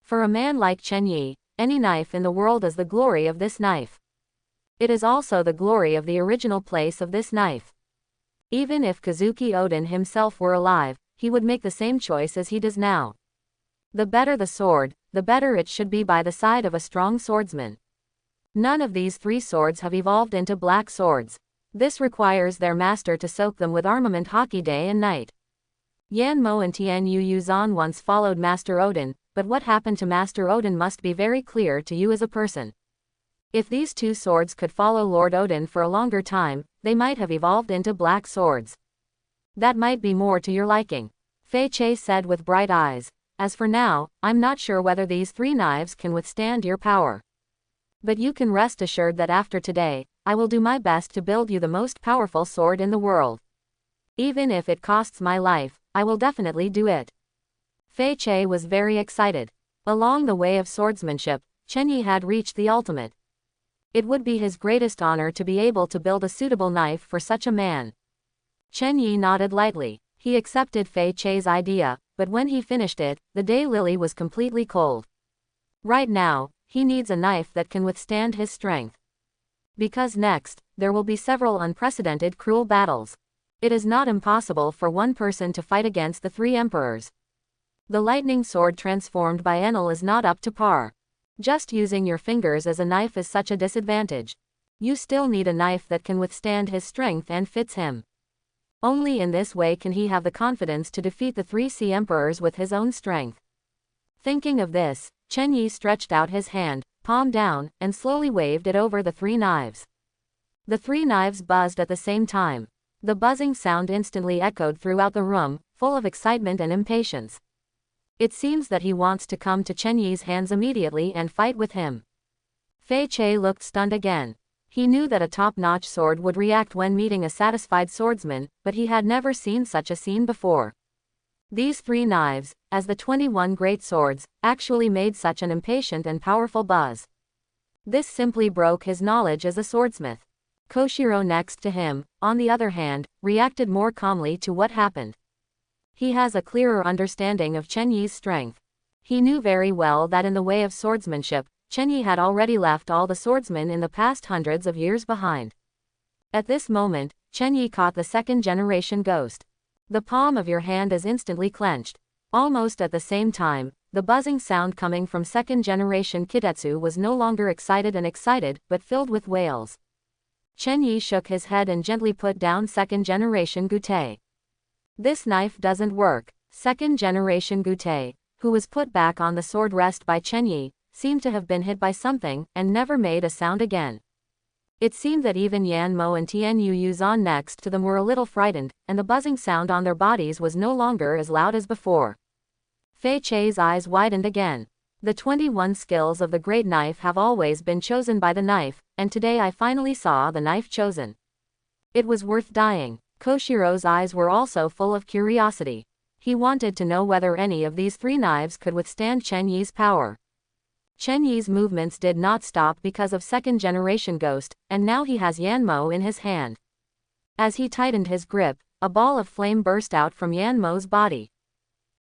For a man like Chen Yi, any knife in the world is the glory of this knife. It is also the glory of the original place of this knife. Even if Kazuki Oden himself were alive, he would make the same choice as he does now. The better the sword, the better it should be by the side of a strong swordsman. None of these 3 swords have evolved into black swords. This requires their master to soak them with armament hockey day and night. Yan Mo and Tian Yu Yuzan once followed Master Oden, but what happened to Master Oden must be very clear to you as a person. If these 2 swords could follow Lord Oden for a longer time, they might have evolved into black swords. That might be more to your liking, Fei Chei said with bright eyes. As for now, I'm not sure whether these 3 knives can withstand your power. But you can rest assured that after today, I will do my best to build you the most powerful sword in the world. Even if it costs my life, I will definitely do it. Fei Chei was very excited. Along the way of swordsmanship, Chen Yi had reached the ultimate. It would be his greatest honor to be able to build a suitable knife for such a man. Chen Yi nodded lightly. He accepted Fei Chei's idea, but when he finished it, the daylily was completely cold. Right now, he needs a knife that can withstand his strength. Because next, there will be several unprecedented cruel battles. It is not impossible for one person to fight against the three emperors. The lightning sword transformed by Enel is not up to par. Just using your fingers as a knife is such a disadvantage. You still need a knife that can withstand his strength and fits him. Only in this way can he have the confidence to defeat the three sea emperors with his own strength. Thinking of this, Chen Yi stretched out his hand, palm down, and slowly waved it over the three knives. The three knives buzzed at the same time. The buzzing sound instantly echoed throughout the room, full of excitement and impatience. It seems that he wants to come to Chen Yi's hands immediately and fight with him. Fei Chei looked stunned again. He knew that a top-notch sword would react when meeting a satisfied swordsman, but he had never seen such a scene before. These three knives, as the 21 great swords, actually made such an impatient and powerful buzz. This simply broke his knowledge as a swordsmith. Koshiro next to him, on the other hand, reacted more calmly to what happened. He has a clearer understanding of Chen Yi's strength. He knew very well that in the way of swordsmanship, Chen Yi had already left all the swordsmen in the past hundreds of years behind. At this moment, Chen Yi caught the second-generation ghost. The palm of your hand is instantly clenched. Almost at the same time, the buzzing sound coming from second-generation Kitetsu was no longer excited but filled with wails. Chen Yi shook his head and gently put down second-generation Gutei. This knife doesn't work. Second-generation Gutei, who was put back on the sword rest by Chen Yi, seemed to have been hit by something, and never made a sound again. It seemed that even Yan Mo and Tian Yu Yuzan next to them were a little frightened, and the buzzing sound on their bodies was no longer as loud as before. Fei Chei's eyes widened again. The 21 skills of the great knife have always been chosen by the knife, and today I finally saw the knife chosen. It was worth dying. Koshiro's eyes were also full of curiosity. He wanted to know whether any of these three knives could withstand Chen Yi's power. Chen Yi's movements did not stop because of second-generation ghost, and now he has Yanmo in his hand. As he tightened his grip, a ball of flame burst out from Yanmo's body.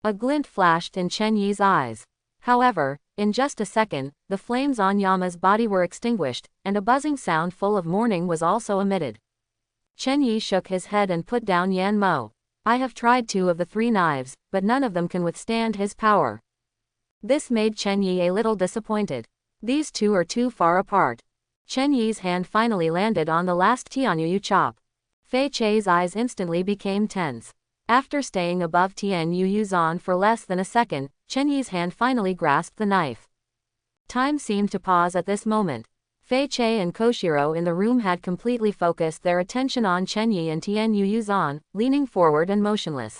A glint flashed in Chen Yi's eyes. However, in just a second, the flames on Yama's body were extinguished, and a buzzing sound full of mourning was also emitted. Chen Yi shook his head and put down Yan Mo. I have tried 2 of the 3 knives, but none of them can withstand his power. This made Chen Yi a little disappointed. These 2 are too far apart. Chen Yi's hand finally landed on the last Tianyuyu chop. Fei Chei's eyes instantly became tense. After staying above Tianyuyu Zan for less than a second, Chen Yi's hand finally grasped the knife. Time seemed to pause at this moment. Fei Chei and Koshiro in the room had completely focused their attention on Chen Yi and Tianyuyu Zan, leaning forward and motionless.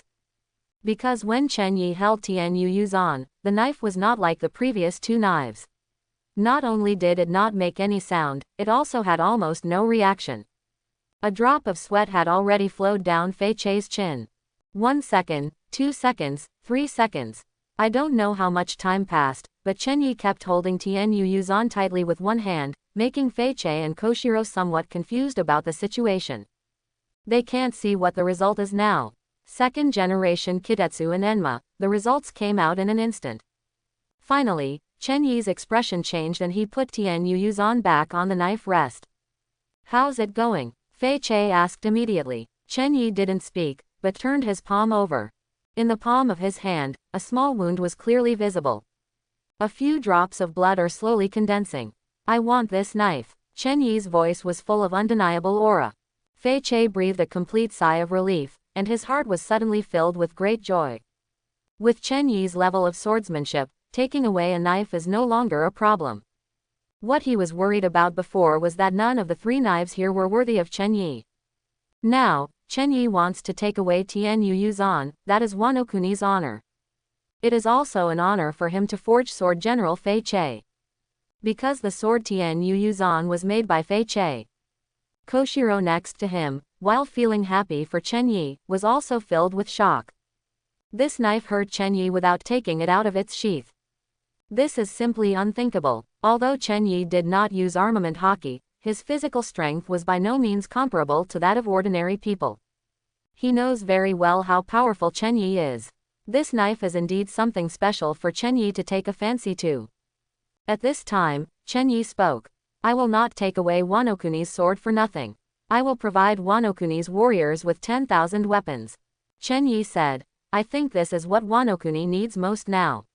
Because when Chen Yi held Tianyuyu Zan, the knife was not like the previous 2 knives. Not only did it not make any sound, it also had almost no reaction. A drop of sweat had already flowed down Fei Chei's chin. 1 second, 2 seconds, 3 seconds. I don't know how much time passed, but Chen Yi kept holding Tianyuyu Zan tightly with one hand, making Fei Chei and Koshiro somewhat confused about the situation. They can't see what the result is now. Second generation Kitetsu and Enma, the results came out in an instant. Finally, Chen Yi's expression changed and he put Tianyuyu Zan back on the knife rest. How's it going? Fei Chei asked immediately. Chen Yi didn't speak, but turned his palm over. In the palm of his hand, a small wound was clearly visible. A few drops of blood are slowly condensing. I want this knife. Chen Yi's voice was full of undeniable aura. Fei Chei breathed a complete sigh of relief, and his heart was suddenly filled with great joy. With Chen Yi's level of swordsmanship, taking away a knife is no longer a problem. What he was worried about before was that none of the 3 knives here were worthy of Chen Yi. Now, Chen Yi wants to take away Tianyuyu Zan, that is Wano Kuni's honor. It is also an honor for him to forge Sword General Fei Chei. Because the sword Tianyuyu Zan was made by Fei Chei. Koshiro next to him, while feeling happy for Chen Yi, was also filled with shock. This knife hurt Chen Yi without taking it out of its sheath. This is simply unthinkable. Although Chen Yi did not use armament hockey, his physical strength was by no means comparable to that of ordinary people. He knows very well how powerful Chen Yi is. This knife is indeed something special for Chen Yi to take a fancy to. At this time, Chen Yi spoke. I will not take away Wanokuni's sword for nothing. I will provide Wanokuni's warriors with 10,000 weapons. Chen Yi said. I think this is what Wanokuni needs most now.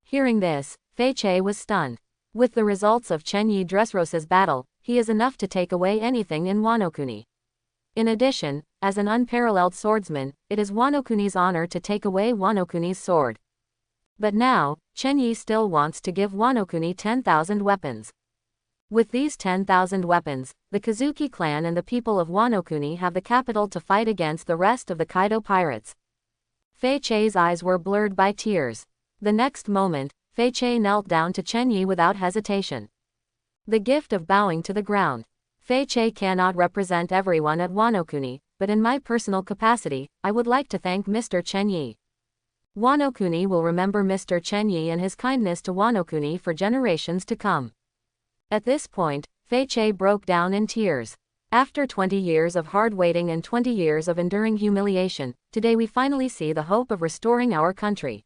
Hearing this, Fei Che was stunned. With the results of Chen Yi Dressrosa's battle, he is enough to take away anything in Wanokuni. In addition, as an unparalleled swordsman, it is Wanokuni's honor to take away Wanokuni's sword. But now, Chen Yi still wants to give Wanokuni 10,000 weapons. With these 10,000 weapons, the Kazuki clan and the people of Wanokuni have the capital to fight against the rest of the Kaido pirates. Fei Che's eyes were blurred by tears. The next moment, Fei Che knelt down to Chen Yi without hesitation. The gift of bowing to the ground. Fei Che cannot represent everyone at Wanokuni, but in my personal capacity, I would like to thank Mr. Chen Yi. Wanokuni will remember Mr. Chen Yi and his kindness to Wanokuni for generations to come. At this point, Fei Che broke down in tears. After 20 years of hard waiting and 20 years of enduring humiliation, today we finally see the hope of restoring our country.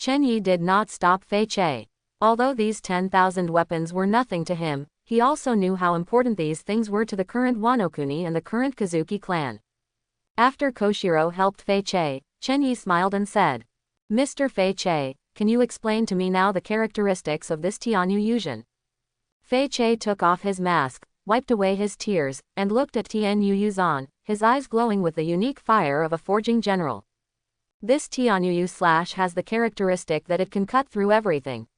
Chen Yi did not stop Fei Che. Although these 10,000 weapons were nothing to him, he also knew how important these things were to the current Wanokuni and the current Kazuki clan. After Koshiro helped Fei Che, Chen Yi smiled and said, Mr. Fei Che, can you explain to me now the characteristics of this Tianyu Yuzhen? Fei Che took off his mask, wiped away his tears, and looked at Tianyu Yuzhan, his eyes glowing with the unique fire of a forging general. This Tianyu slash has the characteristic that it can cut through everything.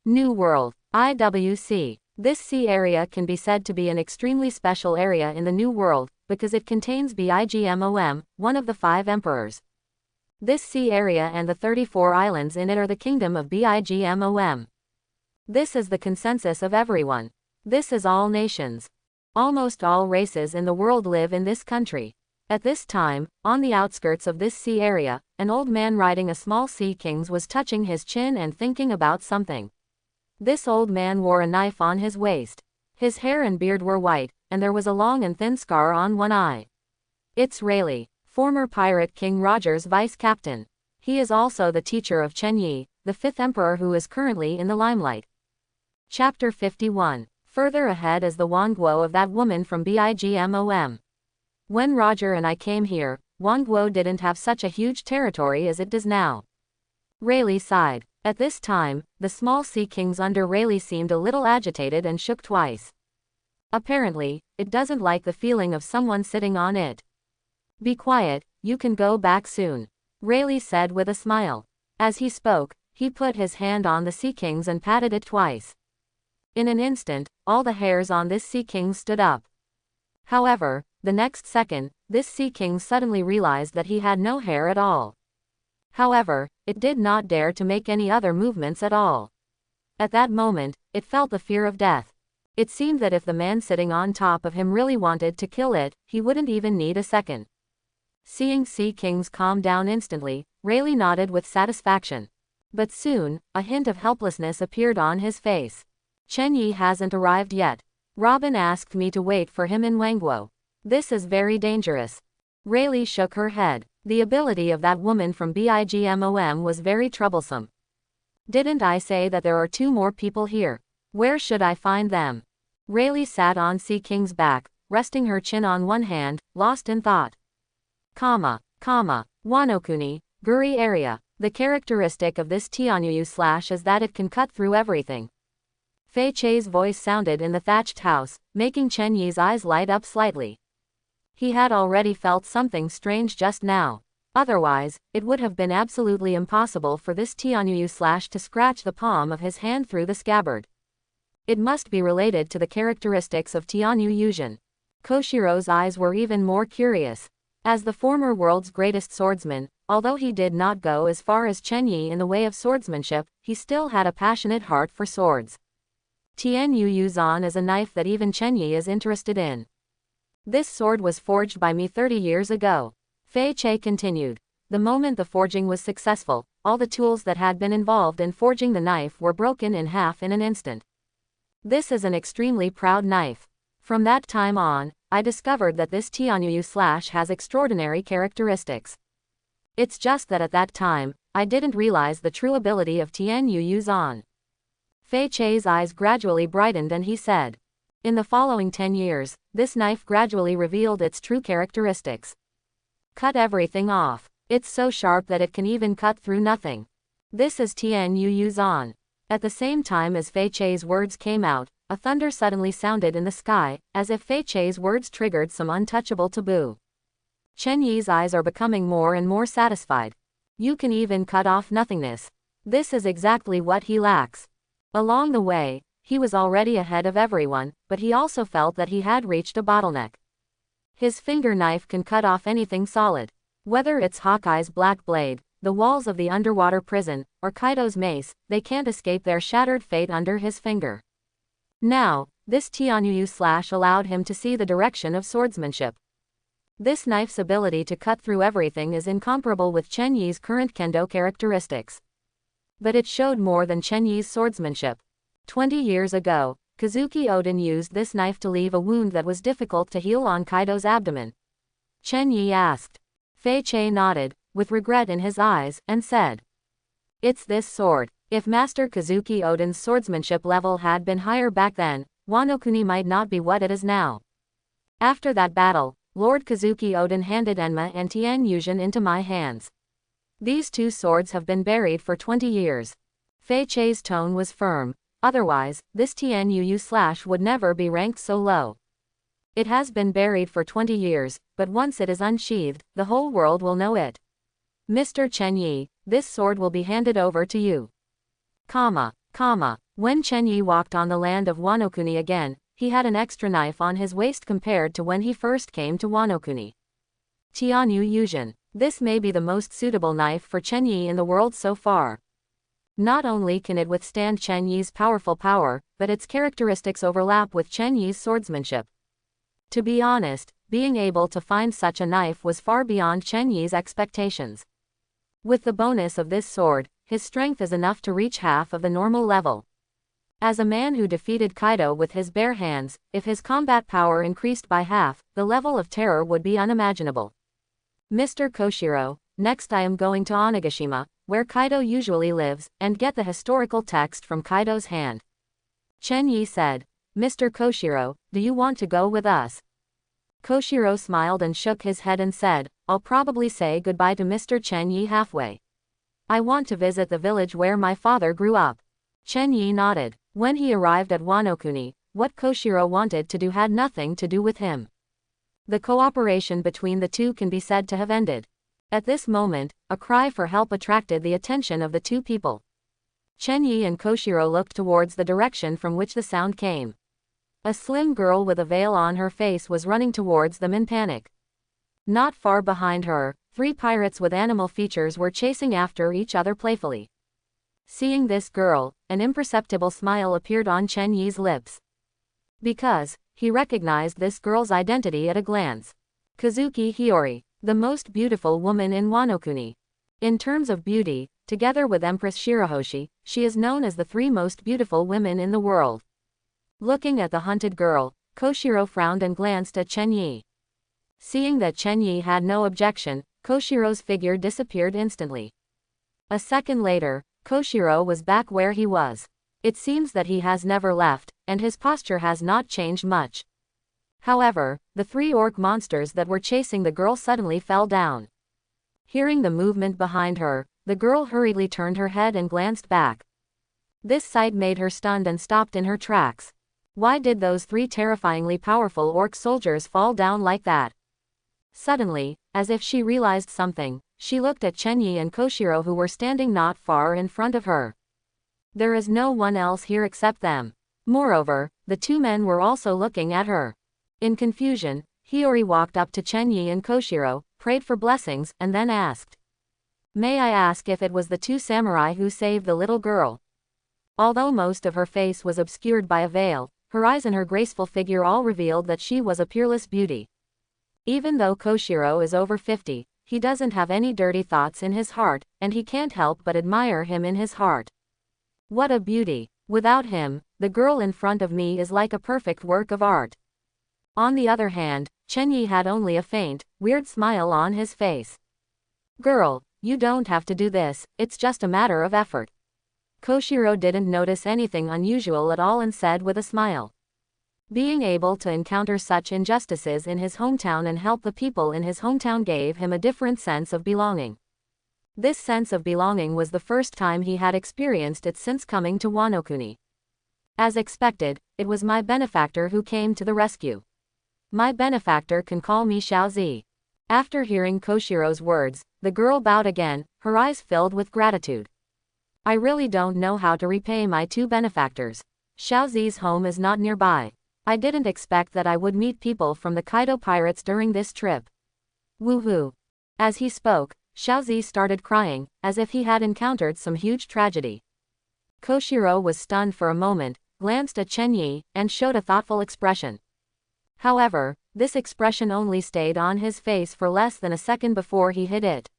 New World, IWC. This sea area can be said to be an extremely special area in the New World, because it contains Bigmom, one of the 5 emperors. This sea area and the 34 islands in it are the kingdom of Bigmom. This is the consensus of everyone. This is all nations. Almost all races in the world live in this country. At this time, on the outskirts of this sea area, an old man riding a small sea king was touching his chin and thinking about something. This old man wore a knife on his waist. His hair and beard were white, and there was a long and thin scar on one eye. It's Rayleigh, former pirate King Roger's vice captain. He is also the teacher of Chen Yi, the 5th emperor who is currently in the limelight. Chapter 51. Further ahead is the Wangguo of that woman from Bigmom. When Roger and I came here, Wangguo didn't have such a huge territory as it does now. Rayleigh sighed. At this time, the small sea kings under Rayleigh seemed a little agitated and shook twice. Apparently, it doesn't like the feeling of someone sitting on it. Be quiet, you can go back soon, Rayleigh said with a smile. As he spoke, he put his hand on the sea kings and patted it twice. In an instant, all the hairs on this sea king stood up. However, the next second, this sea king suddenly realized that he had no hair at all. However, it did not dare to make any other movements at all. At that moment, it felt the fear of death. It seemed that if the man sitting on top of him really wanted to kill it, he wouldn't even need a second. Seeing sea kings calm down instantly, Rayleigh nodded with satisfaction. But soon, a hint of helplessness appeared on his face. Chen Yi hasn't arrived yet. Robin asked me to wait for him in Wangguo. This is very dangerous. Rayleigh shook her head. The ability of that woman from Bigmom was very troublesome. Didn't I say that there are 2 more people here? Where should I find them? Rayleigh sat on Sea King's back, resting her chin on one hand, lost in thought. Wanokuni, Guri area. The characteristic of this Tianyu slash is that it can cut through everything. Fei Che's voice sounded in the thatched house, making Chen Yi's eyes light up slightly. He had already felt something strange just now. Otherwise, it would have been absolutely impossible for this Tianyu slash to scratch the palm of his hand through the scabbard. It must be related to the characteristics of Tianyu Yuzhen. Koshiro's eyes were even more curious. As the former world's greatest swordsman, although he did not go as far as Chen Yi in the way of swordsmanship, he still had a passionate heart for swords. Tianyu Yuzhan is a knife that even Chen Yi is interested in. This sword was forged by me 30 years ago. Fei Che continued. the moment the forging was successful, all the tools that had been involved in forging the knife were broken in half in an instant. This is an extremely proud knife. From that time on, I discovered that this Tianyuyu has extraordinary characteristics. It's just that at that time, I didn't realize the true ability of Tianyuyu's on. Fei Chei's eyes gradually brightened and he said, in the following 10 years, this knife gradually revealed its true characteristics. Cut everything off. It's so sharp that it can even cut through nothing. This is Tianyuyu's on. At the same time as Fei Chei's words came out, a thunder suddenly sounded in the sky, as if Fei Chei's words triggered some untouchable taboo. Chen Yi's eyes are becoming more and more satisfied. You can even cut off nothingness. This is exactly what he lacks. Along the way, he was already ahead of everyone, but he also felt that he had reached a bottleneck. His finger knife can cut off anything solid. Whether it's Hawkeye's black blade, the walls of the underwater prison, or Kaido's mace, they can't escape their shattered fate under his finger. Now, this Tianyuyu allowed him to see the direction of swordsmanship. This knife's ability to cut through everything is incomparable with Chen Yi's current kendo characteristics. But it showed more than Chen Yi's swordsmanship. 20 years ago, Kazuki Oden used this knife to leave a wound that was difficult to heal on Kaido's abdomen. Chen Yi asked. Fei Chei nodded, with regret in his eyes, and said, "It's this sword. If Master Kazuki Oden's swordsmanship level had been higher back then, Wano Kuni might not be what it is now." After that battle, Lord Kazuki Oden handed Enma and Tianyuyu into my hands. These two swords have been buried for 20 years. Fei Chei's tone was firm. Otherwise, this Tianyuyu would never be ranked so low. It has been buried for 20 years, but once it is unsheathed, the whole world will know it. Mr. Chen Yi, this sword will be handed over to you. When Chen Yi walked on the land of Wano Kuni again, he had an extra knife on his waist compared to when he first came to Wano Kuni. Tianyuyu. This may be the most suitable knife for Chen Yi in the world so far. Not only can it withstand Chen Yi's powerful power, but its characteristics overlap with Chen Yi's swordsmanship. To be honest, being able to find such a knife was far beyond Chen Yi's expectations. With the bonus of this sword, his strength is enough to reach half of the normal level. As a man who defeated Kaido with his bare hands, if his combat power increased by half, the level of terror would be unimaginable. Mr. Koshiro, next I am going to Onigashima, where Kaido usually lives, and get the historical text from Kaido's hand. Chen Yi said, "Mr. Koshiro, do you want to go with us?" Koshiro smiled and shook his head and said, "I'll probably say goodbye to Mr. Chen Yi halfway. I want to visit the village where my father grew up." Chen Yi nodded. When he arrived at Wano Kuni, what Koshiro wanted to do had nothing to do with him. The cooperation between the two can be said to have ended. At this moment, a cry for help attracted the attention of the two people. Chen Yi and Koshiro looked towards the direction from which the sound came. A slim girl with a veil on her face was running towards them in panic. Not far behind her, 3 pirates with animal features were chasing after each other playfully. Seeing this girl, an imperceptible smile appeared on Chen Yi's lips. Because, he recognized this girl's identity at a glance. Kazuki Hiyori, the most beautiful woman in Wano Kuni. In terms of beauty, together with Empress Shirahoshi, she is known as the 3 most beautiful women in the world. Looking at the hunted girl, Koshiro frowned and glanced at Chen Yi. Seeing that Chen Yi had no objection, Koshiro's figure disappeared instantly. A second later, Koshiro was back where he was. It seems that he has never left, and his posture has not changed much. However, the 3 orc monsters that were chasing the girl suddenly fell down. Hearing the movement behind her, the girl hurriedly turned her head and glanced back. This sight made her stunned and stopped in her tracks. Why did those 3 terrifyingly powerful orc soldiers fall down like that? Suddenly, as if she realized something, she looked at Chen Yi and Koshiro who were standing not far in front of her. There is no one else here except them. Moreover, the 2 men were also looking at her. In confusion, Hiyori walked up to Chen Yi and Koshiro, prayed for blessings, and then asked, "May I ask if it was the 2 samurai who saved the little girl?" Although most of her face was obscured by a veil, her eyes and her graceful figure all revealed that she was a peerless beauty. Even though Koshiro is over 50, He doesn't have any dirty thoughts in his heart, and he can't help but admire him in his heart. What a beauty! Without him, the girl in front of me is like a perfect work of art. On the other hand, Chenyi had only a faint, weird smile on his face. Girl, you don't have to do this, it's just a matter of effort. Koshiro didn't notice anything unusual at all and said with a smile. Being able to encounter such injustices in his hometown and help the people in his hometown gave him a different sense of belonging. This sense of belonging was the first time he had experienced it since coming to Wano-kuni. As expected, it was my benefactor who came to the rescue. My benefactor can call me Xiaozi. After hearing Koshiro's words, the girl bowed again, her eyes filled with gratitude. I really don't know how to repay my two benefactors. Xiaozi's home is not nearby. I didn't expect that I would meet people from the Kaido pirates during this trip. Woohoo. As he spoke, Xiaozi started crying, as if he had encountered some huge tragedy. Koshiro was stunned for a moment, glanced at Chenyi, and showed a thoughtful expression. However, this expression only stayed on his face for less than a second before he hid it.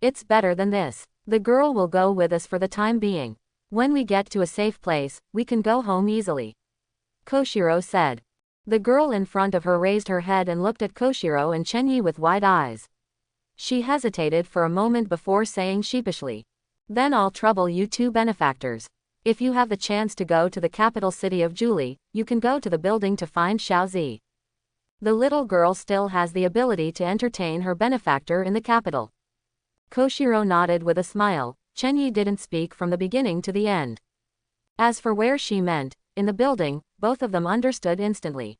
It's better than this. The girl will go with us for the time being. When we get to a safe place, we can go home easily. Koshiro said. The girl in front of her raised her head and looked at Koshiro and Chenyi with wide eyes. She hesitated for a moment before saying sheepishly. Then I'll trouble you two benefactors. If you have the chance to go to the capital city of Julie, you can go to the building to find Xiaozi. The little girl still has the ability to entertain her benefactor in the capital. Koshiro nodded with a smile. Chenyi didn't speak from the beginning to the end. As for where she meant, in the building, both of them understood instantly.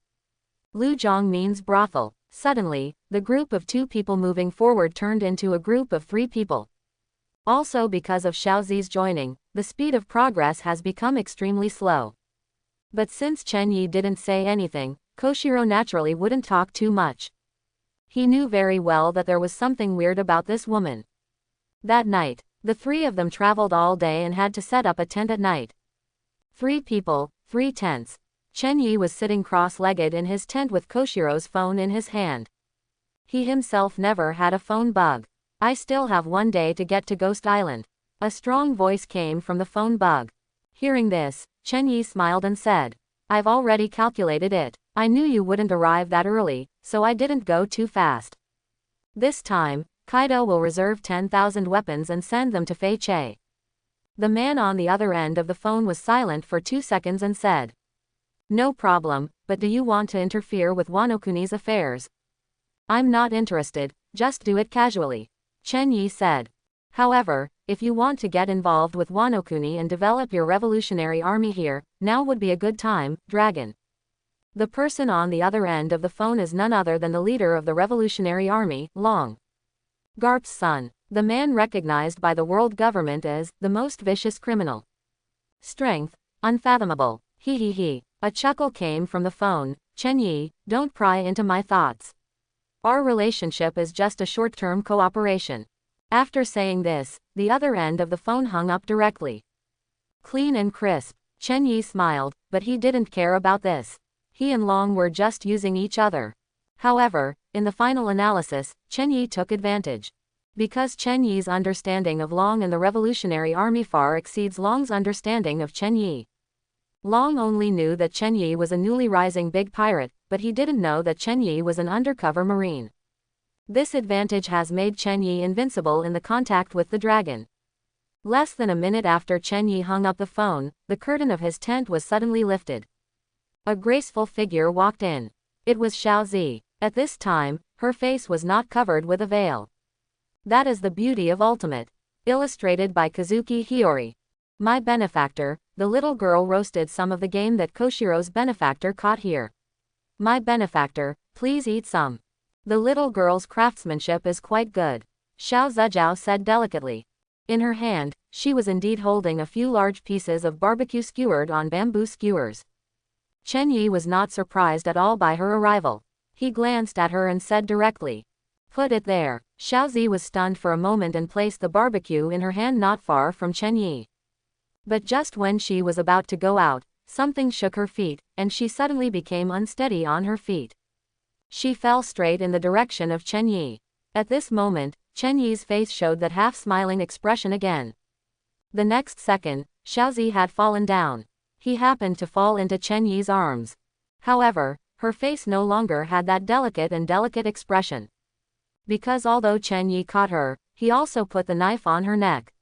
Lujong means brothel. Suddenly, the group of two people moving forward turned into a group of three people. Also because of Xiaozi's joining, the speed of progress has become extremely slow. But since Chenyi didn't say anything, Koshiro naturally wouldn't talk too much. He knew very well that there was something weird about this woman. That night, the three of them traveled all day and had to set up a tent at night. 3 people, 3 tents. Chenyi was sitting cross-legged in his tent with Koshiro's phone in his hand. He himself never had a phone bug. I still have 1 day to get to Ghost Island. A strong voice came from the phone bug. Hearing this, Chenyi smiled and said, I've already calculated it. I knew you wouldn't arrive that early, so I didn't go too fast. This time, Kaido will reserve 10,000 weapons and send them to Fei Che. The man on the other end of the phone was silent for 2 seconds and said, No problem, but do you want to interfere with Wano-kuni's affairs? I'm not interested, just do it casually. Chenyi said. However, if you want to get involved with Wano-kuni and develop your revolutionary army here, now would be a good time, Dragon. The person on the other end of the phone is none other than the leader of the revolutionary army, Long Garp's son, the man recognized by the world government as the most vicious criminal. Strength, unfathomable. He. A chuckle came from the phone. Chenyi, don't pry into my thoughts. Our relationship is just a short-term cooperation. After saying this, the other end of the phone hung up directly. Clean and crisp. Chenyi smiled, but he didn't care about this. He and Long were just using each other. However, in the final analysis, Chenyi took advantage. Because Chenyi's understanding of Long and the Revolutionary Army far exceeds Long's understanding of Chenyi. Long only knew that Chenyi was a newly rising big pirate, but he didn't know that Chenyi was an undercover marine. This advantage has made Chenyi invincible in the contact with the dragon. Less than a minute after Chenyi hung up the phone, the curtain of his tent was suddenly lifted. A graceful figure walked in. It was Xiaozi. At this time, her face was not covered with a veil. That is the beauty of Ultimate. Illustrated by Kazuki Hiyori. My benefactor, the little girl roasted some of the game that Koshiro's benefactor caught here. My benefactor, please eat some. The little girl's craftsmanship is quite good. Xiao Zijiao said delicately. In her hand, she was indeed holding a few large pieces of barbecue skewered on bamboo skewers. Chenyi was not surprised at all by her arrival. He glanced at her and said directly, Put it there. Xiaozi was stunned for a moment and placed the barbecue in her hand not far from Chenyi. But just when she was about to go out, something shook her feet, and she suddenly became unsteady on her feet. She fell straight in the direction of Chenyi. At this moment, Chen Yi's face showed that half-smiling expression again. The next second, Xiaozi had fallen down. He happened to fall into Chen Yi's arms. However, her face no longer had that delicate expression. Because although Chen Yi caught her, he also put the knife on her neck.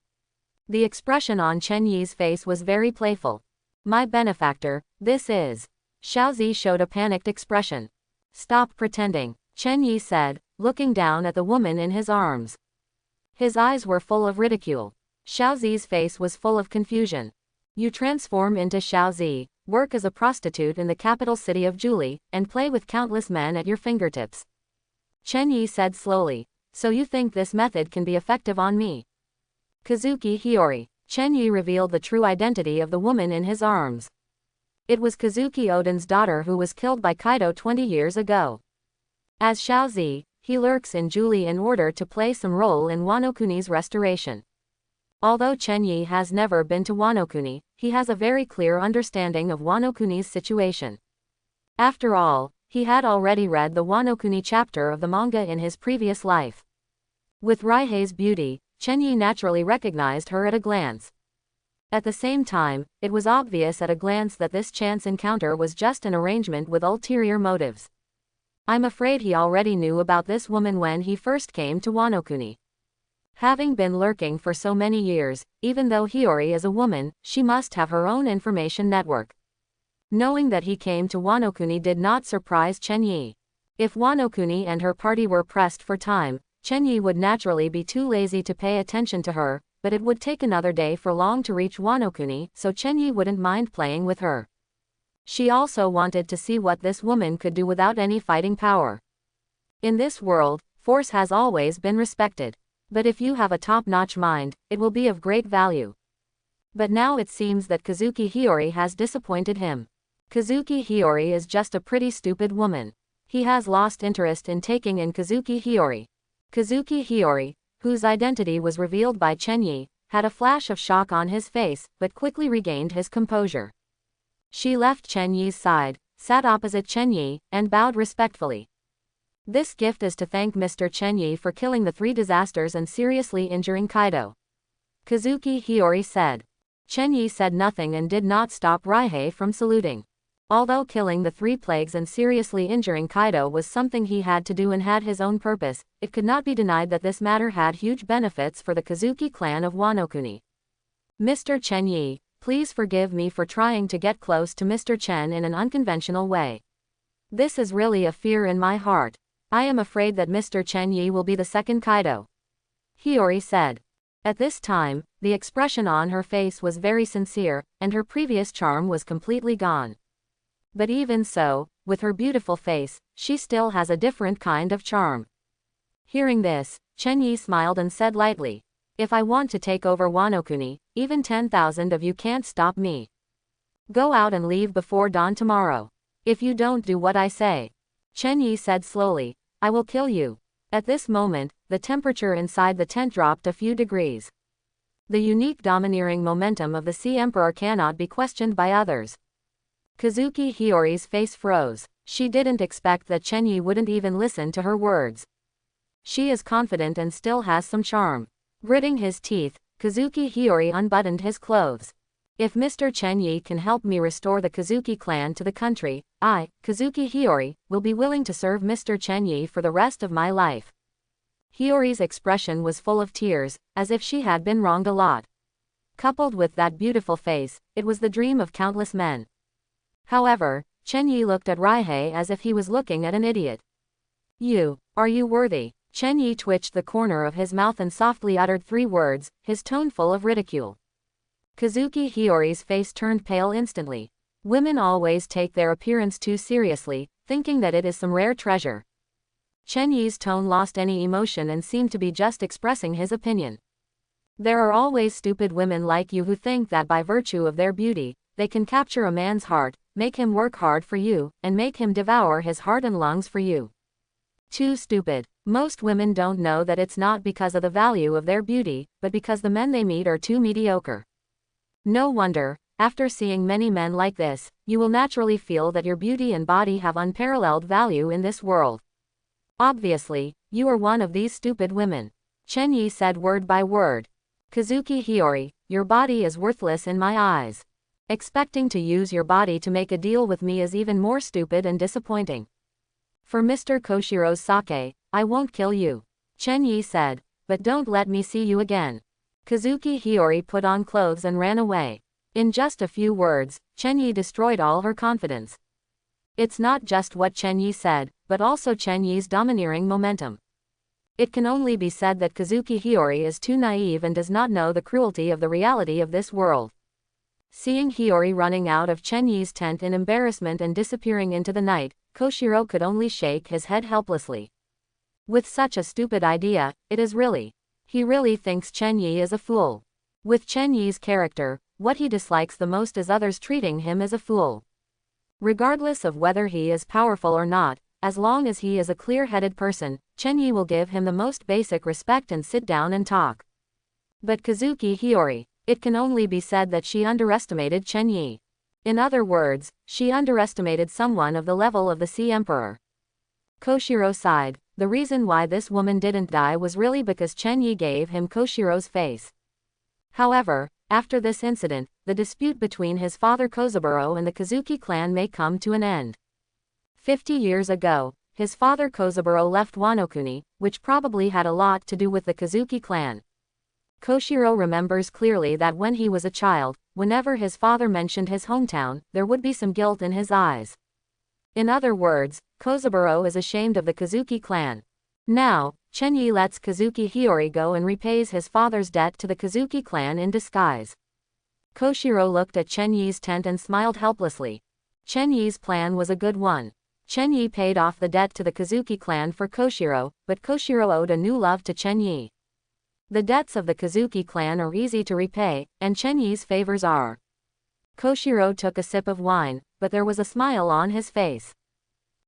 The expression on Chen Yi's face was very playful. My benefactor, this is. Xiaozi showed a panicked expression. Stop pretending, Chen Yi said, looking down at the woman in his arms. His eyes were full of ridicule. Xiaozi's face was full of confusion. You transform into Xiaozi, work as a prostitute in the capital city of Julie, and play with countless men at your fingertips. Chen Yi said slowly, so you think this method can be effective on me? Kazuki Hiyori. Chen Yi revealed the true identity of the woman in his arms. It was Kazuki Oden's daughter who was killed by Kaido 20 years ago. As Xiaozi, he lurks in Julie in order to play some role in Wanokuni's restoration. Although Chen Yi has never been to Wanokuni, he has a very clear understanding of Wanokuni's situation. After all, he had already read the Wanokuni chapter of the manga in his previous life. With Raihei's beauty, Chen Yi naturally recognized her at a glance. At the same time, it was obvious at a glance that this chance encounter was just an arrangement with ulterior motives. I'm afraid he already knew about this woman when he first came to Wanokuni. Having been lurking for so many years, even though Hiyori is a woman, she must have her own information network. Knowing that he came to Wanokuni did not surprise Chen Yi. If Wanokuni and her party were pressed for time, Chen Yi would naturally be too lazy to pay attention to her, but it would take another day for long to reach Wanokuni, so Chen Yi wouldn't mind playing with her. She also wanted to see what this woman could do without any fighting power. In this world, force has always been respected. But if you have a top-notch mind, it will be of great value. But now it seems that Kazuki Hiyori has disappointed him. Kazuki Hiyori is just a pretty stupid woman. He has lost interest in taking in Kazuki Hiyori. Kazuki Hiyori, whose identity was revealed by Chen Yi, had a flash of shock on his face, but quickly regained his composure. She left Chen Yi's side, sat opposite Chen Yi, and bowed respectfully. This gift is to thank Mr. Chen Yi for killing the 3 disasters and seriously injuring Kaido. Kazuki Hiyori said. Chen Yi said nothing and did not stop Raihei from saluting. Although killing the 3 plagues and seriously injuring Kaido was something he had to do and had his own purpose, it could not be denied that this matter had huge benefits for the Kazuki clan of Wanokuni. Mr. Chen Yi, please forgive me for trying to get close to Mr. Chen in an unconventional way. This is really a fear in my heart. I am afraid that Mr. Chen Yi will be the second Kaido. Hiyori said. At this time, the expression on her face was very sincere, and her previous charm was completely gone. But even so, with her beautiful face, she still has a different kind of charm. Hearing this, Chen Yi smiled and said lightly, if I want to take over Wanokuni, even 10,000 of you can't stop me. Go out and leave before dawn tomorrow. If you don't do what I say, Chen Yi said slowly, I will kill you. At this moment, the temperature inside the tent dropped a few degrees. The unique domineering momentum of the Sea Emperor cannot be questioned by others. Kazuki Hiyori's face froze. She didn't expect that Chen Yi wouldn't even listen to her words. She is confident and still has some charm. Gritting his teeth, Kazuki Hiyori unbuttoned his clothes. If Mr. Chen Yi can help me restore the Kazuki clan to the country, I, Kazuki Hiyori, will be willing to serve Mr. Chen Yi for the rest of my life. Hiyori's expression was full of tears, as if she had been wronged a lot. Coupled with that beautiful face, it was the dream of countless men. However, Chen Yi looked at Raihei as if he was looking at an idiot. Are you worthy? Chen Yi twitched the corner of his mouth and softly uttered 3 words, his tone full of ridicule. Kazuki Hiyori's face turned pale instantly. Women always take their appearance too seriously, thinking that it is some rare treasure. Chen Yi's tone lost any emotion and seemed to be just expressing his opinion. There are always stupid women like you who think that by virtue of their beauty, they can capture a man's heart, make him work hard for you, and make him devour his heart and lungs for you. Too stupid. Most women don't know that it's not because of the value of their beauty, but because the men they meet are too mediocre. No wonder, after seeing many men like this, you will naturally feel that your beauty and body have unparalleled value in this world. Obviously, You are one of these stupid women. Chen Yi said word by word. Kazuki Hiyori, your body is worthless in my eyes. Expecting to use your body to make a deal with me is even more stupid and disappointing. For Mr. Koshiro's sake, I won't kill you. Chen Yi said, but don't let me see you again. Kazuki Hiyori put on clothes and ran away. In just a few words, Chen Yi destroyed all her confidence. It's not just what Chen Yi said, but also Chen Yi's domineering momentum. It can only be said that Kazuki Hiyori is too naive and does not know the cruelty of the reality of this world. Seeing Hiyori running out of Chen Yi's tent in embarrassment and disappearing into the night, Koshiro could only shake his head helplessly. With such a stupid idea, he really thinks Chen Yi is a fool. With Chen Yi's character, what he dislikes the most is others treating him as a fool. Regardless of whether he is powerful or not, as long as he is a clear-headed person, Chen Yi will give him the most basic respect and sit down and talk. But Kazuki Hiyori, it can only be said that she underestimated Chen Yi. In other words, she underestimated someone of the level of the Sea Emperor. Koshiro sighed. The reason why this woman didn't die was really because Chen Yi gave him Koshiro's face. However, after this incident, the dispute between his father Kozaburo and the Kazuki clan may come to an end. 50 years ago, his father Kozaburo left Wanokuni, which probably had a lot to do with the Kazuki clan. Koshiro remembers clearly that when he was a child, whenever his father mentioned his hometown, there would be some guilt in his eyes. In other words, Kozaburo is ashamed of the Kazuki clan. Now, Chen Yi lets Kazuki Hiyori go and repays his father's debt to the Kazuki clan in disguise. Koshiro looked at Chen Yi's tent and smiled helplessly. Chen Yi's plan was a good one. Chen Yi paid off the debt to the Kazuki clan for Koshiro, but Koshiro owed a new love to Chen Yi. The debts of the Kazuki clan are easy to repay, and Chen Yi's favors are. Koshiro took a sip of wine, but there was a smile on his face.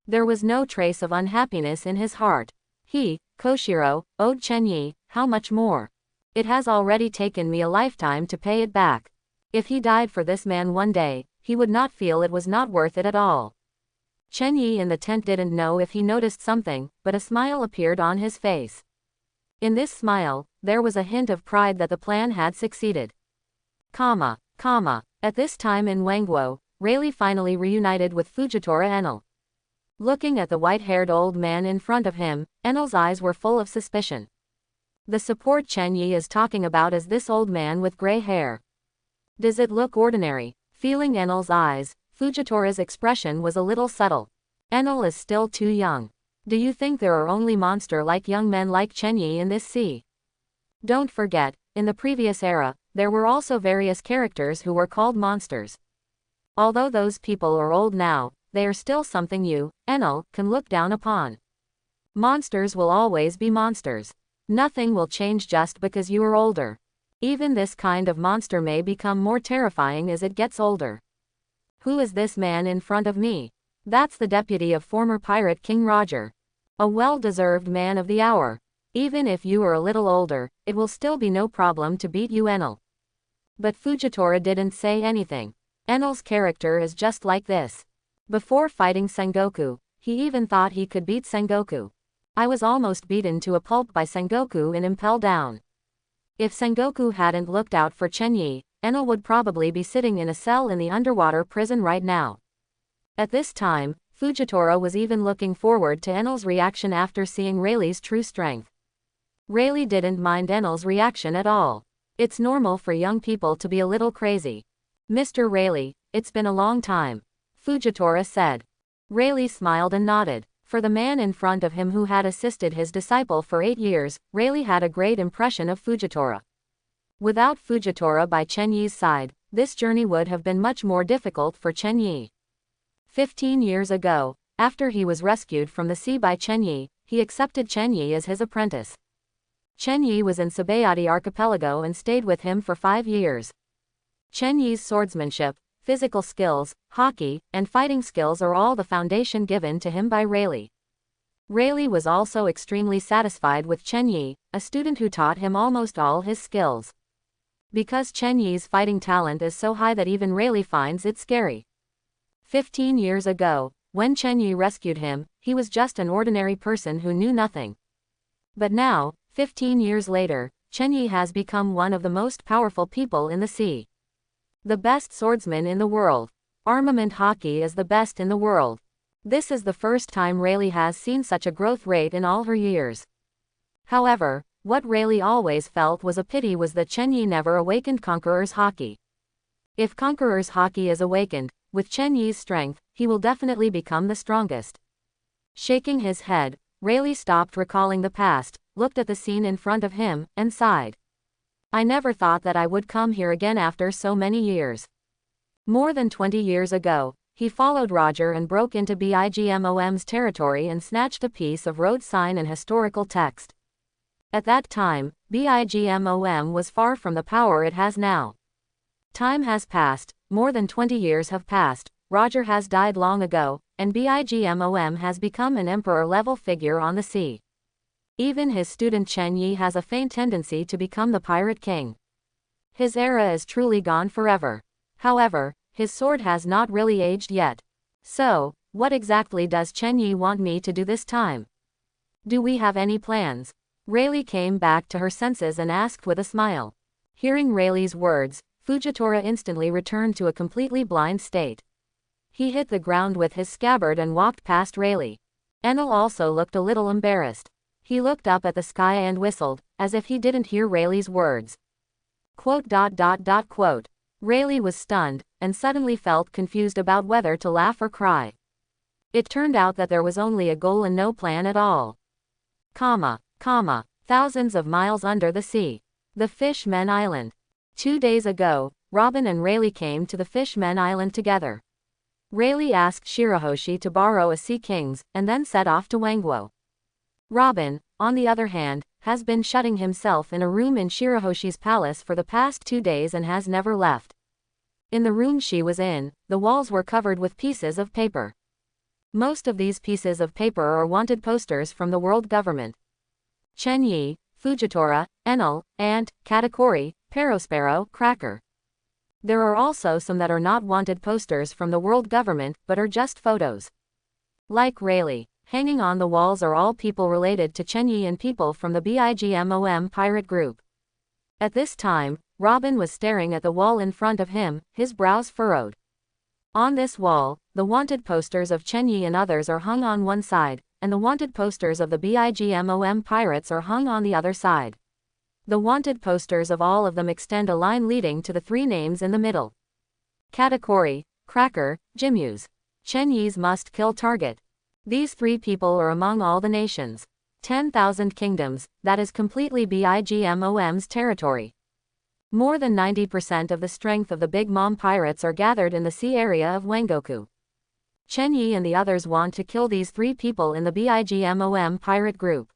There was no trace of unhappiness in his heart. He, Koshiro, owed Chen Yi, how much more? It has already taken me a lifetime to pay it back. If he died for this man one day, he would not feel it was not worth it at all. Chen Yi in the tent didn't know if he noticed something, but a smile appeared on his face. In this smile, there was a hint of pride that the plan had succeeded. At this time in Wangguo, Rayleigh finally reunited with Fujitora Enel. Looking at the white-haired old man in front of him, Enel's eyes were full of suspicion. The support Chen Yi is talking about is this old man with gray hair. Does it look ordinary? Feeling Enel's eyes, Fujitora's expression was a little subtle. Enel is still too young. Do you think there are only monster-like young men like Chen Yi in this sea? Don't forget, in the previous era, there were also various characters who were called monsters. Although those people are old now, they are still something you, Enel, can look down upon. Monsters will always be monsters. Nothing will change just because you are older. Even this kind of monster may become more terrifying as it gets older. Who is this man in front of me? That's the deputy of former pirate King Roger. A well-deserved man of the hour. Even if you are a little older, it will still be no problem to beat you, Enel. But Fujitora didn't say anything. Enel's character is just like this. Before fighting Sengoku, he even thought he could beat Sengoku. I was almost beaten to a pulp by Sengoku in Impel Down. If Sengoku hadn't looked out for Chen Yi, Enel would probably be sitting in a cell in the underwater prison right now. At this time, Fujitora was even looking forward to Enel's reaction after seeing Rayleigh's true strength. Rayleigh didn't mind Enel's reaction at all. It's normal for young people to be a little crazy. Mr. Rayleigh, it's been a long time, Fujitora said. Rayleigh smiled and nodded. For the man in front of him who had assisted his disciple for 8 years, Rayleigh had a great impression of Fujitora. Without Fujitora by Chen Yi's side, this journey would have been much more difficult for Chen Yi. 15 years ago, after he was rescued from the sea by Chen Yi, he accepted Chen Yi as his apprentice. Chen Yi was in Sabayati Archipelago and stayed with him for 5 years. Chen Yi's swordsmanship, physical skills, hockey, and fighting skills are all the foundation given to him by Rayleigh. Rayleigh was also extremely satisfied with Chen Yi, a student who taught him almost all his skills. Because Chen Yi's fighting talent is so high that even Rayleigh finds it scary. 15 years ago, when Chen Yi rescued him, he was just an ordinary person who knew nothing. But now, 15 years later, Chen Yi has become one of the most powerful people in the sea. The best swordsman in the world. Armament hockey is the best in the world. This is the first time Rayleigh has seen such a growth rate in all her years. However, what Rayleigh always felt was a pity was that Chen Yi never awakened Conqueror's hockey. If Conqueror's hockey is awakened, with Chen Yi's strength, he will definitely become the strongest. Shaking his head, Rayleigh stopped recalling the past, looked at the scene in front of him, and sighed. I never thought that I would come here again after so many years. More than 20 years ago, he followed Roger and broke into Bigmom's territory and snatched a piece of road sign and historical text. At that time, Bigmom was far from the power it has now. Time has passed, more than 20 years have passed, Roger has died long ago, and Bigmom has become an emperor-level figure on the sea. Even his student Chen Yi has a faint tendency to become the pirate king. His era is truly gone forever. However, his sword has not really aged yet. So, what exactly does Chen Yi want me to do this time? Do we have any plans? Rayleigh came back to her senses and asked with a smile. Hearing Rayleigh's words, Fujitora instantly returned to a completely blind state. He hit the ground with his scabbard and walked past Rayleigh. Enel also looked a little embarrassed. He looked up at the sky and whistled, as if he didn't hear Rayleigh's words. ... Rayleigh was stunned, and suddenly felt confused about whether to laugh or cry. It turned out that there was only a goal and no plan at all. Thousands of miles under the sea. The Fishmen Island. 2 days ago, Robin and Rayleigh came to the Fishmen Island together. Rayleigh asked Shirahoshi to borrow a Sea King's, and then set off to Wangwo. Robin, on the other hand, has been shutting himself in a room in Shirahoshi's palace for the past 2 days and has never left. In the room she was in, the walls were covered with pieces of paper. Most of these pieces of paper are wanted posters from the world government. Chen Yi, Fujitora, Enel, Ant, Katakuri, Perospero, Cracker. There are also some that are not wanted posters from the world government but are just photos. Like Rayleigh, hanging on the walls are all people related to Chen Yi and people from the Bigmom pirate group. At this time, Robin was staring at the wall in front of him, his brows furrowed. On this wall, the wanted posters of Chen Yi and others are hung on one side, and the wanted posters of the Bigmom pirates are hung on the other side. The wanted posters of all of them extend a line leading to the 3 names in the middle. Katakuri, Cracker, Jimyu's. Chen Yi's must-kill target. These 3 people are among all the nations. 10,000 kingdoms, that is completely Bigmom's territory. More than 90% of the strength of the Big Mom pirates are gathered in the sea area of Wangoku. Chen Yi and the others want to kill these 3 people in the Bigmom pirate group.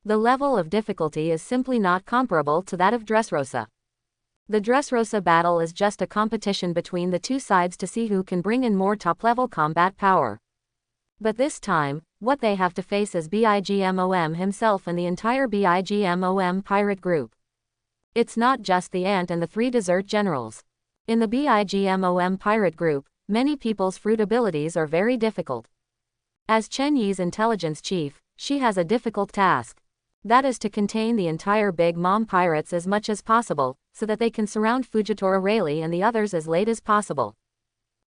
The level of difficulty is simply not comparable to that of Dressrosa. The Dressrosa battle is just a competition between the 2 sides to see who can bring in more top-level combat power. But this time, what they have to face is Bigmom himself and the entire Bigmom pirate group. It's not just the Ant and the 3 desert generals. In the Bigmom pirate group, many people's fruit abilities are very difficult. As Chen Yi's intelligence chief, she has a difficult task. That is to contain the entire Big Mom pirates as much as possible, so that they can surround Fujitora Rayleigh and the others as late as possible.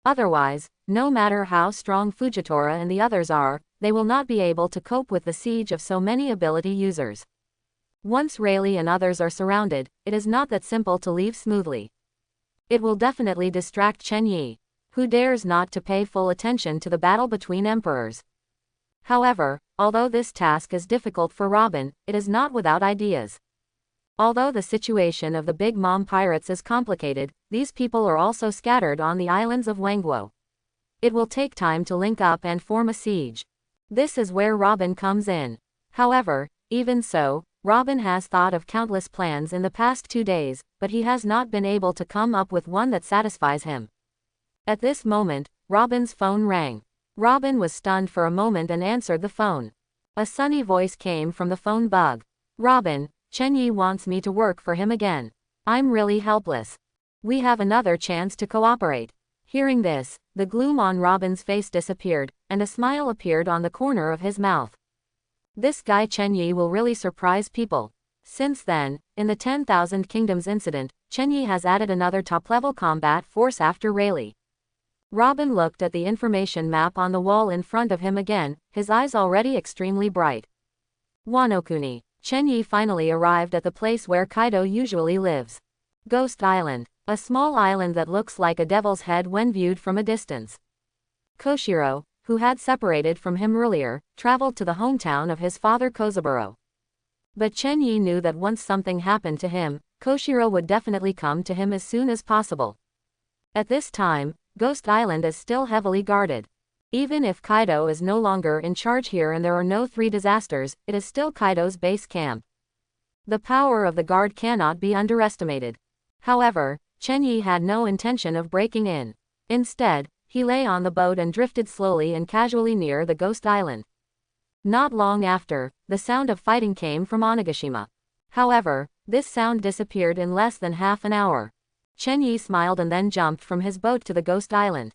Otherwise, no matter how strong Fujitora and the others are, they will not be able to cope with the siege of so many ability users. Once Rayleigh and others are surrounded, it is not that simple to leave smoothly. It will definitely distract Chen Yi, who dares not to pay full attention to the battle between emperors. However, although this task is difficult for Robin, it is not without ideas. Although the situation of the Big Mom pirates is complicated, these people are also scattered on the islands of Wangwo. It will take time to link up and form a siege. This is where Robin comes in. However, even so, Robin has thought of countless plans in the past 2 days, but he has not been able to come up with one that satisfies him. At this moment, Robin's phone rang. Robin was stunned for a moment and answered the phone. A sunny voice came from the phone bug. Robin, Chen Yi wants me to work for him again. I'm really helpless. We have another chance to cooperate. Hearing this, the gloom on Robin's face disappeared, and a smile appeared on the corner of his mouth. This guy Chen Yi will really surprise people. Since then, in the 10,000 Kingdoms incident, Chen Yi has added another top-level combat force after Rayleigh. Robin looked at the information map on the wall in front of him again, his eyes already extremely bright. Wano-kuni. Chen Yi finally arrived at the place where Kaido usually lives. Ghost Island. A small island that looks like a devil's head when viewed from a distance. Koshiro, who had separated from him earlier, traveled to the hometown of his father Kozaburo. But Chen Yi knew that once something happened to him, Koshiro would definitely come to him as soon as possible. At this time, Ghost Island is still heavily guarded. Even if Kaido is no longer in charge here and there are no three disasters, it is still Kaido's base camp. The power of the guard cannot be underestimated. However, Chen Yi had no intention of breaking in. Instead, he lay on the boat and drifted slowly and casually near the Ghost Island. Not long after, the sound of fighting came from Onigashima. However, this sound disappeared in less than half an hour. Chen Yi smiled and then jumped from his boat to the Ghost Island.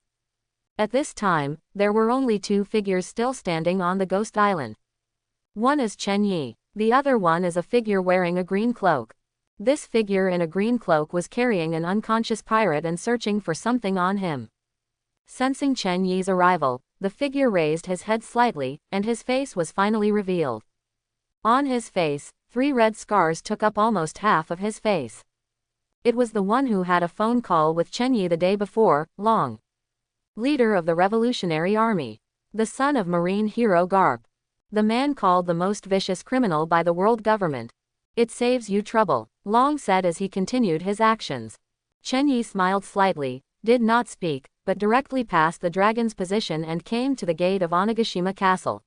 At this time, there were only two figures still standing on the Ghost Island. One is Chen Yi. The other one is a figure wearing a green cloak. This figure in a green cloak was carrying an unconscious pirate and searching for something on him. Sensing Chen Yi's arrival, the figure raised his head slightly, and his face was finally revealed. On his face, 3 red scars took up almost half of his face. It was the one who had a phone call with Chen Yi the day before, Long. Leader of the Revolutionary Army. The son of Marine hero Garp. The man called the most vicious criminal by the world government. It saves you trouble, Long said as he continued his actions. Chen Yi smiled slightly, did not speak, but directly passed the dragon's position and came to the gate of Onigashima Castle.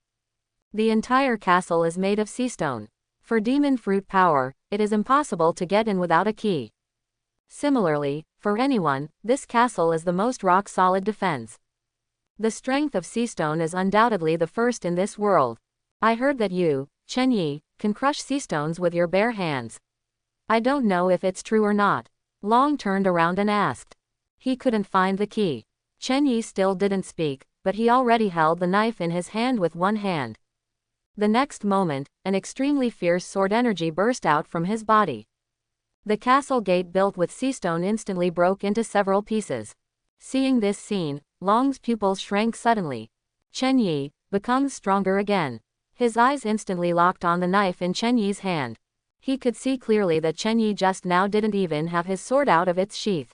The entire castle is made of sea stone. For demon fruit power, it is impossible to get in without a key. Similarly, for anyone, this castle is the most rock-solid defense. The strength of sea stone is undoubtedly the first in this world. I heard that you, Chen Yi, can crush sea stones with your bare hands. I don't know if it's true or not. Long turned around and asked. He couldn't find the key. Chen Yi still didn't speak, but he already held the knife in his hand with one hand. The next moment, an extremely fierce sword energy burst out from his body. The castle gate built with sea stone instantly broke into several pieces. Seeing this scene, Long's pupils shrank suddenly. Chen Yi becomes stronger again. His eyes instantly locked on the knife in Chen Yi's hand. He could see clearly that Chen Yi just now didn't even have his sword out of its sheath.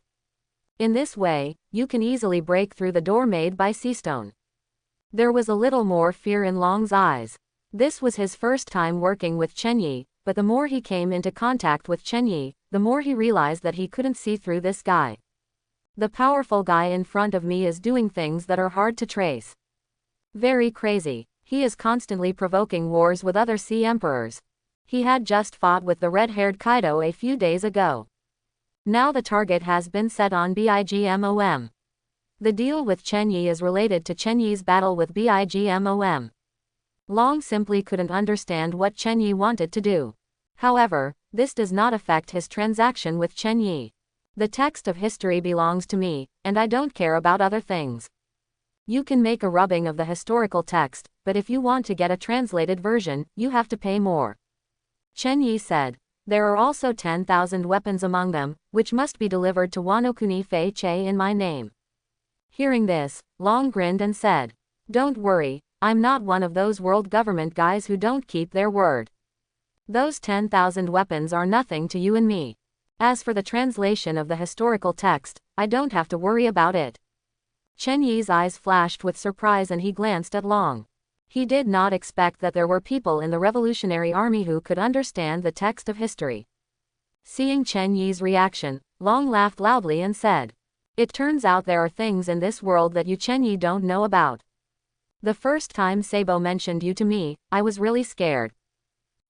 In this way, you can easily break through the door made by sea stone. There was a little more fear in Long's eyes. This was his first time working with Chen Yi, but the more he came into contact with Chen Yi, the more he realized that he couldn't see through this guy. The powerful guy in front of me is doing things that are hard to trace. Very crazy. He is constantly provoking wars with other sea emperors. He had just fought with the red-haired Kaido a few days ago. Now the target has been set on Bigmom. The deal with Chen Yi is related to Chen Yi's battle with Bigmom. Long simply couldn't understand what Chen Yi wanted to do. However, this does not affect his transaction with Chen Yi. The text of history belongs to me, and I don't care about other things. You can make a rubbing of the historical text, but if you want to get a translated version, you have to pay more. Chen Yi said. There are also 10,000 weapons among them, which must be delivered to Wano-kuni Fei Che in my name. Hearing this, Long grinned and said, Don't worry, I'm not one of those world government guys who don't keep their word. Those 10,000 weapons are nothing to you and me. As for the translation of the historical text, I don't have to worry about it. Chen Yi's eyes flashed with surprise and he glanced at Long. He did not expect that there were people in the Revolutionary Army who could understand the text of history. Seeing Chen Yi's reaction, Long laughed loudly and said, It turns out there are things in this world that you Chen Yi don't know about. The first time Sabo mentioned you to me, I was really scared.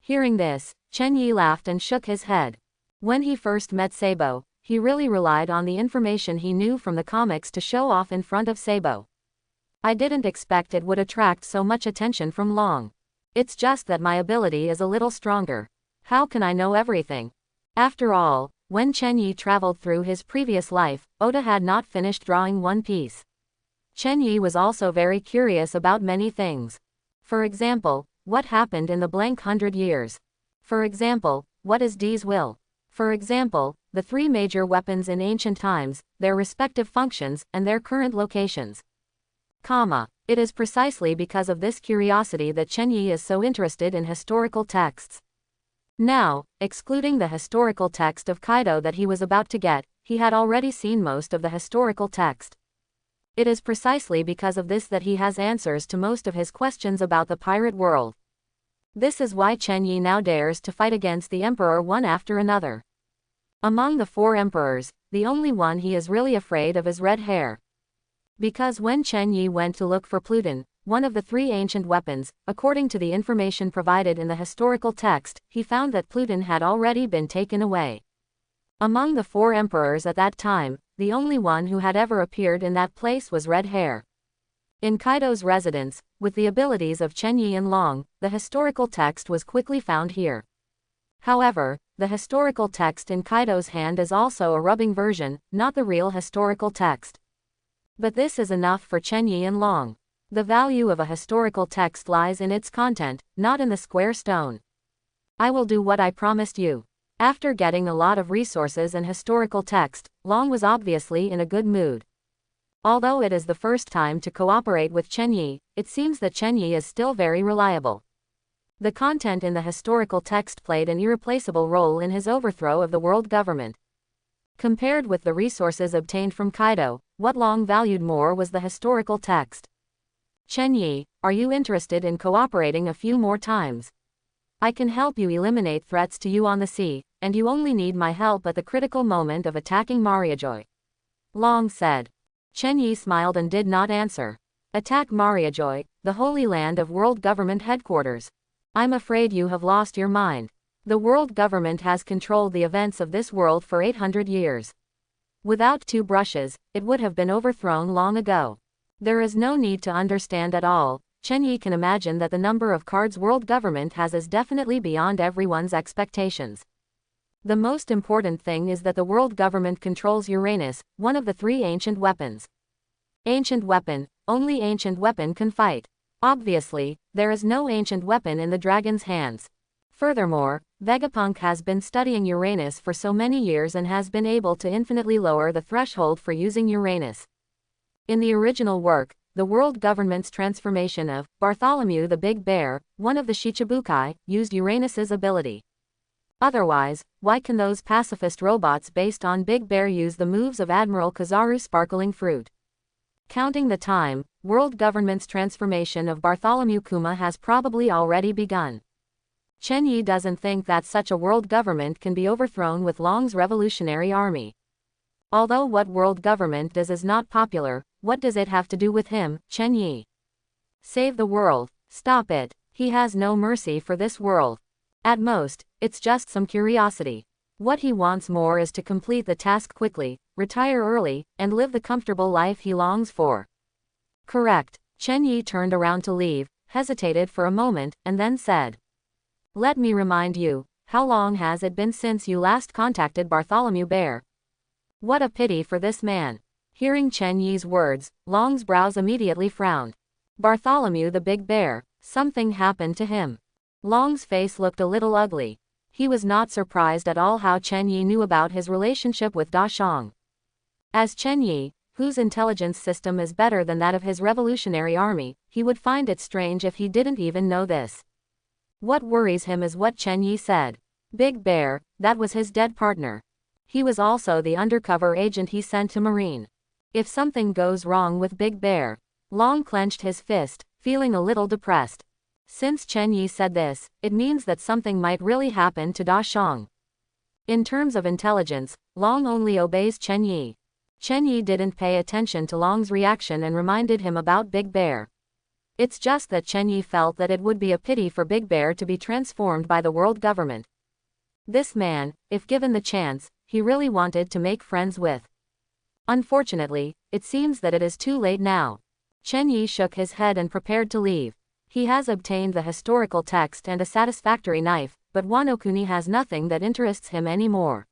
Hearing this, Chen Yi laughed and shook his head. When he first met Sabo, he really relied on the information he knew from the comics to show off in front of Sabo. I didn't expect it would attract so much attention from Long. It's just that my ability is a little stronger. How can I know everything? After all, when Chen Yi traveled through his previous life, Oda had not finished drawing One Piece. Chen Yi was also very curious about many things. For example, what happened in the blank 100 years? For example, what is D's will? For example, the three major weapons in ancient times, their respective functions, and their current locations. It is precisely because of this curiosity that Chen Yi is so interested in historical texts. Now, excluding the historical text of Kaido that he was about to get, he had already seen most of the historical text. It is precisely because of this that he has answers to most of his questions about the pirate world. This is why Chen Yi now dares to fight against the emperor one after another. Among the four emperors, the only one he is really afraid of is Red Hair. Because when Chen Yi went to look for Pluton, one of the three ancient weapons, according to the information provided in the historical text, he found that Pluton had already been taken away. Among the four emperors at that time, the only one who had ever appeared in that place was Red Hair. In Kaido's residence, with the abilities of Chen Yi and Long, the historical text was quickly found here. However, the historical text in Kaido's hand is also a rubbing version, not the real historical text. But this is enough for Chen Yi and Long. The value of a historical text lies in its content, not in the square stone. I will do what I promised you. After getting a lot of resources and historical text, Long was obviously in a good mood. Although it is the first time to cooperate with Chen Yi, it seems that Chen Yi is still very reliable. The content in the historical text played an irreplaceable role in his overthrow of the world government. Compared with the resources obtained from Kaido, what Long valued more was the historical text. Chen Yi, are you interested in cooperating a few more times? I can help you eliminate threats to you on the sea, and you only need my help at the critical moment of attacking Mariajoy. Long said. Chen Yi smiled and did not answer. Attack Mariajoy, the holy land of world government headquarters. I'm afraid you have lost your mind. The world government has controlled the events of this world for 800 years. Without two brushes, it would have been overthrown long ago. There is no need to understand at all. Chen Yi can imagine that the number of cards world government has is definitely beyond everyone's expectations. The most important thing is that the world government controls Uranus, one of the three ancient weapons. Ancient weapon, only ancient weapon can fight. Obviously, there is no ancient weapon in the dragon's hands. Furthermore, Vegapunk has been studying Uranus for so many years and has been able to infinitely lower the threshold for using Uranus. In the original work, the world government's transformation of Bartholomew the Big Bear, one of the Shichibukai, used Uranus's ability. Otherwise, why can those pacifist robots based on Big Bear use the moves of Admiral Kizaru's Sparkling Fruit? Counting the time, world government's transformation of Bartholomew Kuma has probably already begun. Chen Yi doesn't think that such a world government can be overthrown with Long's revolutionary army. Although what world government does is not popular, what does it have to do with him, Chen Yi? Save the world. Stop it. He has no mercy for this world. At most, it's just some curiosity. What he wants more is to complete the task quickly, retire early, and live the comfortable life he longs for. Correct. Chen Yi turned around to leave, hesitated for a moment, and then said, "Let me remind you, how long has it been since you last contacted Bartholomew Bear? What a pity for this man." Hearing Chen Yi's words, Long's brows immediately frowned. Bartholomew the Big Bear, something happened to him. Long's face looked a little ugly. He was not surprised at all how Chen Yi knew about his relationship with Da Shang. As Chen Yi, whose intelligence system is better than that of his revolutionary army, he would find it strange if he didn't even know this. What worries him is what Chen Yi said. Big Bear, that was his dead partner. He was also the undercover agent he sent to Marine. If something goes wrong with Big Bear, Long clenched his fist, feeling a little depressed. Since Chen Yi said this, it means that something might really happen to Da Shang. In terms of intelligence, Long only obeys Chen Yi. Chen Yi didn't pay attention to Long's reaction and reminded him about Big Bear. It's just that Chen Yi felt that it would be a pity for Big Bear to be transformed by the world government. This man, if given the chance, he really wanted to make friends with. Unfortunately, it seems that it is too late now. Chen Yi shook his head and prepared to leave. He has obtained the historical text and a satisfactory knife, but Wano Kuni has nothing that interests him anymore.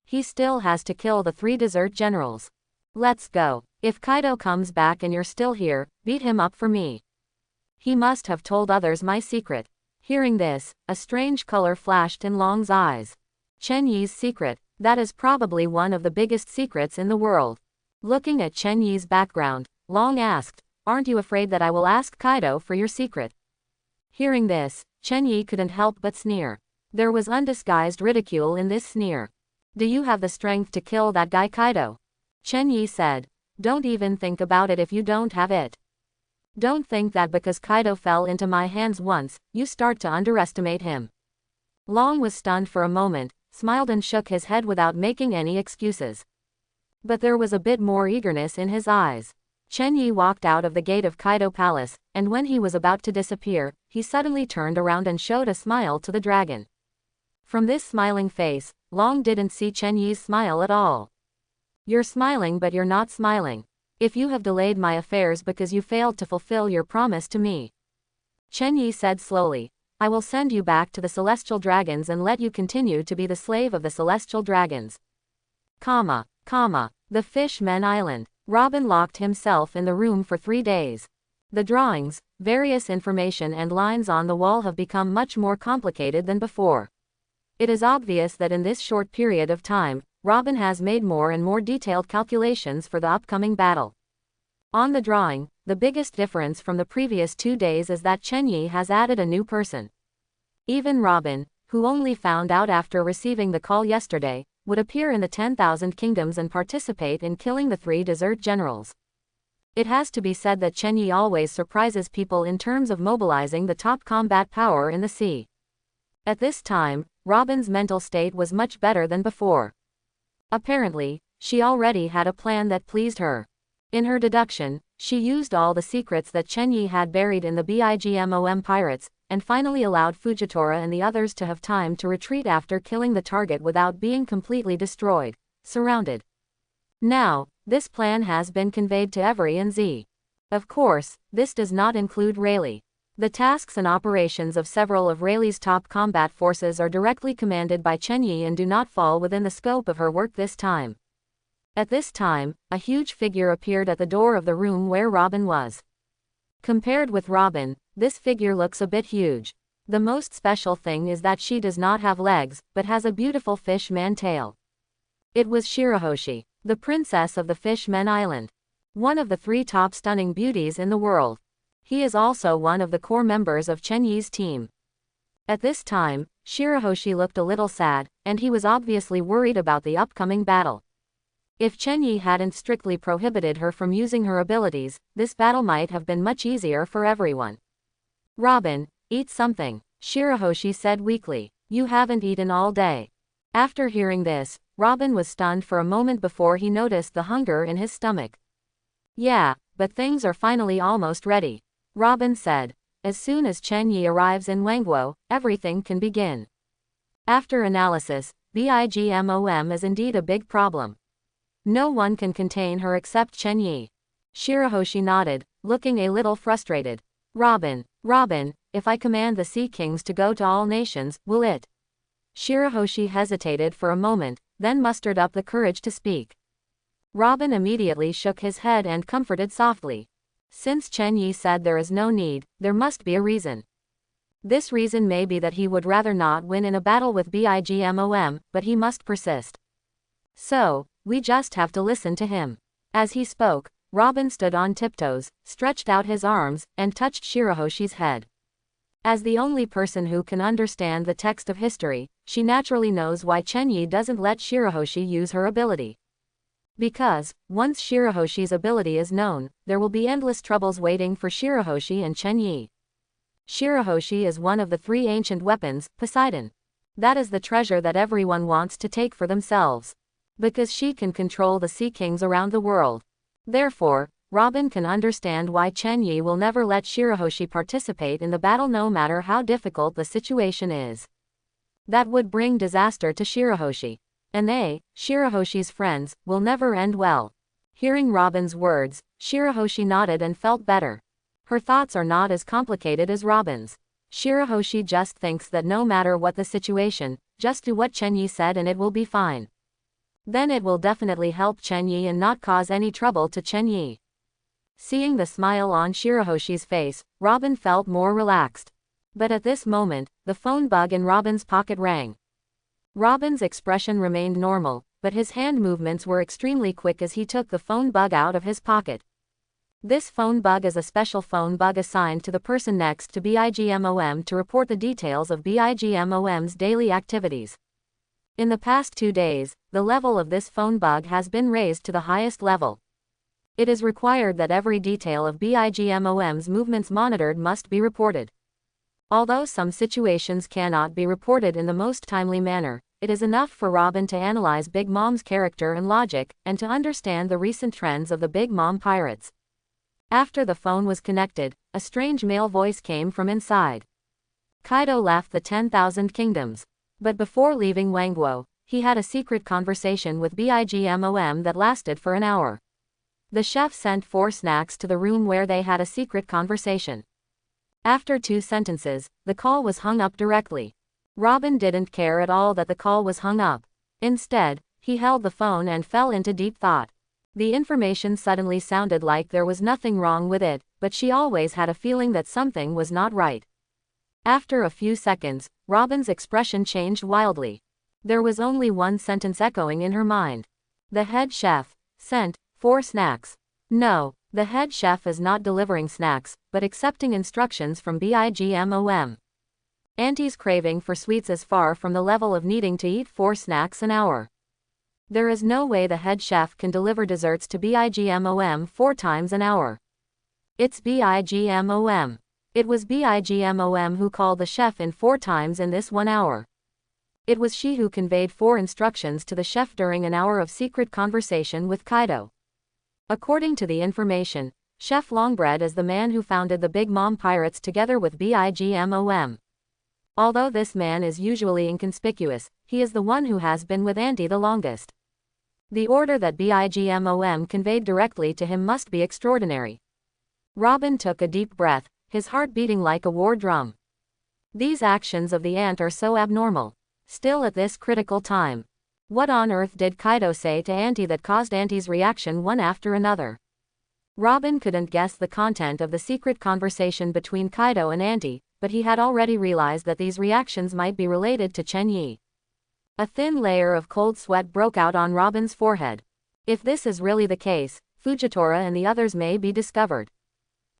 He still has to kill the 3 desert generals. Let's go. If Kaido comes back and you're still here, beat him up for me. He must have told others my secret. Hearing this, a strange color flashed in Long's eyes. Chen Yi's secret, that is probably one of the biggest secrets in the world. Looking at Chen Yi's background, Long asked, "Aren't you afraid that I will ask Kaido for your secret?" Hearing this, Chen Yi couldn't help but sneer. There was undisguised ridicule in this sneer. "Do you have the strength to kill that guy Kaido?" Chen Yi said. "Don't even think about it if you don't have it. Don't think that because Kaido fell into my hands once, you start to underestimate him." Long was stunned for a moment, smiled and shook his head without making any excuses. But there was a bit more eagerness in his eyes. Chen Yi walked out of the gate of Kaido Palace, and when he was about to disappear, he suddenly turned around and showed a smile to the dragon. From this smiling face, Long didn't see Chen Yi's smile at all. "You're smiling but you're not smiling. If you have delayed my affairs because you failed to fulfill your promise to me," Chen Yi said slowly, "I will send you back to the Celestial Dragons and let you continue to be the slave of the Celestial Dragons. The Fish-Men Island. Robin locked himself in the room for 3 days. The drawings, various information and lines on the wall have become much more complicated than before. It is obvious that in this short period of time, Robin has made more and more detailed calculations for the upcoming battle. On the drawing, the biggest difference from the previous 2 days is that Chen Yi has added a new person. Even Robin, who only found out after receiving the call yesterday, would appear in the 10,000 kingdoms and participate in killing the 3 desert generals. It has to be said that Chen Yi always surprises people in terms of mobilizing the top combat power in the sea. At this time, Robin's mental state was much better than before. Apparently, she already had a plan that pleased her. In her deduction, she used all the secrets that Chen Yi had buried in the Bigmom pirates, and finally allowed Fujitora and the others to have time to retreat after killing the target without being completely destroyed, surrounded. Now, this plan has been conveyed to Every and Z. Of course, this does not include Rayleigh. The tasks and operations of several of Rayleigh's top combat forces are directly commanded by Chen Yi and do not fall within the scope of her work this time. At this time, a huge figure appeared at the door of the room where Robin was. Compared with Robin, this figure looks a bit huge. The most special thing is that she does not have legs, but has a beautiful fish-man tail. It was Shirahoshi, the princess of the Fish-Men Island. One of the 3 top stunning beauties in the world. He is also one of the core members of Chen Yi's team. At this time, Shirahoshi looked a little sad, and he was obviously worried about the upcoming battle. If Chen Yi hadn't strictly prohibited her from using her abilities, this battle might have been much easier for everyone. "Robin, eat something," Shirahoshi said weakly. "You haven't eaten all day." After hearing this, Robin was stunned for a moment before he noticed the hunger in his stomach. "Yeah, but things are finally almost ready," Robin said. "As soon as Chen Yi arrives in Wangguo, everything can begin." After analysis, Bigmom is indeed a big problem. No one can contain her except Chen Yi. Shirahoshi nodded, looking a little frustrated. Robin, if I command the Sea Kings to go to all nations, will it?" Shirahoshi hesitated for a moment, then mustered up the courage to speak. Robin immediately shook his head and comforted softly. Since Chen Yi said there is no need, there must be a reason. This reason may be that he would rather not win in a battle with Bigmom, but he must persist. So, we just have to listen to him. As he spoke, Robin stood on tiptoes, stretched out his arms, and touched Shirahoshi's head. As the only person who can understand the text of history, she naturally knows why Chen Yi doesn't let Shirahoshi use her ability. Because, once Shirahoshi's ability is known, there will be endless troubles waiting for Shirahoshi and Chen Yi. Shirahoshi is one of the 3 ancient weapons, Poseidon. That is the treasure that everyone wants to take for themselves. Because she can control the Sea Kings around the world. Therefore, Robin can understand why Chen Yi will never let Shirahoshi participate in the battle no matter how difficult the situation is. That would bring disaster to Shirahoshi. And they, Shirahoshi's friends, will never end well. Hearing Robin's words, Shirahoshi nodded and felt better. Her thoughts are not as complicated as Robin's. Shirahoshi just thinks that no matter what the situation, just do what Chen Yi said and it will be fine. Then it will definitely help Chen Yi and not cause any trouble to Chen Yi. Seeing the smile on Shirahoshi's face, Robin felt more relaxed. But at this moment, the phone bug in Robin's pocket rang. Robin's expression remained normal, but his hand movements were extremely quick as he took the phone bug out of his pocket. This phone bug is a special phone bug assigned to the person next to BIGMOM to report the details of BIGMOM's daily activities. In the past 2 days, the level of this phone bug has been raised to the highest level. It is required that every detail of BIGMOM's movements monitored must be reported. Although some situations cannot be reported in the most timely manner, it is enough for Robin to analyze Big Mom's character and logic, and to understand the recent trends of the Big Mom pirates. After the phone was connected, a strange male voice came from inside. Kaido left the 10,000 Kingdoms. But before leaving Wangguo, he had a secret conversation with BIGMOM that lasted for an hour. The chef sent 4 snacks to the room where they had a secret conversation. After 2 sentences, the call was hung up directly. Robin didn't care at all that the call was hung up. Instead, he held the phone and fell into deep thought. The information suddenly sounded like there was nothing wrong with it, but she always had a feeling that something was not right. After a few seconds, Robin's expression changed wildly. There was only one sentence echoing in her mind. The head chef sent 4 snacks. No, the head chef is not delivering snacks, but accepting instructions from BIGMOM. Auntie's craving for sweets is far from the level of needing to eat 4 snacks an hour. There is no way the head chef can deliver desserts to BIGMOM 4 times an hour. It's BIGMOM. It was BIGMOM who called the chef in 4 times in this 1 hour. It was she who conveyed 4 instructions to the chef during an hour of secret conversation with Kaido. According to the information, Chef Longbread is the man who founded the Big Mom Pirates together with BIGMOM. Although this man is usually inconspicuous, he is the one who has been with Auntie the longest. The order that BIGMOM conveyed directly to him must be extraordinary. Robin took a deep breath, his heart beating like a war drum. These actions of the ant are so abnormal. Still at this critical time. What on earth did Kaido say to Auntie that caused Auntie's reaction one after another? Robin couldn't guess the content of the secret conversation between Kaido and Auntie, but he had already realized that these reactions might be related to Chen Yi. A thin layer of cold sweat broke out on Robin's forehead. If this is really the case, Fujitora and the others may be discovered.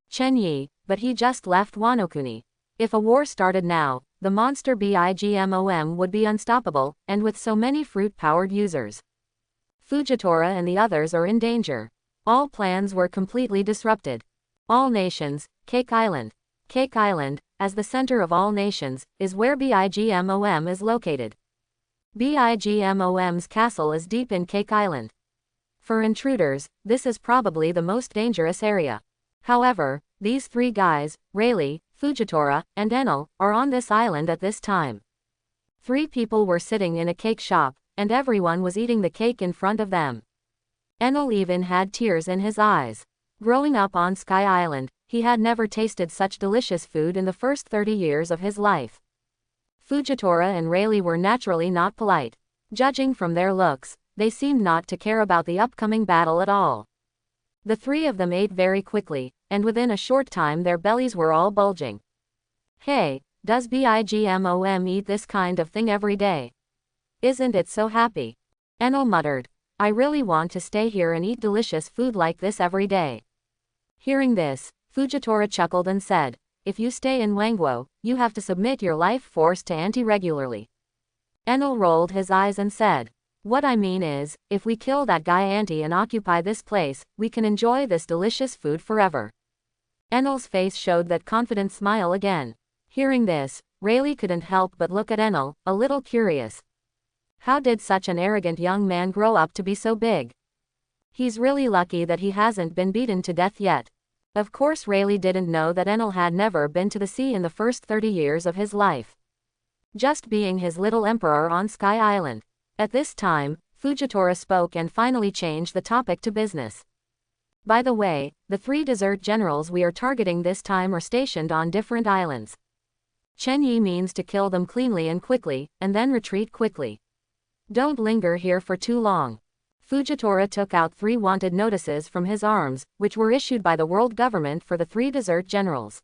Chen Yi, but he just left Wano-kuni. If a war started now, the monster BIGMOM would be unstoppable, and with so many fruit-powered users. Fujitora and the others are in danger. All plans were completely disrupted. All nations, Cake Island. Cake Island, as the center of all nations, is where BIGMOM is located. BIGMOM's castle is deep in Cake Island. For intruders, this is probably the most dangerous area. However, these 3 guys, Rayleigh, Fujitora, and Enel, are on this island at this time. 3 people were sitting in a cake shop, and everyone was eating the cake in front of them. Enel even had tears in his eyes. Growing up on Sky Island, he had never tasted such delicious food in the first 30 years of his life. Fujitora and Rayleigh were naturally not polite. Judging from their looks, they seemed not to care about the upcoming battle at all. The 3 of them ate very quickly, and within a short time their bellies were all bulging. Hey, does BIGMOM eat this kind of thing every day? Isn't it so happy? Enel muttered. I really want to stay here and eat delicious food like this every day. Hearing this, Fujitora chuckled and said, if you stay in Wangguo, you have to submit your life force to Auntie regularly. Enel rolled his eyes and said, what I mean is, if we kill that guy Auntie and occupy this place, we can enjoy this delicious food forever. Enel's face showed that confident smile again. Hearing this, Rayleigh couldn't help but look at Enel, a little curious. How did such an arrogant young man grow up to be so big? He's really lucky that he hasn't been beaten to death yet. Of course Rayleigh didn't know that Enel had never been to the sea in the first 30 years of his life. Just being his little emperor on Sky Island. At this time, Fujitora spoke and finally changed the topic to business. By the way, the 3 desert generals we are targeting this time are stationed on different islands. Chen Yi means to kill them cleanly and quickly, and then retreat quickly. Don't linger here for too long. Fujitora took out 3 wanted notices from his arms, which were issued by the world government for the 3 desert generals.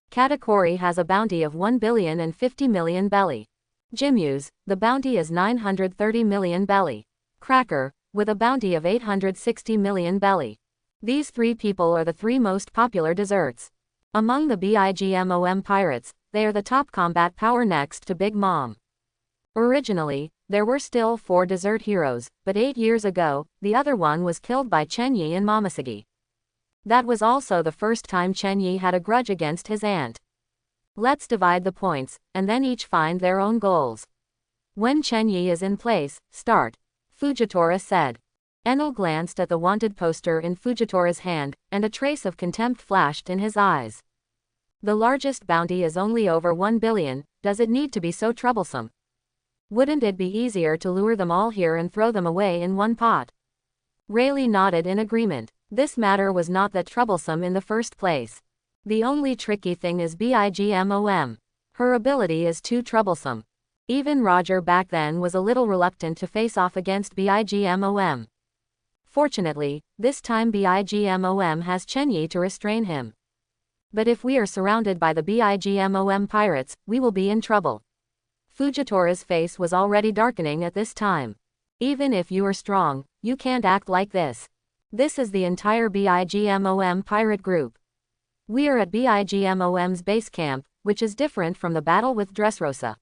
Katakuri has a bounty of 1,050 million belly. Jimu's, the bounty is 930 million belly. Cracker, with a bounty of 860 million belly. These 3 people are the 3 most popular desserts. Among the BIGMOM pirates, they are the top combat power next to Big Mom. Originally, there were still 4 desert heroes, but 8 years ago, the other one was killed by Chenyi and Momoshiki. That was also the first time Chenyi had a grudge against his aunt. Let's divide the points, and then each find their own goals. When Chenyi is in place, start. Fujitora said. Enel glanced at the wanted poster in Fujitora's hand, and a trace of contempt flashed in his eyes. The largest bounty is only over 1 billion, does it need to be so troublesome? Wouldn't it be easier to lure them all here and throw them away in one pot? Rayleigh nodded in agreement. This matter was not that troublesome in the first place. The only tricky thing is BIGMOM. Her ability is too troublesome. Even Roger back then was a little reluctant to face off against BIGMOM. Fortunately, this time BIGMOM has Chenyi to restrain him. But if we are surrounded by the BIGMOM pirates, we will be in trouble. Fujitora's face was already darkening at this time. Even if you are strong, you can't act like this. This is the entire BIGMOM pirate group. We are at BIGMOM's base camp, which is different from the battle with Dressrosa.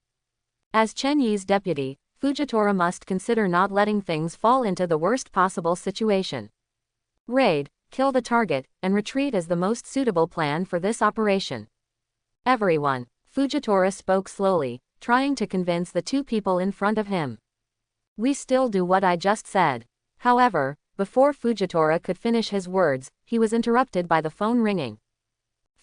As Chenyi's deputy, Fujitora must consider not letting things fall into the worst possible situation. Raid, kill the target, and retreat is the most suitable plan for this operation. Everyone, Fujitora spoke slowly, trying to convince the 2 people in front of him. We still do what I just said. However, before Fujitora could finish his words, he was interrupted by the phone ringing.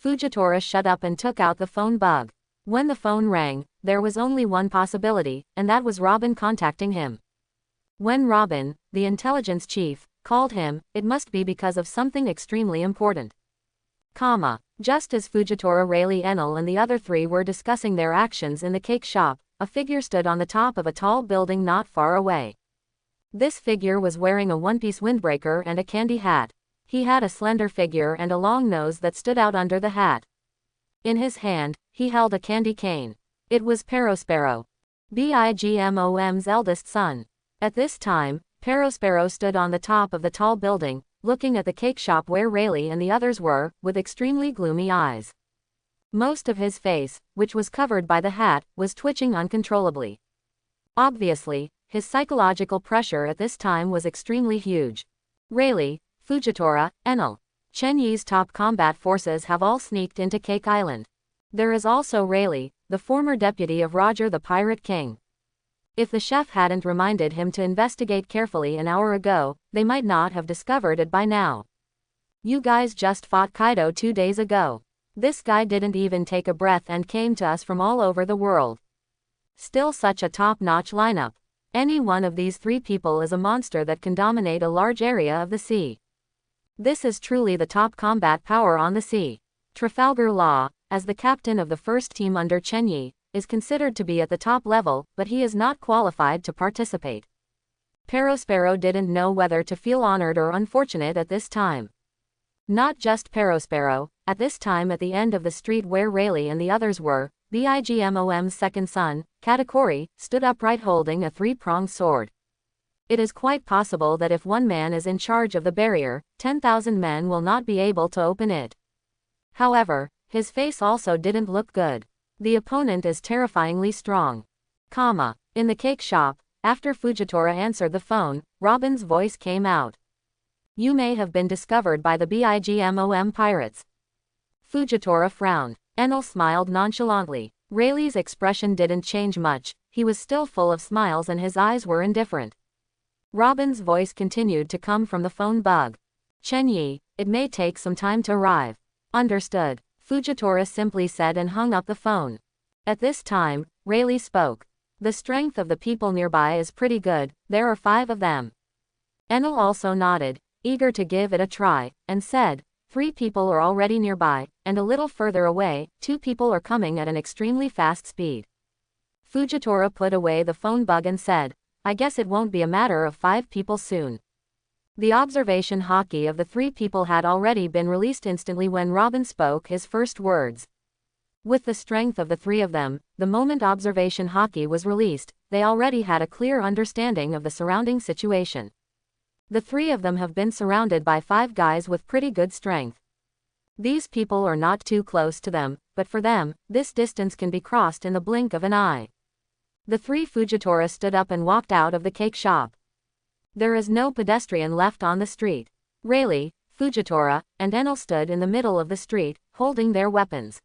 Fujitora shut up and took out the phone bug. When the phone rang, there was only one possibility, and that was Robin contacting him. When Robin, the intelligence chief, called him, it must be because of something extremely important. Just as Fujitora, Rayleigh, Enel and the other 3 were discussing their actions in the cake shop, a figure stood on the top of a tall building not far away. This figure was wearing a one-piece windbreaker and a candy hat. He had a slender figure and a long nose that stood out under the hat. In his hand, he held a candy cane. It was Perospero, BIGMOM's eldest son. At this time, Perospero stood on the top of the tall building, looking at the cake shop where Rayleigh and the others were, with extremely gloomy eyes. Most of his face, which was covered by the hat, was twitching uncontrollably. Obviously, his psychological pressure at this time was extremely huge. Rayleigh, Fujitora, Enel, Chenyi's top combat forces have all sneaked into Cake Island. There is also Rayleigh, the former deputy of Roger the Pirate King. If the chef hadn't reminded him to investigate carefully an hour ago, they might not have discovered it by now. You guys just fought Kaido 2 days ago. This guy didn't even take a breath and came to us from all over the world. Still such a top-notch lineup. Any one of these 3 people is a monster that can dominate a large area of the sea. This is truly the top combat power on the sea. Trafalgar Law, as the captain of the first team under Chenyi, is considered to be at the top level, but he is not qualified to participate. Perospero didn't know whether to feel honored or unfortunate at this time. Not just Perospero, at this time at the end of the street where Rayleigh and the others were, BIGMOM's second son, Katakuri, stood upright holding a 3-pronged sword. It is quite possible that if one man is in charge of the barrier, 10,000 men will not be able to open it. However, his face also didn't look good. The opponent is terrifyingly strong. In the cake shop, after Fujitora answered the phone, Robin's voice came out. You may have been discovered by the BIGMOM pirates. Fujitora frowned. Enel smiled nonchalantly. Rayleigh's expression didn't change much, he was still full of smiles and his eyes were indifferent. Robin's voice continued to come from the phone bug. Chenyi, it may take some time to arrive. Understood. Fujitora simply said and hung up the phone. At this time, Rayleigh spoke. The strength of the people nearby is pretty good, there are 5 of them. Enel also nodded, eager to give it a try, and said, 3 people are already nearby, and a little further away, 2 people are coming at an extremely fast speed. Fujitora put away the phone bug and said, I guess it won't be a matter of 5 people soon. The observation haki of the 3 people had already been released instantly when Robin spoke his first words. With the strength of the 3 of them, the moment observation haki was released, they already had a clear understanding of the surrounding situation. The 3 of them have been surrounded by 5 guys with pretty good strength. These people are not too close to them, but for them, this distance can be crossed in the blink of an eye. The 3 Fujitora stood up and walked out of the cake shop. There is no pedestrian left on the street. Rayleigh, Fujitora, and Enel stood in the middle of the street, holding their weapons.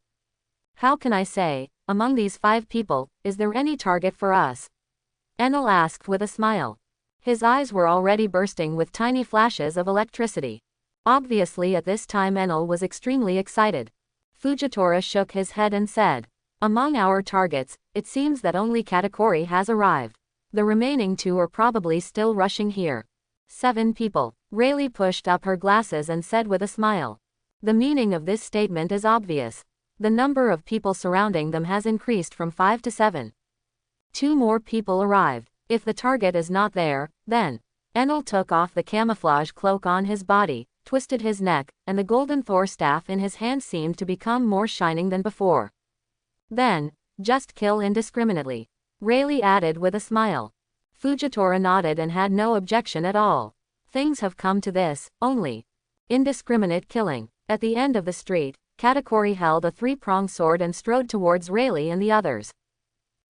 How can I say, among these 5 people, is there any target for us? Enel asked with a smile. His eyes were already bursting with tiny flashes of electricity. Obviously at this time Enel was extremely excited. Fujitora shook his head and said, "Among our targets, it seems that only Katakuri has arrived. The remaining 2 are probably still rushing here." 7 people. Rayleigh pushed up her glasses and said with a smile. The meaning of this statement is obvious. The number of people surrounding them has increased from 5 to 7. 2 more people arrived. If the target is not there, then. Enel took off the camouflage cloak on his body, twisted his neck, and the golden Thor staff in his hand seemed to become more shining than before. Then, just kill indiscriminately. Rayleigh added with a smile. Fujitora nodded and had no objection at all. Things have come to this, only. Indiscriminate killing. At the end of the street, Katakuri held a 3-pronged sword and strode towards Rayleigh and the others.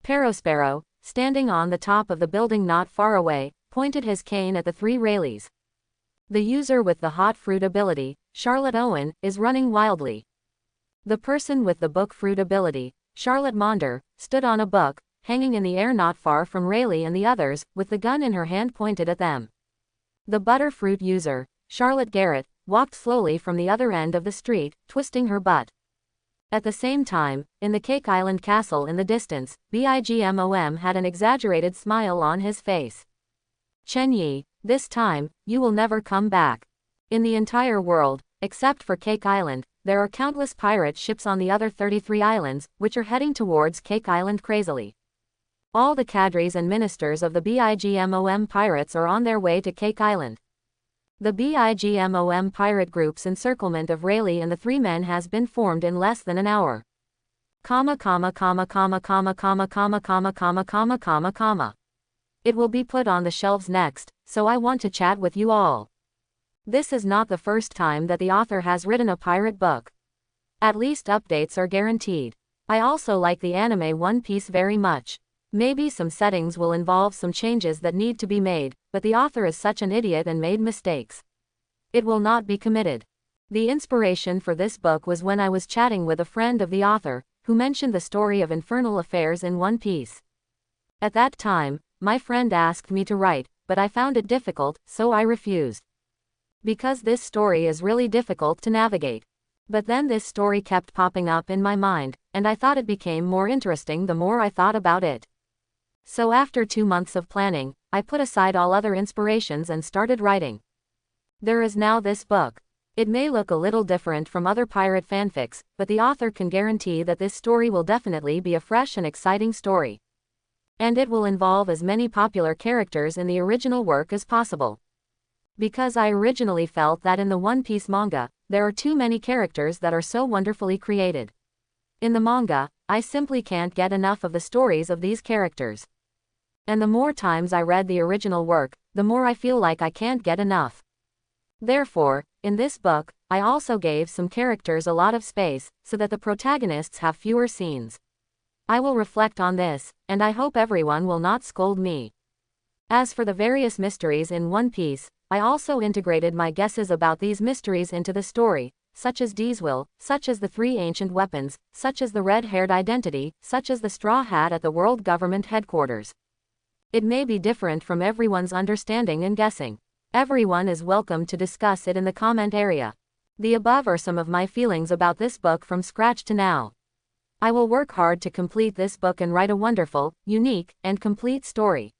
Perospero, standing on the top of the building not far away, pointed his cane at the 3 Rayleighs. The user with the hot fruit ability, Charlotte Owen, is running wildly. The person with the book fruit ability, Charlotte Maunder, stood on a book, hanging in the air not far from Rayleigh and the others, with the gun in her hand pointed at them. The butterfruit user, Charlotte Garrett, walked slowly from the other end of the street, twisting her butt. At the same time, in the Cake Island castle in the distance, Bigmom had an exaggerated smile on his face. "Chen Yi, this time, you will never come back. In the entire world, except for Cake Island, there are countless pirate ships on the other 33 islands, which are heading towards Cake Island crazily. All the cadres and ministers of the Bigmom pirates are on their way to Cake Island. The Bigmom pirate group's encirclement of Rayleigh and the 3 men has been formed in less than an hour. It will be put on the shelves next, so I want to chat with you all. This is not the first time that the author has written a pirate book. At least updates are guaranteed. I also like the anime One Piece very much. Maybe some settings will involve some changes that need to be made, but the author is such an idiot and made mistakes. It will not be committed. The inspiration for this book was when I was chatting with a friend of the author, who mentioned the story of infernal affairs in One Piece. At that time, my friend asked me to write, but I found it difficult, so I refused. Because this story is really difficult to navigate. But then this story kept popping up in my mind, and I thought it became more interesting the more I thought about it. So after 2 months of planning, I put aside all other inspirations and started writing. There is now this book. It may look a little different from other pirate fanfics, but the author can guarantee that this story will definitely be a fresh and exciting story. And it will involve as many popular characters in the original work as possible. Because I originally felt that in the One Piece manga, there are too many characters that are so wonderfully created. In the manga, I simply can't get enough of the stories of these characters. And the more times I read the original work, the more I feel like I can't get enough. Therefore, in this book, I also gave some characters a lot of space, so that the protagonists have fewer scenes. I will reflect on this, and I hope everyone will not scold me. As for the various mysteries in One Piece, I also integrated my guesses about these mysteries into the story, such as Dee's will, such as the 3 ancient weapons, such as the red-haired identity, such as the straw hat at the world government headquarters. It may be different from everyone's understanding and guessing. Everyone is welcome to discuss it in the comment area. The above are some of my feelings about this book from scratch to now. I will work hard to complete this book and write a wonderful, unique, and complete story.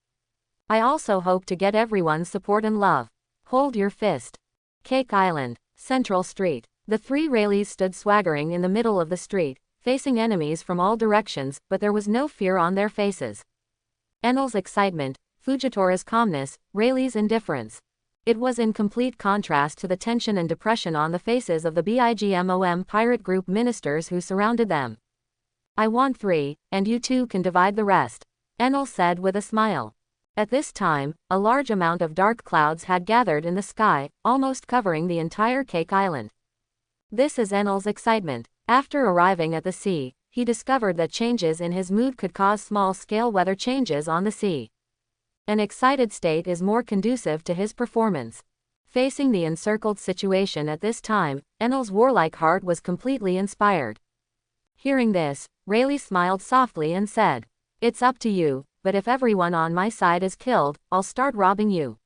I also hope to get everyone's support and love. Hold your fist. Cake Island, Central Street. The 3 Rayleighs stood swaggering in the middle of the street, facing enemies from all directions, but there was no fear on their faces. Enel's excitement, Fujitora's calmness, Rayleigh's indifference. It was in complete contrast to the tension and depression on the faces of the BIGMOM pirate group ministers who surrounded them. I want 3, and you two can divide the rest, Enel said with a smile. At this time, a large amount of dark clouds had gathered in the sky, almost covering the entire Cake Island. This is Enel's excitement. After arriving at the sea, he discovered that changes in his mood could cause small-scale weather changes on the sea. An excited state is more conducive to his performance. Facing the encircled situation at this time, Enel's warlike heart was completely inspired. Hearing this, Rayleigh smiled softly and said, "It's up to you, but if everyone on my side is killed, I'll start robbing you."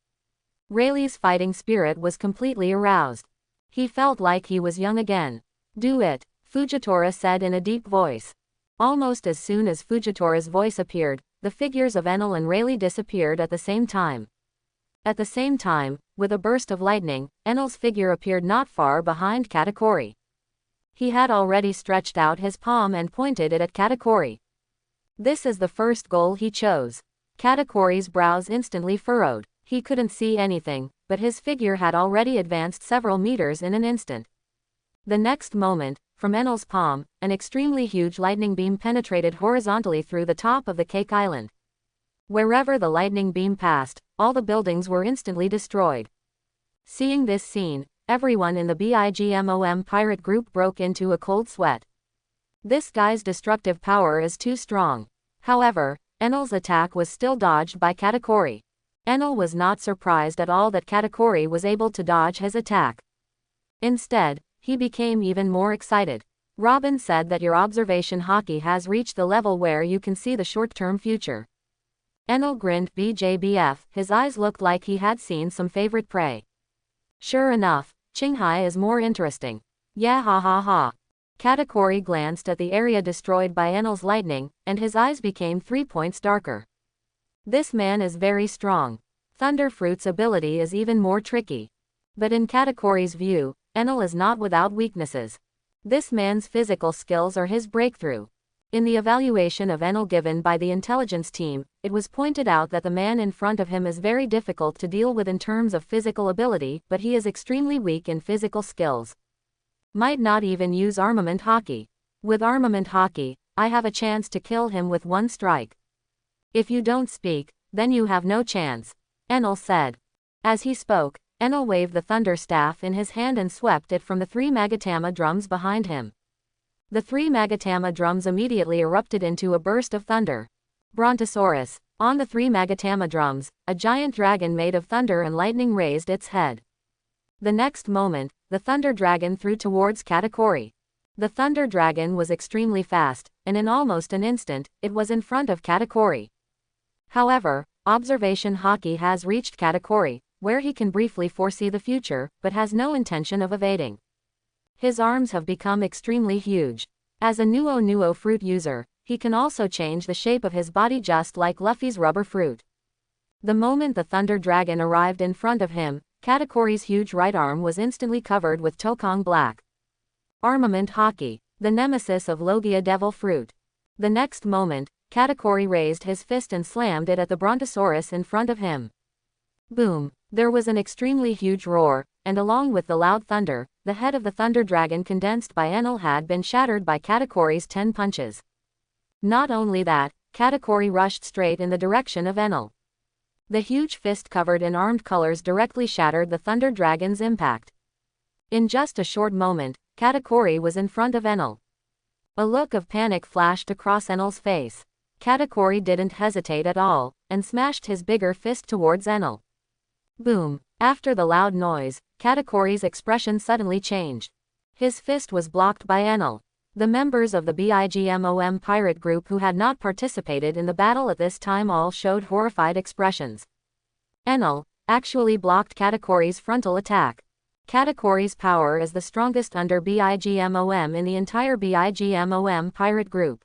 Rayleigh's fighting spirit was completely aroused. He felt like he was young again. "Do it," Fujitora said in a deep voice. Almost as soon as Fujitora's voice appeared, the figures of Enel and Rayleigh disappeared at the same time. At the same time, with a burst of lightning, Enel's figure appeared not far behind Katakuri. He had already stretched out his palm and pointed it at Katakuri. This is the first goal he chose. Katakuri's brows instantly furrowed. He couldn't see anything, but his figure had already advanced several meters in an instant. The next moment, from Enel's palm, an extremely huge lightning beam penetrated horizontally through the top of the Cake Island. Wherever the lightning beam passed, all the buildings were instantly destroyed. Seeing this scene, everyone in the BIGMOM pirate group broke into a cold sweat. This guy's destructive power is too strong. However, Enel's attack was still dodged by Katakuri. Enel was not surprised at all that Katakuri was able to dodge his attack. Instead, he became even more excited. "Robin said that your observation hockey has reached the level where you can see the short-term future." Enel grinned BJBF, his eyes looked like he had seen some favorite prey. "Sure enough, Qinghai is more interesting. Yeah ha ha ha." Katakuri glanced at the area destroyed by Enel's lightning, and his eyes became 3 points darker. This man is very strong. Thunderfruit's ability is even more tricky. But in Katakuri's view, Enel is not without weaknesses. This man's physical skills are his breakthrough. In the evaluation of Enel given by the intelligence team, it was pointed out that the man in front of him is very difficult to deal with in terms of physical ability, but he is extremely weak in physical skills. Might not even use armament hockey. With armament hockey, I have a chance to kill him with one strike. If you don't speak, then you have no chance, Enel said. As he spoke, Enel waved the thunder staff in his hand and swept it from the 3 Magatama drums behind him. The 3 Magatama drums immediately erupted into a burst of thunder. Brontosaurus. On the 3 Magatama drums, a giant dragon made of thunder and lightning raised its head. The next moment, the thunder dragon threw towards Katakuri. The thunder dragon was extremely fast, and in almost an instant, it was in front of Katakuri. However, observation hockey has reached Katakuri, where he can briefly foresee the future, but has no intention of evading. His arms have become extremely huge. As a Nuo fruit user, he can also change the shape of his body just like Luffy's rubber fruit. The moment the Thunder Dragon arrived in front of him, Katakuri's huge right arm was instantly covered with Tokong Black. Armament Hockey, the nemesis of Logia Devil Fruit. The next moment, Katakuri raised his fist and slammed it at the Brontosaurus in front of him. Boom! There was an extremely huge roar, and along with the loud thunder, the head of the Thunder Dragon condensed by Enel had been shattered by Katakuri's 10 punches. Not only that, Katakuri rushed straight in the direction of Enel. The huge fist covered in armed colors directly shattered the Thunder Dragon's impact. In just a short moment, Katakuri was in front of Enel. A look of panic flashed across Enel's face. Katakuri didn't hesitate at all, and smashed his bigger fist towards Enel. Boom! After the loud noise, Katakuri's expression suddenly changed. His fist was blocked by Enel. The members of the BIGMOM pirate group who had not participated in the battle at this time all showed horrified expressions. Enel actually blocked Katakuri's frontal attack. Katakuri's power is the strongest under BIGMOM in the entire BIGMOM pirate group.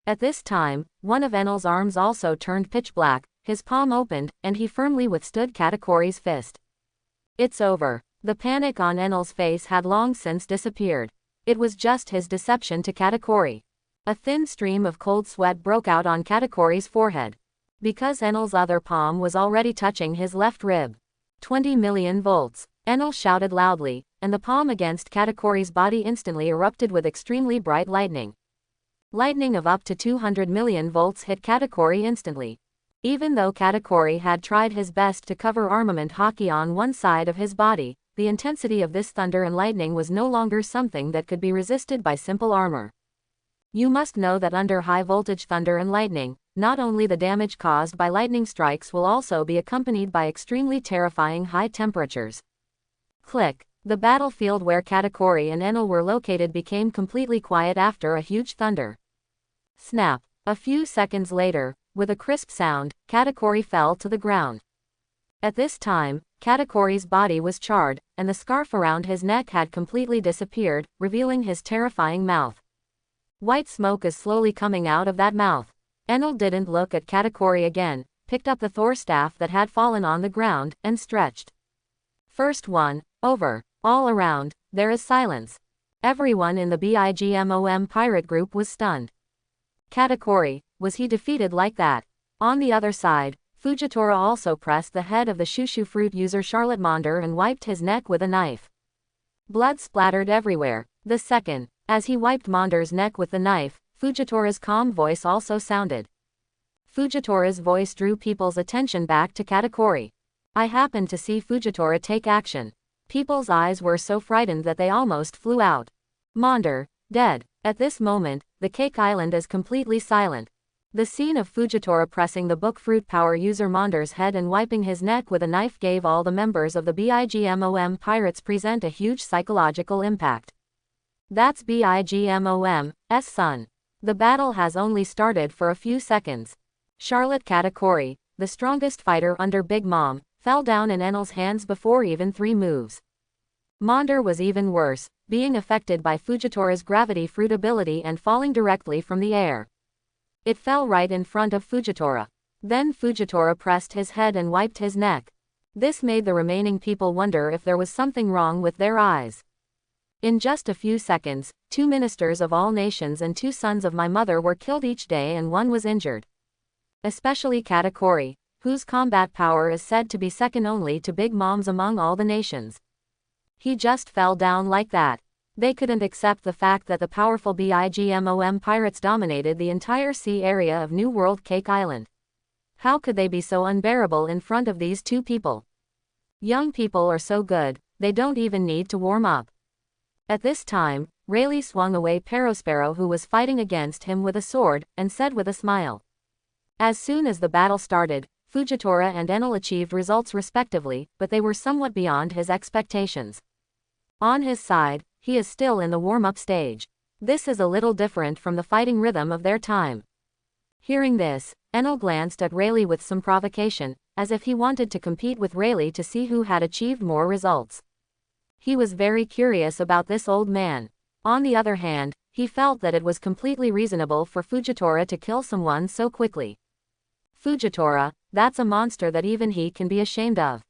At this time, one of Enel's arms also turned pitch black, his palm opened, and he firmly withstood Katakuri's fist. It's over. The panic on Enel's face had long since disappeared. It was just his deception to Katakuri. A thin stream of cold sweat broke out on Katakuri's forehead. because Enel's other palm was already touching his left rib. 20 million volts. Enel shouted loudly, and the palm against Katakori's body instantly erupted with extremely bright lightning. Lightning of up to 200 million volts hit Katakori instantly. Even though Katakori had tried his best to cover armament hockey on one side of his body, the intensity of this thunder and lightning was no longer something that could be resisted by simple armor. You must know that under high-voltage thunder and lightning, not only the damage caused by lightning strikes will also be accompanied by extremely terrifying high temperatures. Click. The battlefield where Katakori and Enel were located became completely quiet after a huge thunder. Snap. A few seconds later, with a crisp sound, Katakori fell to the ground. At this time, Katakori's body was charred, and the scarf around his neck had completely disappeared, revealing his terrifying mouth. White smoke is slowly coming out of that mouth. Enel didn't look at Katakori again, picked up the Thor staff that had fallen on the ground, and stretched. First one, over. All around, there is silence. Everyone in the BIGMOM pirate group was stunned. Katakori, was he defeated like that? On the other side, Fujitora also pressed the head of the shushu fruit user Charlotte Monder and wiped his neck with a knife. Blood splattered everywhere. The second, as he wiped Monder's neck with the knife, Fujitora's calm voice also sounded. Fujitora's voice drew people's attention back to Katakori. I happened to see Fujitora take action. People's eyes were so frightened that they almost flew out. Monder, dead. At this moment, the Cake Island is completely silent. The scene of Fujitora pressing the book fruit power user Monder's head and wiping his neck with a knife gave all the members of the BIGMOM pirates present a huge psychological impact. That's BIGMOM's son. The battle has only started for a few seconds. Charlotte Katakori, the strongest fighter under Big Mom, fell down in Enel's hands before even 3 moves. Monder was even worse, being affected by Fujitora's gravity fruit ability and falling directly from the air. It fell right in front of Fujitora. Then Fujitora pressed his head and wiped his neck. This made the remaining people wonder if there was something wrong with their eyes. In just a few seconds, 2 ministers of all nations and 2 sons of my mother were killed each day and 1 was injured. Especially Katakori, whose combat power is said to be second only to Big Mom's among all the nations. He just fell down like that. They couldn't accept the fact that the powerful BIGMOM pirates dominated the entire sea area of New World Cake Island. How could they be so unbearable in front of these 2 people? Young people are so good, they don't even need to warm up. At this time, Rayleigh swung away Perospero, who was fighting against him with a sword, and said with a smile. As soon as the battle started, Fujitora and Enel achieved results respectively, but they were somewhat beyond his expectations. On his side, he is still in the warm-up stage. This is a little different from the fighting rhythm of their time. Hearing this, Enel glanced at Rayleigh with some provocation, as if he wanted to compete with Rayleigh to see who had achieved more results. He was very curious about this old man. On the other hand, he felt that it was completely reasonable for Fujitora to kill someone so quickly. Fujitora, that's a monster that even he can be ashamed of.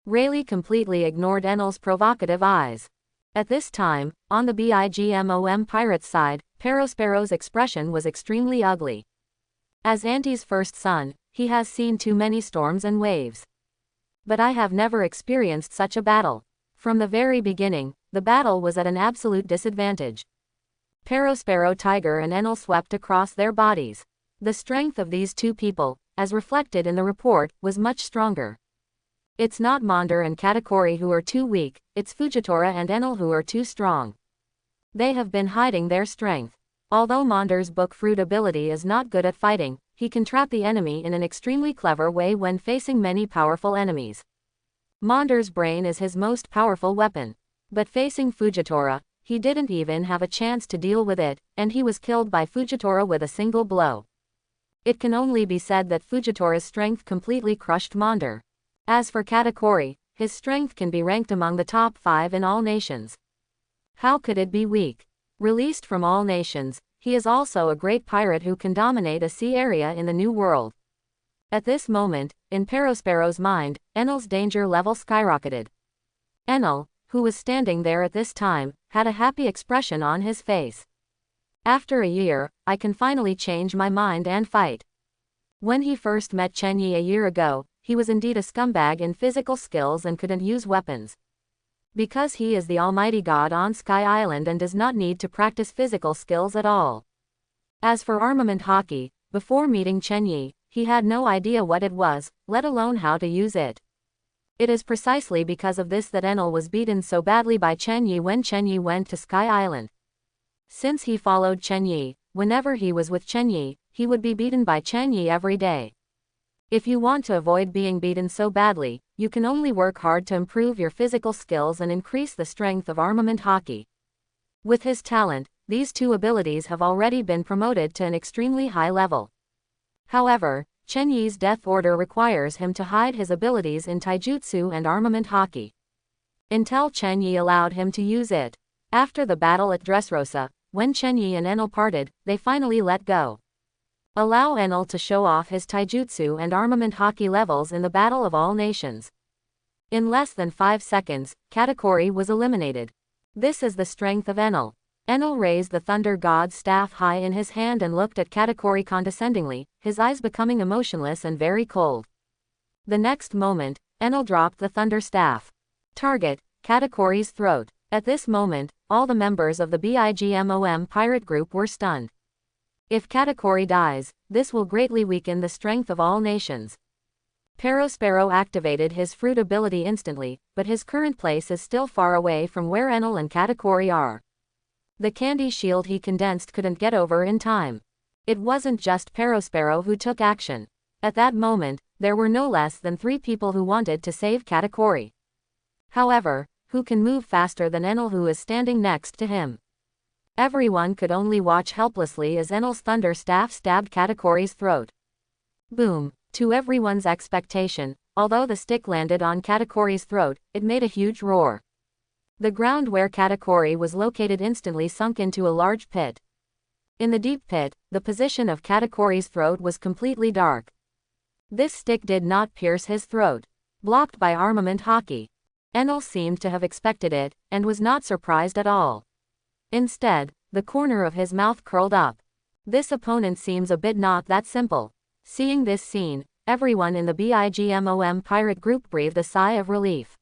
Rayleigh completely ignored Enel's provocative eyes. At this time, on the BIGMOM pirates' side, Perospero's expression was extremely ugly. As Auntie's first son, he has seen too many storms and waves. But I have never experienced such a battle. From the very beginning, the battle was at an absolute disadvantage. Perospero Tiger and Enel swept across their bodies. The strength of these 2 people, as reflected in the report, was much stronger. It's not Monder and Katakori who are too weak, it's Fujitora and Enel who are too strong. They have been hiding their strength. Although Monder's book fruit ability is not good at fighting, he can trap the enemy in an extremely clever way when facing many powerful enemies. Monder's brain is his most powerful weapon. But facing Fujitora, he didn't even have a chance to deal with it, and he was killed by Fujitora with a single blow. It can only be said that Fujitora's strength completely crushed Monder. As for Katakori, his strength can be ranked among the top 5 in all nations. How could it be weak? Released from all nations, he is also a great pirate who can dominate a sea area in the New World. At this moment, in Perospero's mind, Enel's danger level skyrocketed. Enel, who was standing there at this time, had a happy expression on his face. After a year, I can finally change my mind and fight. When he first met Chen Yi a year ago, he was indeed a scumbag in physical skills and couldn't use weapons. Because he is the almighty god on Sky Island and does not need to practice physical skills at all. As for armament hockey, before meeting Chen Yi, he had no idea what it was, let alone how to use it. It is precisely because of this that Enel was beaten so badly by Chen Yi when Chen Yi went to Sky Island. Since he followed Chen Yi, whenever he was with Chen Yi, he would be beaten by Chen Yi every day. If you want to avoid being beaten so badly, you can only work hard to improve your physical skills and increase the strength of armament hockey. With his talent, these two abilities have already been promoted to an extremely high level. However, Chen Yi's death order requires him to hide his abilities in taijutsu and armament hockey. Until Chen Yi allowed him to use it. After the battle at Dressrosa, when Chen Yi and Enel parted, they finally let go. Allow Enel to show off his taijutsu and armament hockey levels in the Battle of All Nations. In less than 5 seconds, Katakuri was eliminated. This is the strength of Enel. Enel raised the Thunder God's staff high in his hand and looked at Katakuri condescendingly, his eyes becoming emotionless and very cold. The next moment, Enel dropped the Thunder Staff. Target, Katakuri's throat. At this moment, all the members of the BIGMOM pirate group were stunned. If Katakuri dies, this will greatly weaken the strength of all nations. Perospero activated his fruit ability instantly, but his current place is still far away from where Enel and Katakuri are. The candy shield he condensed couldn't get over in time. It wasn't just Perospero who took action. At that moment, there were no less than 3 people who wanted to save Katakuri. However, who can move faster than Enel, who is standing next to him? Everyone could only watch helplessly as Enel's Thunder Staff stabbed Katakuri's throat. Boom! To everyone's expectation, although the stick landed on Katakuri's throat, it made a huge roar. The ground where Katakuri was located instantly sunk into a large pit. In the deep pit, the position of Katakuri's throat was completely dark. This stick did not pierce his throat. Blocked by armament hockey. Enel seemed to have expected it, and was not surprised at all. Instead, the corner of his mouth curled up. This opponent seems a bit not that simple. Seeing this scene, everyone in the BIGMOM pirate group breathed a sigh of relief.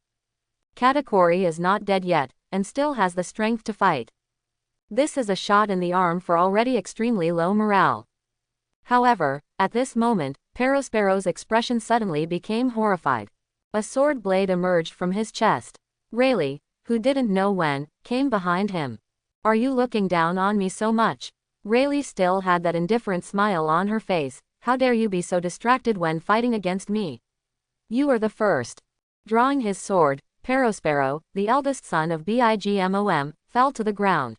Katakuri is not dead yet, and still has the strength to fight. This is a shot in the arm for already extremely low morale. However, at this moment, Perospero's expression suddenly became horrified. A sword blade emerged from his chest. Rayleigh, who didn't know when, came behind him. "Are you looking down on me so much?" Rayleigh still had that indifferent smile on her face. "How dare you be so distracted when fighting against me? You are the first." Drawing his sword, Perospero, the eldest son of BIGMOM, fell to the ground.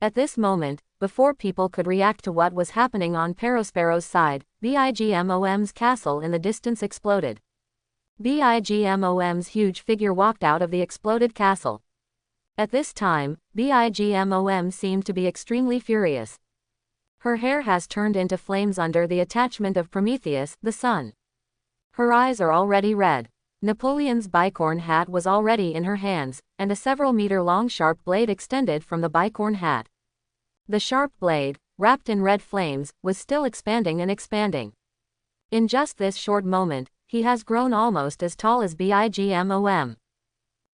At this moment, before people could react to what was happening on Perospero's side, BIGMOM's castle in the distance exploded. BIGMOM's huge figure walked out of the exploded castle. At this time, BIGMOM seemed to be extremely furious. Her hair has turned into flames under the attachment of Prometheus, the sun. Her eyes are already red. Napoleon's bicorn hat was already in her hands, and a several-meter-long sharp blade extended from the bicorn hat. The sharp blade, wrapped in red flames, was still expanding and expanding. In just this short moment, he has grown almost as tall as BIGMOM.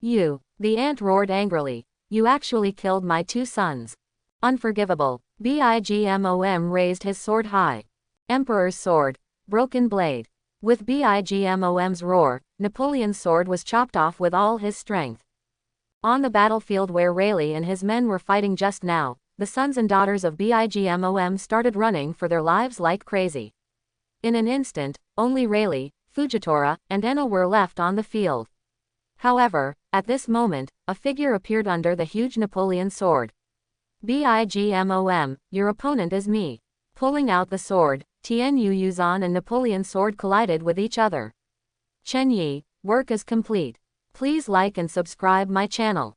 "You," the ant roared angrily. "You actually killed my 2 sons. Unforgivable." BIGMOM raised his sword high. Emperor's sword. Broken blade. With BIGMOM's roar, Napoleon's sword was chopped off with all his strength. On the battlefield where Rayleigh and his men were fighting just now, the sons and daughters of BIGMOM started running for their lives like crazy. In an instant, only Rayleigh, Fujitora, and Enel were left on the field. However, at this moment, a figure appeared under the huge Napoleon sword. BIGMOM, your opponent is me. Pulling out the sword, Tianyu Yuzan and Napoleon's sword collided with each other. Chen Yi, work is complete. Please like and subscribe my channel.